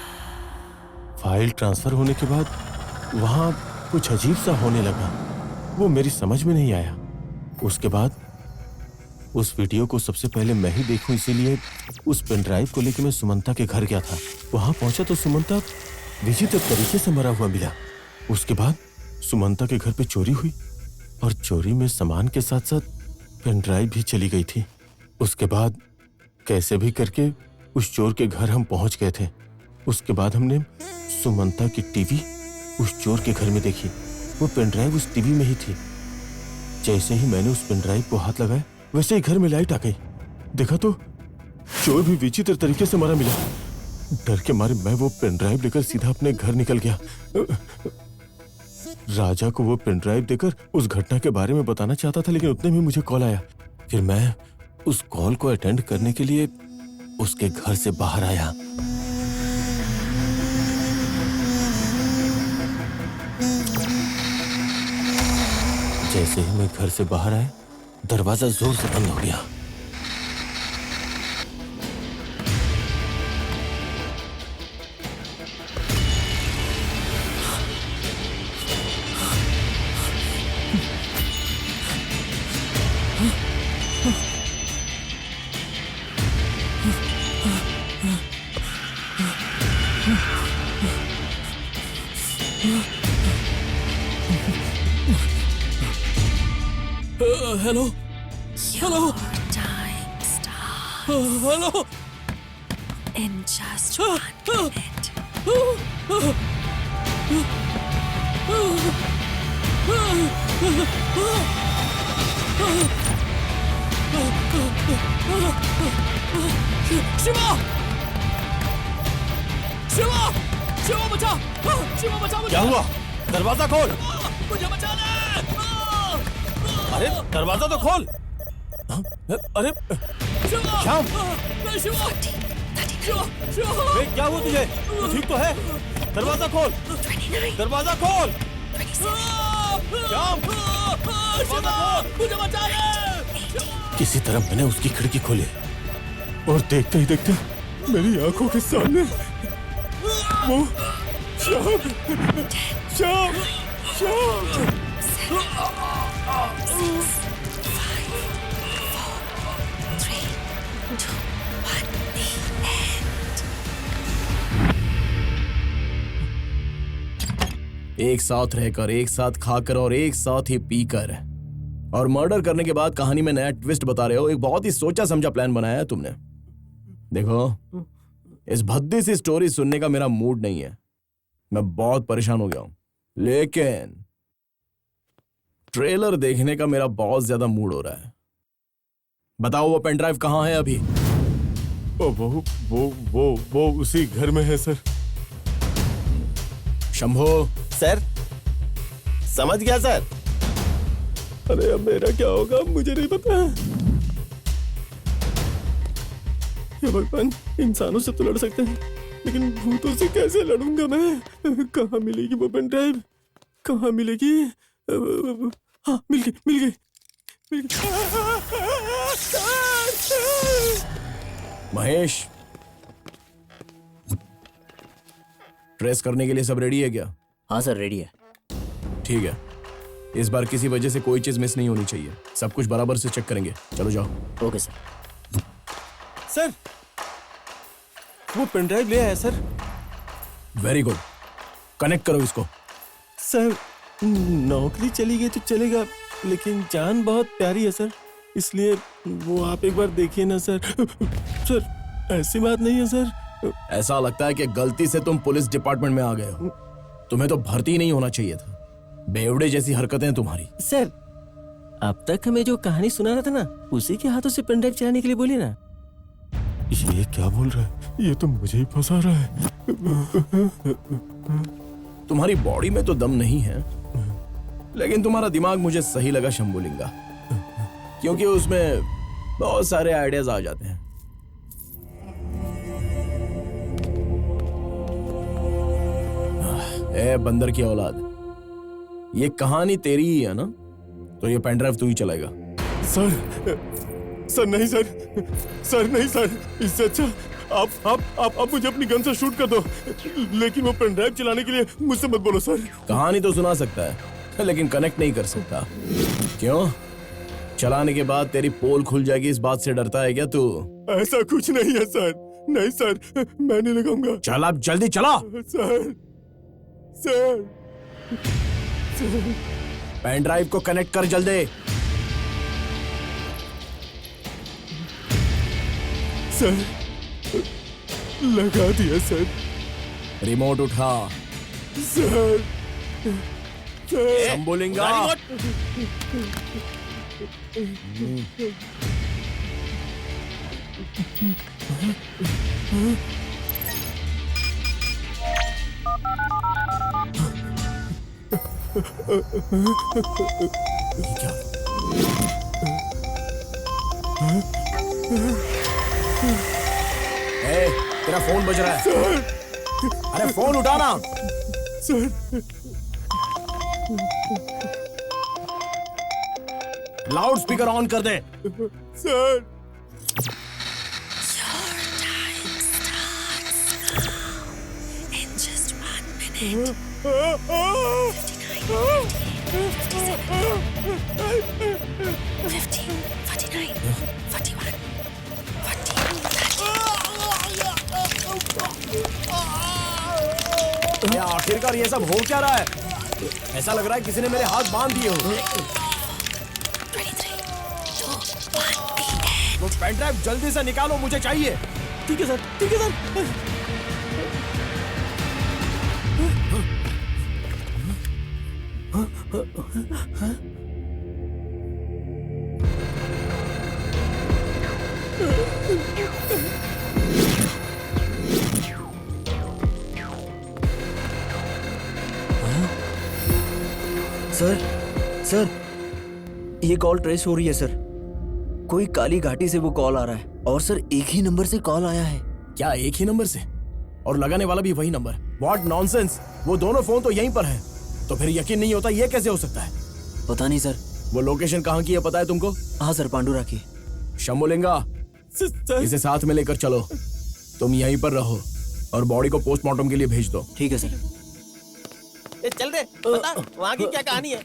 फाइल ट्रांसफर होने के बाद वहां कुछ अजीब सा होने लगा, वो मेरी समझ में नहीं आया। उसके बाद उस वीडियो को सबसे पहले मैं ही देखूं, इसीलिए उस पेन ड्राइव को लेकर मैं सुमंता के घर गया था। वहां पहुंचा तो सुमंता विचित्र तरीके से मरा हुआ मिला। उसके बाद सुमंता के घर पे चोरी हुई, और चोरी में सामान के साथ साथ पेन ड्राइव भी चली गई थी। उसके बाद कैसे भी करके उस चोर के घर हम पहुंच गए थे। उसके बाद हमने सुमंता की टीवी उस चोर के घर में देखी। वो पेन ड्राइव उस टीवी में ही थी। जैसे ही मैंने उस पेन ड्राइव को हाथ लगाया वैसे ही घर में लाइट आ गई। देखा तो चोर भी विचित्र तरीके से मारा मिला। डर के मारे मैं वो पेन ड्राइव लेकर सीधा अपने घर निकल गया। राजा को वो पेन ड्राइव देकर उस घटना के बारे में बताना चाहता था, लेकिन उतने में मुझे कॉल आया। फिर मैं उस कॉल को अटेंड करने के लिए उसके घर से बाहर आया। जैसे ही मैं घर से बाहर आया दरवाजा जोर से बंद हो गया। Hello hello hello In just 1 minute. Shiva Shiva Shiva बचा शिवा बचा मुझे। क्या हुआ? दरवाजा खोल। मुझे बचा ले। अरे दरवाजा तो खोल। अरे श्याम, क्या हुआ तुझे? तू ठीक तो है? दरवाजा खोल, दरवाजा खोल। श्याम, दरवाजा खोल। मुझे बचा ले। किसी तरह मैंने उसकी खिड़की खोली और देखते ही देखते मेरी आंखों के सामने वो श्याम श्याम श्याम। 6, 5, 4, 3, 2, 1, the end. एक साथ रहकर, एक साथ खाकर और एक साथ ही पीकर और मर्डर करने के बाद कहानी में नया ट्विस्ट बता रहे हो। एक बहुत ही सोचा समझा प्लान बनाया है तुमने। देखो, इस भद्दी सी स्टोरी सुनने का मेरा मूड नहीं है। मैं बहुत परेशान हो गया हूं, लेकिन ट्रेलर देखने का मेरा बहुत ज्यादा मूड हो रहा है। बताओ वो पेन ड्राइव कहाँ है अभी? वो उसी घर में है सर। शंभो। सर, समझ गया सर। अरे अब मेरा क्या होगा मुझे नहीं पता। हे भगवान, इंसानों से तो लड़ सकते हैं लेकिन भूतों से कैसे लड़ूंगा मैं? कहाँ मिलेगी वो पेन ड्राइव? कहाँ मिलेगी? हाँ, मिल गई। महेश, ट्रेस करने के लिए सब रेडी है क्या? हाँ सर, रेडी है। ठीक है, इस बार किसी वजह से कोई चीज मिस नहीं होनी चाहिए। सब कुछ बराबर से चेक करेंगे। चलो जाओ। Okay sir. सर, वो पेन ड्राइव ले आया सर। वेरी गुड, कनेक्ट करो इसको। सर, नौकरी चली गई तो चलेगा, लेकिन जान बहुत प्यारी है सर, इसलिए वो आप एक बार देखिए ना सर। सर, ऐसी बात नहीं है सर। ऐसा लगता है कि गलती से तुम पुलिस डिपार्टमेंट में आ गए हो। तुम्हें तो भर्ती नहीं होना चाहिए था। बेवड़े जैसी हरकतें तुम्हारी। सर, अब तक हमें जो कहानी सुना रहा था ना, उसी के हाथों से पेन ड्राइव चलाने के लिए बोली ना। ये क्या बोल रहा है? ये तो मुझे ही फंसा रहा है। तुम्हारी बॉडी में तो दम नहीं है, लेकिन तुम्हारा दिमाग मुझे सही लगा शंभुलिंगा, क्योंकि उसमें बहुत सारे आइडियाज आ जाते हैं। ए बंदर की औलाद, ये कहानी तेरी ही है ना? तो ये पेन ड्राइव तू ही चलाएगा। सर नहीं सर नहीं सर, इससे अच्छा आप मुझे अपनी गन से शूट कर दो, लेकिन वो पेन ड्राइव चलाने के लिए मुझसे मत बोलो सर। कहानी तो सुना सकता है लेकिन कनेक्ट नहीं कर सकता। क्यों? चलाने के बाद तेरी पोल खुल जाएगी, इस बात से डरता है क्या तू? ऐसा कुछ नहीं है सर। नहीं सर, मैं नहीं लगाऊंगा। चल अब जल्दी चला। सर पेन ड्राइव को कनेक्ट कर जल्दी। सर लगा दिया सर। रिमोट उठा। सर शंभुलिंगा। तेरा फोन बज रहा है। अरे फोन उठाना। सर लाउड स्पीकर ऑन कर दे। सर आखिरकार ये सब हो क्या रहा है? ऐसा लग रहा है किसी ने मेरे हाथ बांध दिए हो। वो पेन ड्राइव जल्दी से निकालो, मुझे चाहिए। ठीक है सर, ठीक है सर। सर ये कॉल ट्रेस हो रही है सर। कोई काली घाटी से वो कॉल आ रहा है और सर एक ही नंबर से कॉल आया है। क्या एक ही नंबर से? और लगाने वाला भी वही नंबर? What nonsense. वो दोनों फोन तो यहीं पर हैं। तो फिर यकीन नहीं होता, ये कैसे हो सकता है? पता नहीं सर। वो लोकेशन कहाँ की है पता है तुमको? हाँ सर, पांडुरा की। शंभुलिंगा, इसे साथ में लेकर चलो। तुम यहीं पर रहो और बॉडी को पोस्टमार्टम के लिए भेज दो। ठीक है सर। चल दे, बता वहाँ की क्या कहानी है?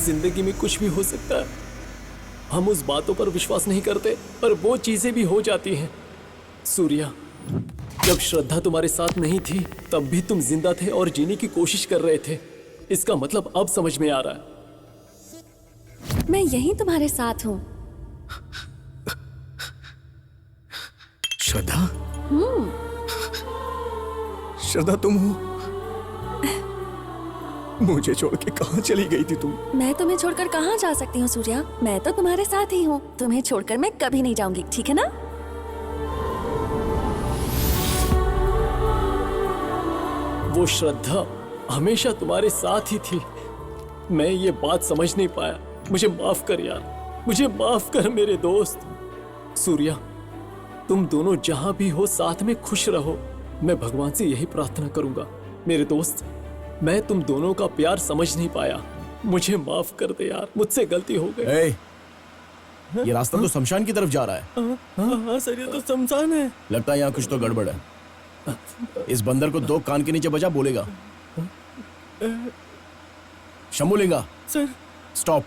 जिंदगी में कुछ भी हो सकता है। हम उस बातों पर विश्वास नहीं करते, पर वो चीजें भी हो जाती हैं। सूर्या, जब श्रद्धा तुम्हारे साथ नहीं थी तब भी तुम जिंदा थे और जीने की कोशिश कर रहे थे। इसका मतलब अब समझ में आ रहा है। मैं यहीं तुम्हारे साथ हूँ। श्रद्धा? श्रद्धा तुम हो? मुझे छोड़ के कहाँ चली गई थी तुम? मैं तुम्हें छोड़कर कहाँ जा सकती हूँ सूर्या? मैं तो तुम्हारे साथ ही हूँ। तुम्हें छोड़कर मैं कभी नहीं जाऊंगी, ठीक है ना? वो श्रद्धा हमेशा तुम्हारे साथ ही थी। मैं ये बात समझ नहीं पाया। मुझे माफ कर यार, मुझे माफ कर मेरे दोस्त। सूर्या, तुम दोनों जहां भी हो साथ में खुश रहो। मैं भगवान से यही प्रार्थना करूंगा। मेरे दोस्त, मैं तुम दोनों का प्यार समझ नहीं पाया। मुझे माफ कर दे यार, मुझसे गलती हो गई। ये रास्ता तो शमशान की तरफ जा रहा है। हाँ सर, ये तो शमशान है। लगता है यहाँ कुछ तो गड़बड़ है। इस बंदर को 2 कान के नीचे बजा, बोलेगा। शंभुलिंगा सर, स्टॉप।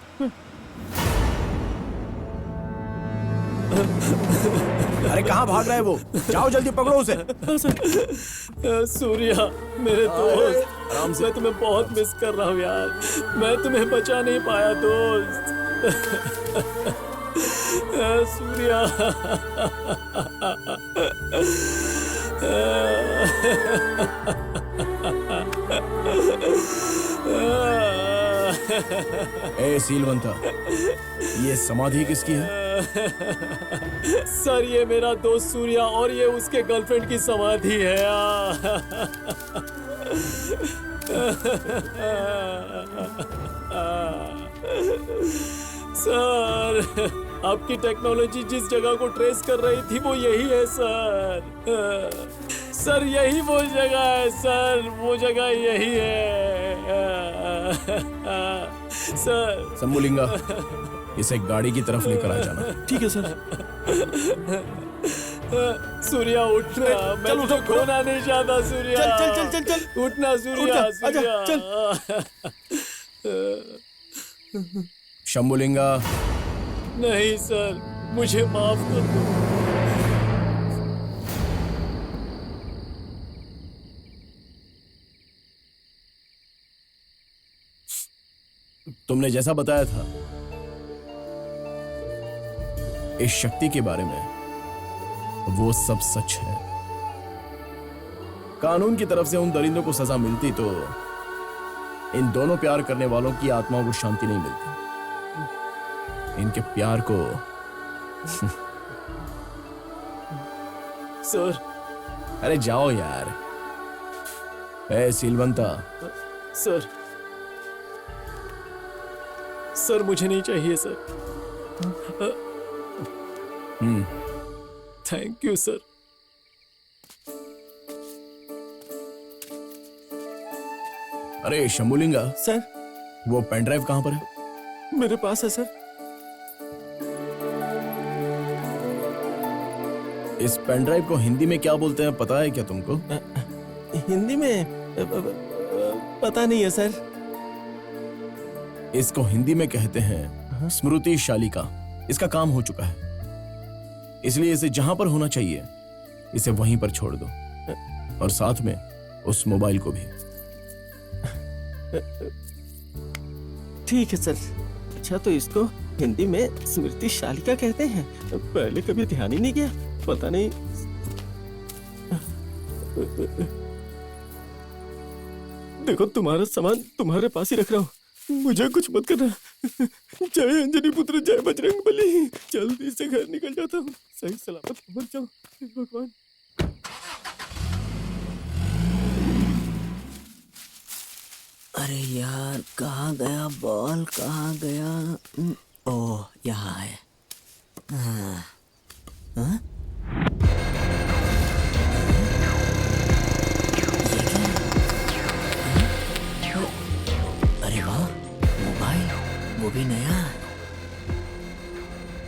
अरे कहाँ भाग रहा है वो? जाओ जल्दी पकड़ो उसे। सूर्या मेरे दोस्त, आराम से। मैं तुम्हें बहुत मिस कर रहा हूँ यार। मैं तुम्हें बचा नहीं पाया दोस्त। सूर्या। ए सीलवंता, ये समाधि किसकी है? सर, ये मेरा दोस्त सूर्या और ये उसके गर्लफ्रेंड की समाधि है। सर, आपकी टेक्नोलॉजी जिस जगह को ट्रेस कर रही थी वो यही है सर। सर, यही वो जगह है सर, वो जगह यही है सर। शंभुलिंगा, इसे गाड़ी की तरफ लेकर आ जाना। ठीक है सर। सूर्या उठना, मैं तुझे खोना नहीं चाहता। सूर्या चल चल चल चल उठना सूर्या, सूर्या चल। शंभुलिंगा। नहीं सर, मुझे माफ कर दो। तुमने जैसा बताया था इस शक्ति के बारे में, वो सब सच है। कानून की तरफ से उन दरिंदों को सजा मिलती तो इन दोनों प्यार करने वालों की आत्माओं को शांति नहीं मिलती। इनके प्यार को सर। अरे जाओ यार। ए सिलवंता। सर सर मुझे नहीं चाहिए सर। Thank you sir. अरे शंभुलिंगा सर, वो पेन ड्राइव कहां पर है? मेरे पास है सर। इस पेन ड्राइव को हिंदी में क्या बोलते हैं पता है क्या तुमको? हिंदी में पता नहीं है सर। इसको हिंदी में कहते हैं स्मृति शालिका। इसका काम हो चुका है, इसलिए इसे जहां पर होना चाहिए इसे वहीं पर छोड़ दो, और साथ में उस मोबाइल को भी। ठीक है सर। अच्छा, तो इसको हिंदी में स्मृति शालिका कहते हैं? पहले कभी ध्यान ही नहीं किया, पता नहीं। देखो, तुम्हारा सामान तुम्हारे पास ही रख रहा हूँ, मुझे कुछ मत करना। जय अंजनी पुत्र, जय बजरंग बली। जल्दी से घर निकल जाता हूँ, सही सलामत मर जाओ भगवान। अरे यार, कहाँ गया बॉल, कहाँ गया? ओह, यहाँ है। हाँ। हाँ? अरे वाह, मोबाइल, वो भी नया।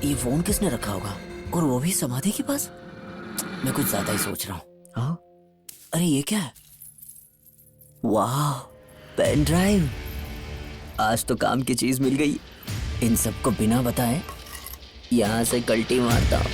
ये फोन किसने रखा होगा, और वो भी समाधि के पास? मैं कुछ ज्यादा ही सोच रहा हूँ। हाँ? अरे ये क्या है? वाह, पेन ड्राइव। आज तो काम की चीज मिल गई। इन सबको बिना बताए यहाँ से कल्टी मारता हूँ।